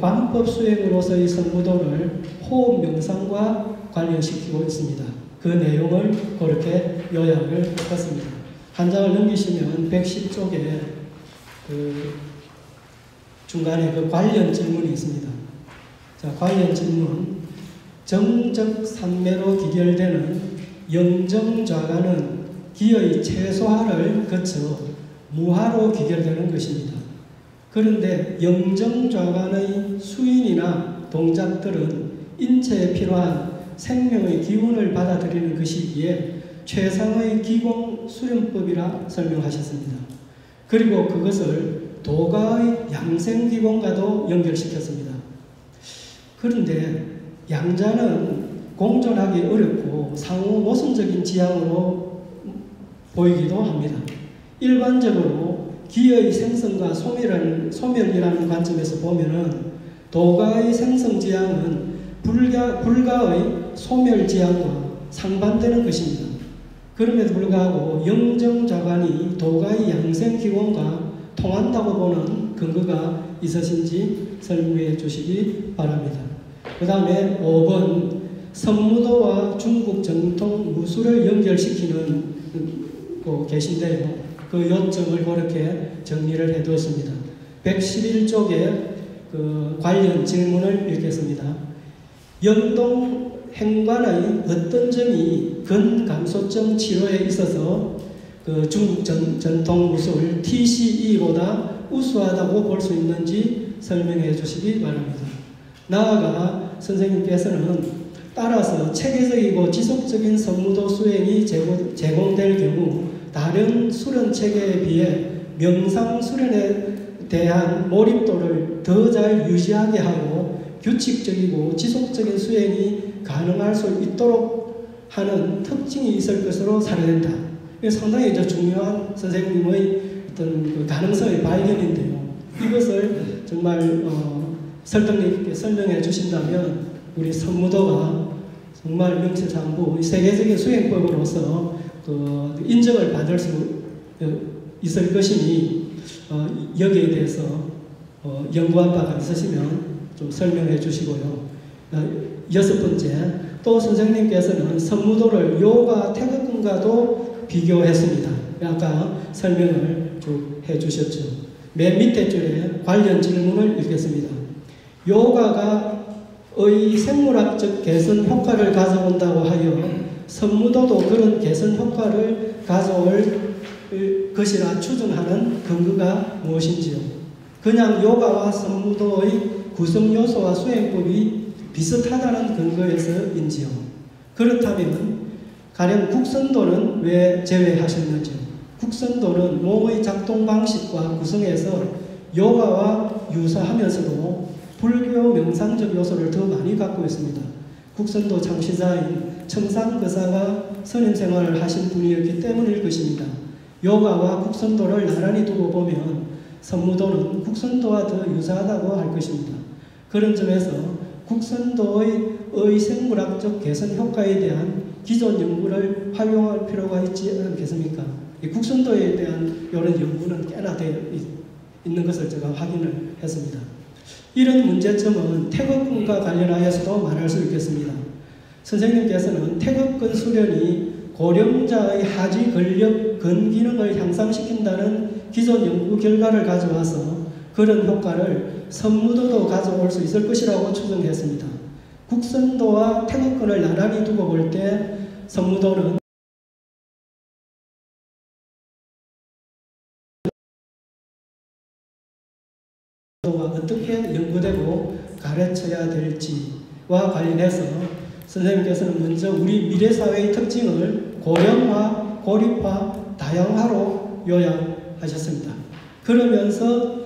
관법 수행으로서의 선무도를 호흡 명상과 관련시키고 있습니다. 그 내용을 그렇게 요약을 했습니다. 한 장을 넘기시면 110쪽에 그 중간에 그 관련 질문이 있습니다. 자, 관련 질문. 정적 산매로 기결되는 영정좌가는 기의 최소화를 거쳐 무화로 기결되는 것입니다. 그런데 영정좌간의 수인이나 동작들은 인체에 필요한 생명의 기운을 받아들이는 것이기에 최상의 기공 수련법이라 설명하셨습니다. 그리고 그것을 도가의 양생기공과도 연결시켰습니다. 그런데 양자는 공존하기 어렵고 상호 모순적인 지향으로 보이기도 합니다. 일반적으로 기의 생성과 소멸이라는 관점에서 보면은 도가의 생성 지향은 불가의 소멸 지향과 상반되는 것입니다. 그럼에도 불구하고 영정좌관이 도가의 양생 기원과 통한다고 보는 근거가 있으신지 설명해 주시기 바랍니다. 그 다음에 5번 선무도와 중국 전통 무술을 연결시키는 계신데요. 그 요점을 그렇게 정리를 해두었습니다. 111쪽에 그 관련 질문을 읽겠습니다. 영동 행관의 어떤 점이 근감소증 치료에 있어서 그 중국 전통 무술 TCE보다 우수하다고 볼 수 있는지 설명해 주시기 바랍니다. 나아가 선생님께서는 따라서 체계적이고 지속적인 선무도 수행이 제공될 경우 다른 수련 체계에 비해 명상 수련에 대한 몰입도를 더 잘 유지하게 하고 규칙적이고 지속적인 수행이 가능할 수 있도록 하는 특징이 있을 것으로 사례된다. 이게 상당히 중요한 선생님의 어떤 그 가능성의 발견인데요. 이것을 정말 설득력 있게 설명해 주신다면 우리 선무도가 정말 명실상부 세계적인 수행법으로서 그 인정을 받을 수 있을 것이니 여기에 대해서 연구한 바가 있으시면 좀 설명해 주시고요. 6번째, 또 선생님께서는 선무도를 요가 태극권과도 비교했습니다. 아까 설명을 쭉 해주셨죠. 맨 밑에 줄에 관련 질문을 읽겠습니다. 요가가 의 생물학적 개선 효과를 가져온다고 하여 선무도도 그런 개선 효과를 가져올 것이라 추정하는 근거가 무엇인지요? 그냥 요가와 선무도의 구성 요소와 수행법이 비슷하다는 근거에서인지요? 그렇다면 가령 국선도는 왜 제외하셨는지요? 국선도는 몸의 작동 방식과 구성에서 요가와 유사하면서도 불교 명상적 요소를 더 많이 갖고 있습니다. 국선도 창시자인 청상거사가 선임 생활을 하신 분이었기 때문일 것입니다. 요가와 국선도를 나란히 두고 보면 선무도는 국선도와 더 유사하다고 할 것입니다. 그런 점에서 국선도의 의생물학적 개선 효과에 대한 기존 연구를 활용할 필요가 있지 않겠습니까? 이 국선도에 대한 이런 연구는 꽤나 되어 있는 것을 제가 확인을 했습니다. 이런 문제점은 태극근과 관련하여서도 말할 수 있겠습니다. 선생님께서는 태극근 수련이 고령자의 하지 근력, 근기능을 향상시킨다는 기존 연구 결과를 가져와서 그런 효과를 선무도도 가져올 수 있을 것이라고 추정했습니다. 국선도와 태극근을 나란히 두고 볼 때 선무도는 어떻게 연구되고 가르쳐야 될지와 관련해서 선생님께서는 먼저 우리 미래사회의 특징을 고령화, 고립화, 다양화로 요약하셨습니다. 그러면서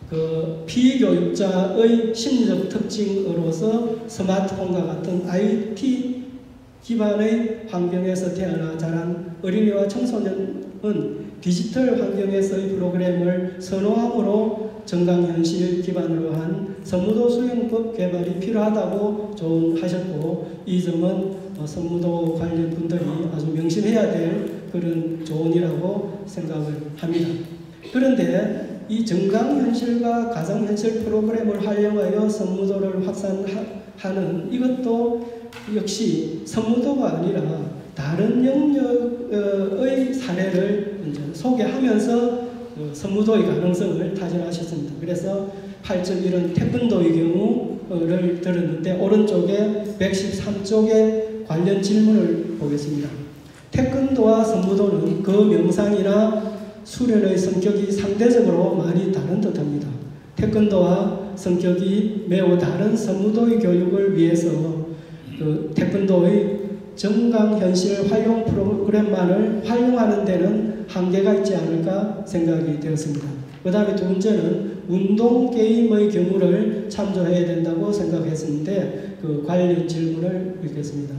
그 피교육자의 심리적 특징으로서 스마트폰과 같은 IT 기반의 환경에서 태어나 자란 어린이와 청소년은 디지털 환경에서의 프로그램을 선호함으로 정강현실 기반으로 한 선무도 수행법 개발이 필요하다고 조언하셨고, 이 점은 선무도 관련 분들이 아주 명심해야 될 그런 조언이라고 생각을 합니다. 그런데 이 정강현실과 가상현실 프로그램을 활용하여 선무도를 확산하는 이것도 역시 선무도가 아니라 다른 영역의 사례를 이제 소개하면서 선무도의 가능성을 타진하셨습니다. 그래서 8.1은 태권도의 경우를 들었는데 오른쪽에 113쪽에 관련 질문을 보겠습니다. 태권도와 선무도는 그 명상이나 수련의 성격이 상대적으로 많이 다른 듯합니다. 태권도와 성격이 매우 다른 선무도의 교육을 위해서 그 태권도의 정강현실 활용 프로그램만을 활용하는 데는 한계가 있지 않을까 생각이 되었습니다. 그 다음에 두 번째는 운동게임의 경우를 참조해야 된다고 생각했었는데 그 관련 질문을 읽겠습니다.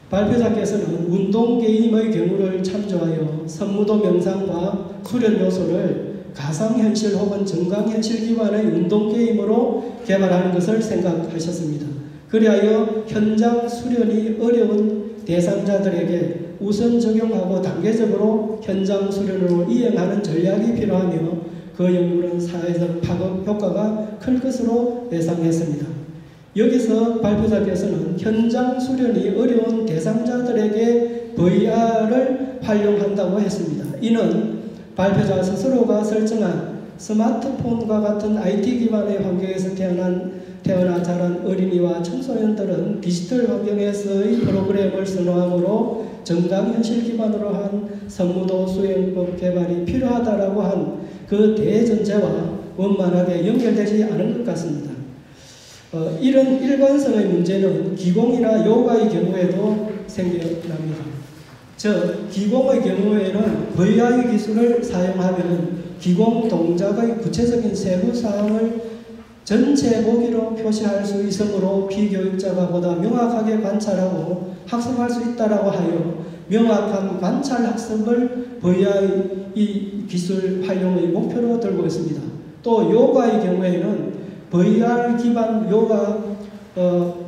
발표자께서는 운동게임의 경우를 참조하여 선무도 명상과 수련 요소를 가상현실 혹은 정강현실 기반의 운동게임으로 개발하는 것을 생각하셨습니다. 그리하여 현장 수련이 어려운 대상자들에게 우선 적용하고 단계적으로 현장 수련으로 이행하는 전략이 필요하며 그 연구는 사회적 파급 효과가 클 것으로 예상했습니다. 여기서 발표자께서는 현장 수련이 어려운 대상자들에게 VR을 활용한다고 했습니다. 이는 발표자 스스로가 설정한 스마트폰과 같은 IT 기반의 환경에서 태어나 자란 어린이와 청소년들은 디지털 환경에서의 프로그램을 선호하므로 정강현실 기반으로 한 선무도 수행법 개발이 필요하다라고 한 그 대전제와 원만하게 연결되지 않은 것 같습니다. 이런 일관성의 문제는 기공이나 요가의 경우에도 생겨납니다. 즉, 기공의 경우에는 VR 기술을 사용하면 기공 동작의 구체적인 세부 사항을 전체 보기로 표시할 수 있으므로 피교육자가 보다 명확하게 관찰하고 학습할 수 있다라고 하여 명확한 관찰 학습을 VR 이 기술 활용의 목표로 들고 있습니다. 또 요가의 경우에는 VR 기반 요가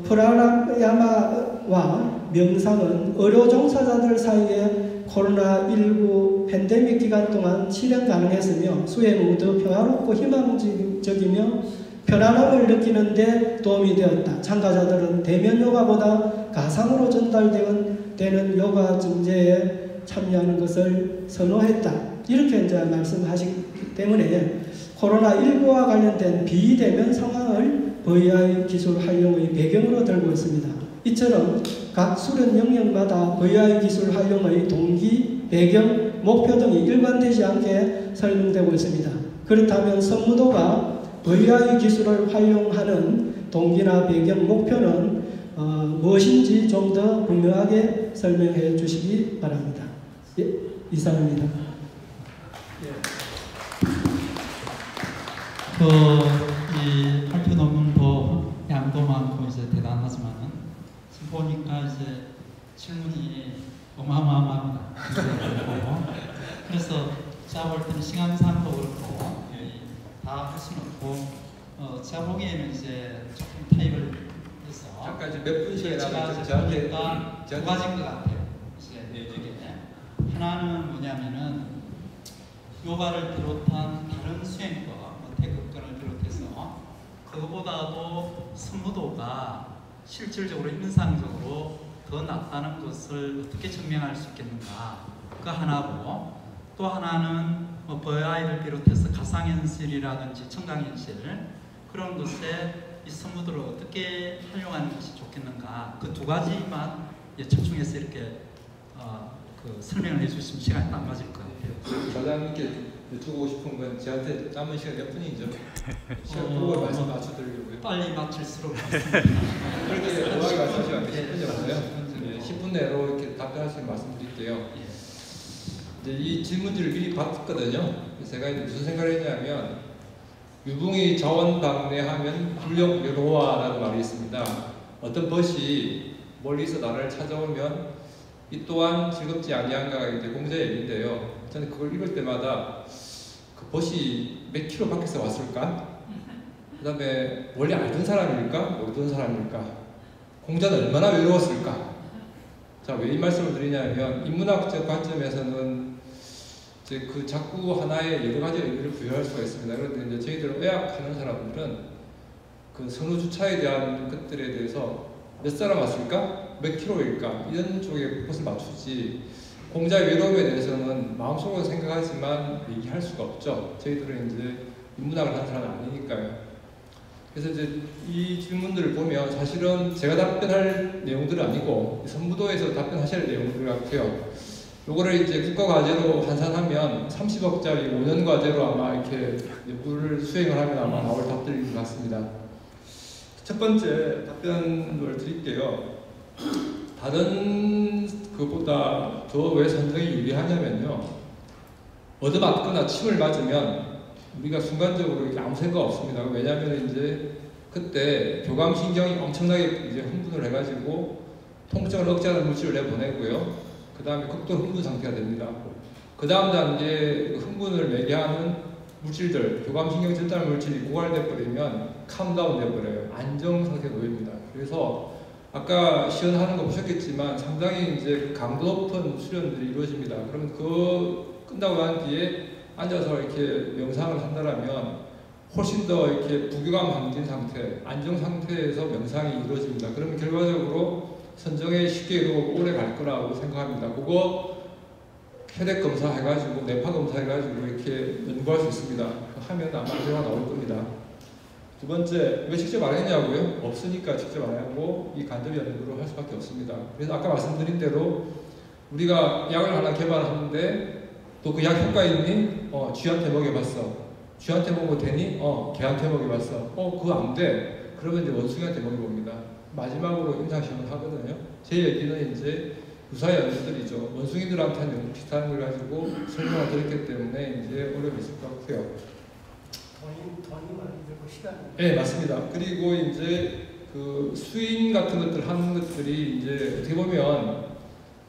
프라나야마와 명상은 의료 종사자들 사이에 코로나19 팬데믹 기간 동안 실행 가능했으며 수행 후 더 평화롭고 희망적이며 편안함을 느끼는 데 도움이 되었다. 참가자들은 대면 요가보다 가상으로 전달되는 요가 증제에 참여하는 것을 선호했다. 이렇게 이제 말씀하시기 때문에 코로나19와 관련된 비대면 상황을 VR 기술 활용의 배경으로 들고 있습니다. 이처럼 각 수련 영역마다 VR 기술 활용의 동기, 배경, 목표 등이 일관되지 않게 설명되고 있습니다. 그렇다면 선무도가 VI 기술을 활용하는 동기나 배경, 목표는 무엇인지 좀 더 분명하게 설명해 주시기 바랍니다. 예, 이상입니다. 이 발표 논문도 양도 많고 이제 대단하지만은 지금 보니까 이제 질문이 어마어마합니다. 그래서 제가 볼 때는 시간상도 그렇고 다 할 수는 없고 제가 보기에는 이제 조금 타입을 해서 잠깐 이제 몇 분씩 제가 나가면 보니까 두 가지인 것 같아요. 이제 이게 하나는 뭐냐면은 요가를 비롯한 다른 수행법, 태극권을 비롯해서 그거보다도 선무도가 실질적으로 임상적으로 더 낫다는 것을 어떻게 증명할 수 있겠는가, 그 하나고, 또 하나는 VI를 비롯해서 가상현실이라든지 청강현실 그런 것에 이 선무도를 어떻게 활용하는 것이 좋겠는가, 그 두 가지만 집중해서 이렇게 설명을 해주시면 시간이 딱 맞을 것 같아요. 과장님께 여쭈고 싶은 건 저한테 남은 시간 몇 분이죠? 시간 보고 말씀 맞춰드리려고요. 빨리 맞출수록 좋습니다. 그렇게 정확히 말씀하시면 10분 정도요. 10분 내로 이렇게 답변할 수 있는 말씀드릴게요. 이제 이 질문지를 미리 봤거든요. 제가 이제 무슨 생각을 했냐면, 유붕이 자원방래하면 불력묘로와라는 말이 있습니다. 어떤 벗이 멀리서 나를 찾아오면 이 또한 즐겁지 아니한가가 이제 공자의 얘기인데요. 저는 그걸 읽을 때마다 그 벗이 몇 킬로 밖에서 왔을까? 그 다음에 원래 알던 사람일까? 모르던 사람일까? 공자는 얼마나 외로웠을까? 자, 왜 이 말씀을 드리냐면, 인문학적 관점에서는 이제 그 자꾸 하나의 여러 가지 의미를 부여할 수가 있습니다. 그런데 이제 저희들 의학하는 사람들은 그 선후주차에 대한 것들에 대해서 몇 사람 왔을까? 몇 킬로일까? 이런 쪽에 것을 맞추지, 공자의 외로움에 대해서는 마음속으로 생각하지만 얘기할 수가 없죠. 저희들은 이제 인문학을 하는 사람은 아니니까요. 그래서 이제 이 질문들을 보면 사실은 제가 답변할 내용들은 아니고 선무도에서 답변하셔야 할 내용들 같아요. 요거를 이제 국가과제로 환산하면 30억짜리 5년 과제로 아마 이렇게 연구를 수행을 하면 아마 나올 답들인 것 같습니다. 첫 번째 답변을 드릴게요. 다른 그보다 더 왜 선정이 유리하냐면요, 얻어맞거나 침을 맞으면 우리가 순간적으로 이렇게 아무 생각 없습니다. 왜냐하면 이제 그때 교감신경이 엄청나게 이제 흥분을 해가지고 통증을 억제하는 물질을 내보내고요. 그 다음에 극도 흥분 상태가 됩니다. 그 다음 단계 흥분을 매개하는 물질들, 교감신경 전달 물질이 고갈돼 버리면 캄다운 돼버려요. 안정 상태에 놓입니다. 그래서 아까 시연하는 거 보셨겠지만 상당히 이제 강도 높은 수련들이 이루어집니다. 그러면 그 끝나고 난 뒤에 앉아서 이렇게 명상을 한다면 훨씬 더 이렇게 부교감 방진 상태, 안정 상태에서 명상이 이루어집니다. 그러면 결과적으로 선정에 쉽게 이루고 오래 갈 거라고 생각합니다. 그거 혈액 검사 해가지고 뇌파 검사 해가지고 이렇게 연구할 수 있습니다. 하면 아마 결과가 나올 겁니다. 두 번째, 왜 직접 안 했냐고요? 없으니까 직접 안 하고 이 간접 연구를 할 수밖에 없습니다. 그래서 아까 말씀드린 대로 우리가 약을 하나 개발하는데 또 그 약 효과 있니? 쥐한테 먹여봤어. 쥐한테 먹어도 되니? 개한테 먹여봤어. 그거 안 돼. 그러면 이제 원숭이한테 먹여봅니다. 마지막으로 임상시험을 하거든요. 제 얘기는 이제 유사 연구들이죠. 원숭이들한테는 비슷한 걸 가지고 설명을 드렸기 때문에 이제 어려움이 있을 것 같고요. 돈이 많이 들고 시간이. 네, 맞습니다. 그리고 이제 그 수인 같은 것들 하는 것들이 이제 어떻게 보면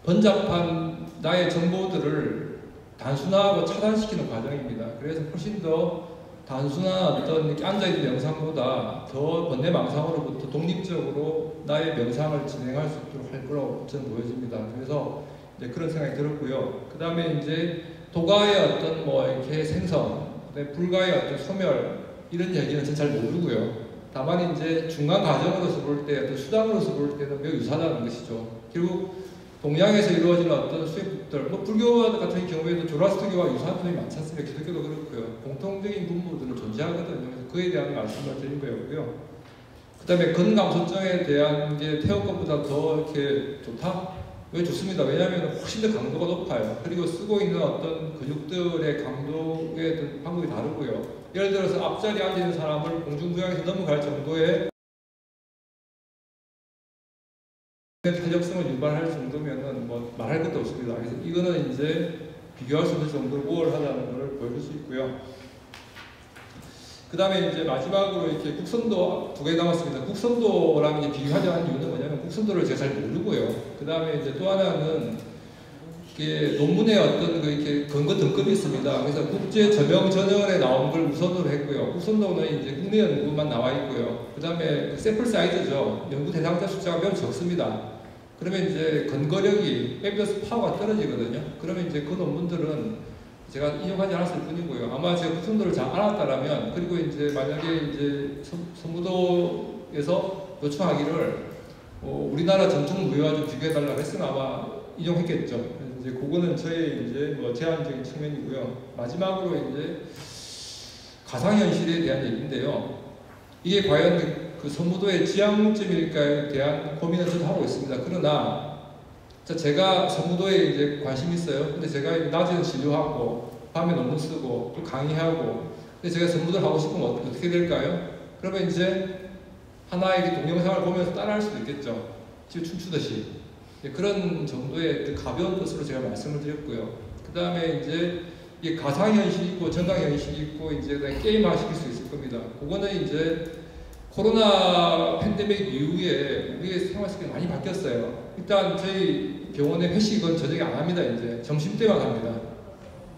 번잡한 나의 정보들을 단순화하고 차단시키는 과정입니다. 그래서 훨씬 더 단순한 어떤 이렇게 앉아있는 명상보다 더 번뇌망상으로부터 독립적으로 나의 명상을 진행할 수 있도록 할 거라고 저는 보여집니다. 그래서 이제 그런 생각이 들었고요. 그 다음에 이제 도가의 어떤 뭐 이렇게 생성, 불가의 어떤 소멸, 이런 얘기는 저는 잘 모르고요. 다만 이제 중간 과정으로서 볼 때, 어떤 수단으로서 볼 때는 매우 유사하다는 것이죠. 결국 동양에서 이루어지는 어떤 수행법들, 뭐 불교 같은 경우에도 조라스트교와 유사한 점이 많지 않습니까? 기독교도 그렇고요. 공통적인 분모들은 존재하거든요. 그래서 그에 대한 말씀을 드린 거였고요. 그 다음에 건강소증에 대한 게 태호 것보다 더 이렇게 좋다? 왜 좋습니다. 왜냐하면 훨씬 더 강도가 높아요. 그리고 쓰고 있는 어떤 근육들의 강도의 어떤 방법이 다르고요. 예를 들어서 앞자리에 앉아 있는 사람을 공중부양에서 넘어갈 정도의 탄력성을 유발할 정도면은 뭐 말할 것도 없습니다. 그래서 이거는 이제 비교할 수 있는 정도로 우월하다는 것을 보여줄 수 있고요. 그 다음에 이제 마지막으로 이렇게 국선도 2개 남았습니다. 국선도랑 이제 비교하자는 이유는 뭐냐면 국선도를 제가 잘 모르고요. 그 다음에 이제 또 하나는 이게 논문에 어떤 그 이렇게 근거 등급이 있습니다. 그래서 국제 저명 저널에 나온 걸 우선으로 했고요. 국선도는 이제 국내 연구만 나와 있고요. 그 다음에 샘플 사이즈죠. 연구 대상자 숫자가 매우 적습니다. 그러면 이제 근거력이 에비던스 파워가 떨어지거든요. 그러면 이제 그 논문들은 제가 인용하지 않았을 뿐이고요. 아마 제가 국선도를 잘 알았다라면, 그리고 이제 만약에 이제 선무도에서 요청하기를 우리나라 전통 무예와 좀 비교해달라고 했으면 아마 인용했겠죠. 이제 그거는 저의 이제 뭐 제한적인 측면이고요. 마지막으로 이제 가상현실에 대한 얘기인데요. 이게 과연 그 선무도의 지향점일까에 대한 고민을 좀 하고 있습니다. 그러나 제가 선무도에 이제 관심이 있어요. 근데 제가 낮에는 진료하고 밤에 논문 쓰고 또 강의하고, 근데 제가 선무도를 하고 싶으면 어떻게 될까요? 그러면 이제 하나의 동영상을 보면서 따라할 수도 있겠죠. 지금 춤추듯이. 그런 정도의 가벼운 것으로 제가 말씀을 드렸고요. 그 다음에 이제 이게 가상현실이 있고 정강현실이 있고 이제 게임화 시킬 수 있을 겁니다. 그거는 이제 코로나 팬데믹 이후에 우리의 생활 습관이 많이 바뀌었어요. 일단 저희 병원의 회식은 저녁에 안 합니다. 이제 점심때만 합니다.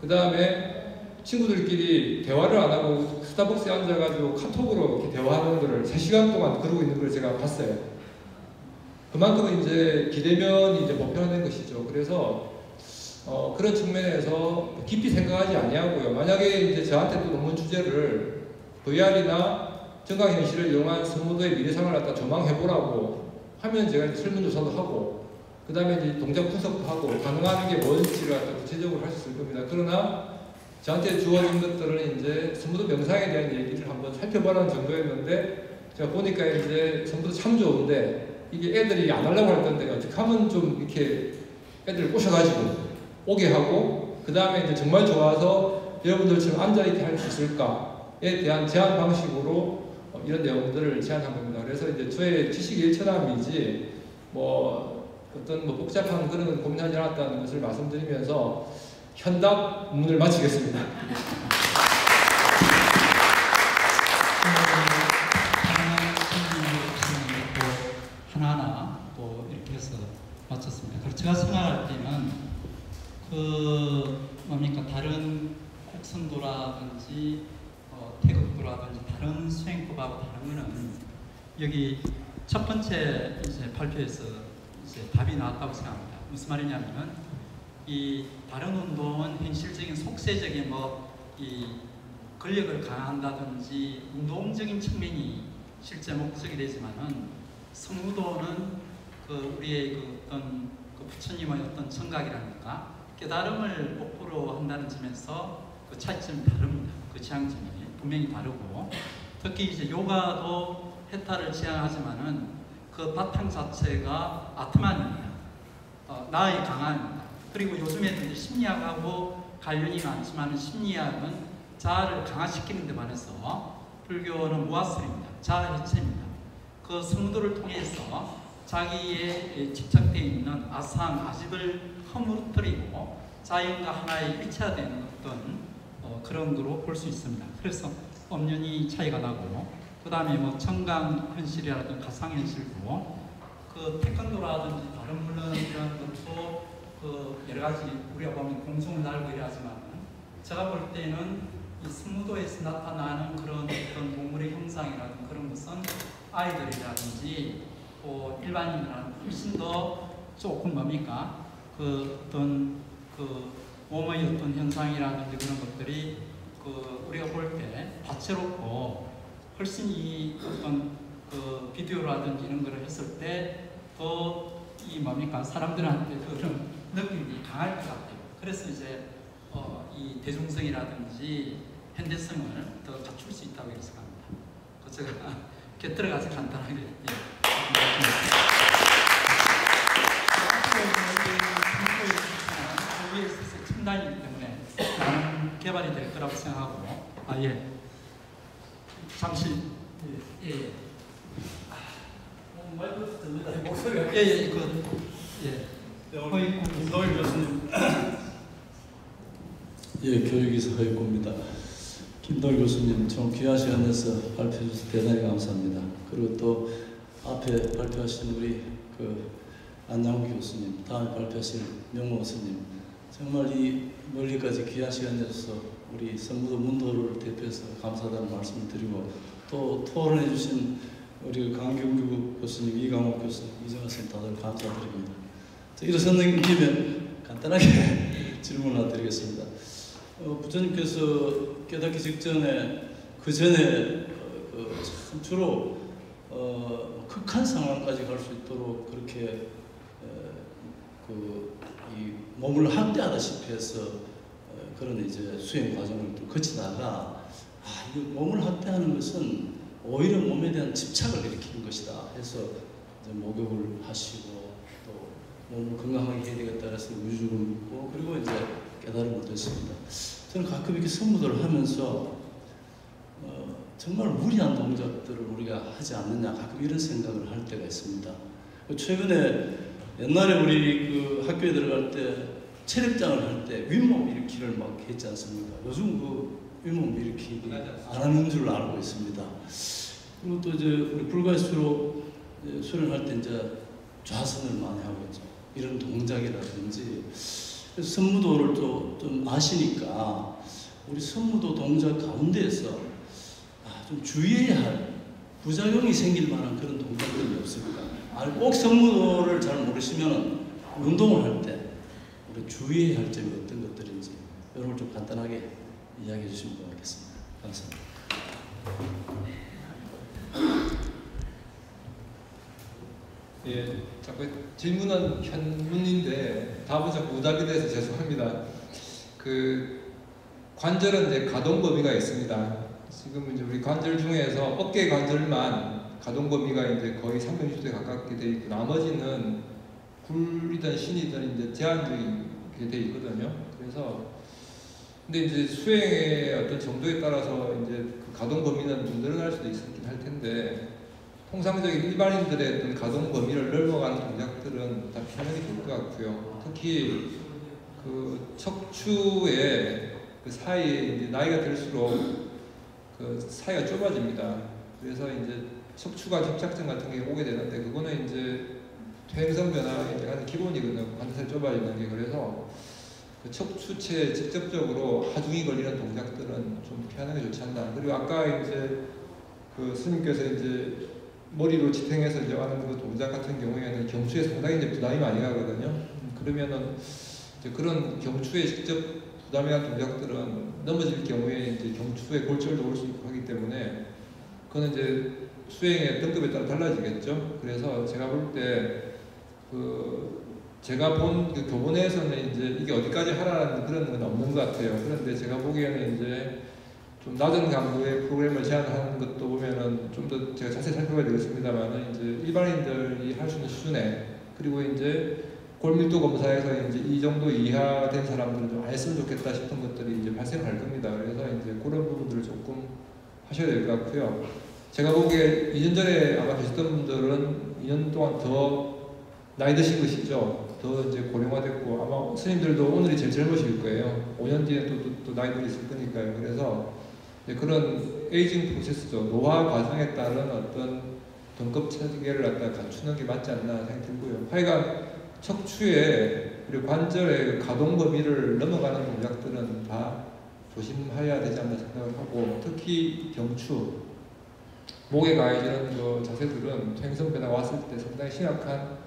그 다음에 친구들끼리 대화를 안 하고 스타벅스에 앉아가지고 카톡으로 이렇게 대화하는 거를 3시간 동안 그러고 있는 걸 제가 봤어요. 그만큼 이제 비대면이 이제 보편화된 것이죠. 그래서 그런 측면에서 깊이 생각하지 아니하고요. 만약에 이제 저한테 또 논문 주제를 VR이나 정강현실을 이용한 선무도의 미래상을 갖다 조망해보라고 하면 제가 이제 설문조사도 하고, 그 다음에 이제 동작 분석도 하고, 가능한 게 뭔지를 갖다 구체적으로 할 수 있을 겁니다. 그러나 저한테 주어진 것들은 이제 선무도 명상에 대한 얘기를 한번 살펴보라는 정도였는데, 제가 보니까 이제 선무도 참 좋은데, 이게 애들이 안 하려고 할 건데, 어떻게 하면 좀 이렇게 애들을 꼬셔가지고 오게 하고, 그 다음에 이제 정말 좋아서 여러분들처럼 앉아있게 할 수 있을까에 대한 제안 방식으로 이런 내용들을 제안한 겁니다. 그래서 이제 저의 지식 일천함이지 뭐 어떤 뭐 복잡한 그런 고민하지 않았다는 것을 말씀드리면서 현답 문을 마치겠습니다. 하나하나 또 이렇게 해서 마쳤습니다. 그리고 제가 생각할 때는 그 뭡니까 다른 곡선도라든지 태극도라든지 다른 수행법하고 다른 거는 여기 첫 번째 이제 발표에서 이제 답이 나왔다고 생각합니다. 무슨 말이냐면은 이 다른 운동은 현실적인 속세적인 뭐 이 권력을 강화한다든지 운동적인 측면이 실제 목적이 되지만은 선무도는 그 우리의 그 어떤 그 부처님의 어떤 청각이라든가 깨달음을 목표로 한다는 점에서 그 차이점이 다릅니다. 그 지향점이 분명히 다르고, 특히 이제 요가도 해탈을 지향하지만은 그 바탕 자체가 아트만입니다. 나의 강함입니다. 그리고 요즘에도 이제 심리학하고 관련이 많지만은 심리학은 자아를 강화시키는 데 반해서 불교는 무아슬입니다. 자아 해체입니다. 그 성도를 통해서 자기의 집착되어 있는 아상, 아집을 허물어뜨리고 자연과 하나의 일체화되는 어떤 그런 거로 볼 수 있습니다. 그래서 엄연히 차이가 나고, 그 다음에 뭐 청강현실이라든지 가상현실도 그 태권도라든지 다른 물론 이런 것도 그 여러 가지 우리가 보면 공중을 날고 이러하지만 제가 볼 때는 이 선무도에서 나타나는 그런 어떤 동물의 형상이라든지 그런 것은 아이들이라든지 또 일반인들은 훨씬 더 조금 뭡니까 그 어떤 그 몸의 어떤 현상이라든지 그런 것들이 그 우리가 볼 때 다채롭고 훨씬 이 어떤 그 비디오라든지 이런 거를 했을 때 더 이 뭡니까 사람들한테 그런 느낌이 강할 것 같아요. 그래서 이제 이 대중성이라든지 현대성을 더 갖출 수 있다고 이렇게 생각합니다. 제가 이렇게 들어가서 간단하게 개발이 될 거라고 생각하고, 잠시, 목소리가 김도일 교수님. 교육이사 허익구입니다. 김도일 교수님, 좀 귀한 시간 내서 발표해 주셔서 대단히 감사합니다. 그리고 또 앞에 발표하신 우리 안양구 교수님, 다음에 발표하실 명모 교수님, 정말 이 멀리까지 귀한 시간 내줘서 우리 성무도 문도를 대표해서 감사하다는 말씀을 드리고, 또 토론해 주신 우리 강경규 교수님, 이강옥 교수님, 이정환 선생님 다들 감사드립니다. 일어서는 김에 간단하게 질문을 드리겠습니다. 부처님께서 깨닫기 직전에 그 전에 주로 극한 상황까지 갈 수 있도록 그렇게 이 몸을 학대하다시피 해서 그런 이제 수행 과정을 또 거치다가 이 몸을 학대하는 것은 오히려 몸에 대한 집착을 일으키는 것이다 해서 이제 목욕을 하시고 또 몸을 건강하게 해야 되겠다 해서 우주를 묻고 그리고 이제 깨달음을 얻었습니다. 저는 가끔 이렇게 선무도를 하면서 정말 무리한 동작들을 우리가 하지 않느냐 가끔 이런 생각을 할 때가 있습니다. 최근에 옛날에 우리 학교에 들어갈 때 체력장을 할 때 윗몸 일으키를 막 했지 않습니까? 요즘 윗몸 일으키기 안 하는 줄 알고 있습니다. 그리고 또 이제 우리 불가수로 수련할 때 이제 좌선을 많이 하고 있죠. 이런 동작이라든지 그래서 선무도를 좀 아시니까 우리 선무도 동작 가운데에서 좀 주의해야 할 부작용이 생길 만한 그런 동작들이 없을까? 꼭 선무도를 잘 모르시면 운동을 할 때 우리 주의해야 할 점이 어떤 것들인지 이런 걸 좀 간단하게 이야기해 주시면 고맙겠습니다. 감사합니다. 자꾸 질문은 현문인데 답은 자꾸 오답이 돼서 죄송합니다. 관절은 이제 가동 범위가 있습니다. 지금 이제 우리 관절 중에서 어깨 관절만 가동 범위가 이제 거의 360도에 가깝게 돼 있고 나머지는 굴이든 신이든 이제 제한되게 돼 있거든요. 그래서 근데 이제 수행의 어떤 정도에 따라서 이제 그 가동 범위는 좀 늘어날 수도 있긴 할 텐데 통상적인 일반인들의 어떤 가동 범위를 넓어가는 동작들은 다 피하는 게 좋을 것 같고요. 특히 척추의 사이에 이제 나이가 들수록 사이가 좁아집니다. 그래서 이제 척추관 협착증 같은 게 오게 되는데 그거는 이제 퇴행성 변화에 하는 기본이거든요. 관절이 좁아지는 게. 그래서 척추체에 직접적으로 하중이 걸리는 동작들은 좀 피하는 게 좋지 않나. 그리고 아까 이제 스님께서 이제 머리로 지탱해서 이제 하는 그 동작 같은 경우에는 경추에 상당히 이제 부담이 많이 가거든요. 그러면은 이제 그런 경추에 직접 부담이 간 동작들은 넘어질 경우에 이제 경추에 골절도 올 수 있고 하기 때문에 그거는 이제 수행의 등급에 따라 달라지겠죠. 그래서 제가 볼 때 제가 본 교본에서는 이제 이게 어디까지 하라는 그런 건 없는 것 같아요. 그런데 제가 보기에는 이제 좀 낮은 강도의 프로그램을 제한하는 것도 보면은 좀 더 제가 자세히 살펴봐야 되겠습니다만은 이제 일반인들이 할 수 있는 수준에 그리고 이제 골밀도 검사에서 이제 이 정도 이하 된 사람들은 좀 안 했으면 좋겠다 싶은 것들이 이제 발생할 겁니다. 그래서 이제 그런 부분들을 조금 하셔야 될 것 같고요. 제가 보기에 2년 전에 아마 계셨던 분들은 2년 동안 더 나이 드신 것이죠. 더 이제 고령화됐고 아마 스님들도 오늘이 제일 젊으실 거예요. 5년 뒤에 또 나이들이 있을 거니까요. 그래서 그런 에이징 프로세스죠. 노화 과정에 따른 어떤 등급 체계를 갖다 갖추는 게 맞지 않나 생각이 들고요. 하여간 척추에 그리고 관절의 가동 범위를 넘어가는 동작들은 다 조심해야 되지 않나 생각을 하고 특히 경추, 목에 가해지는 자세들은 퇴행성 변화가 왔을 때 상당히 심각한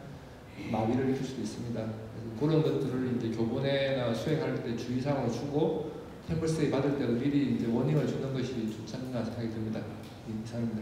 마비를 일으킬 수도 있습니다. 그래서 그런 것들을 이제 교본에나 수행할 때 주의사항을 주고 템플스테이 받을 때도 미리 이제 워닝을 주는 것이 좋지 않나 생각이 듭니다. 이상입니다.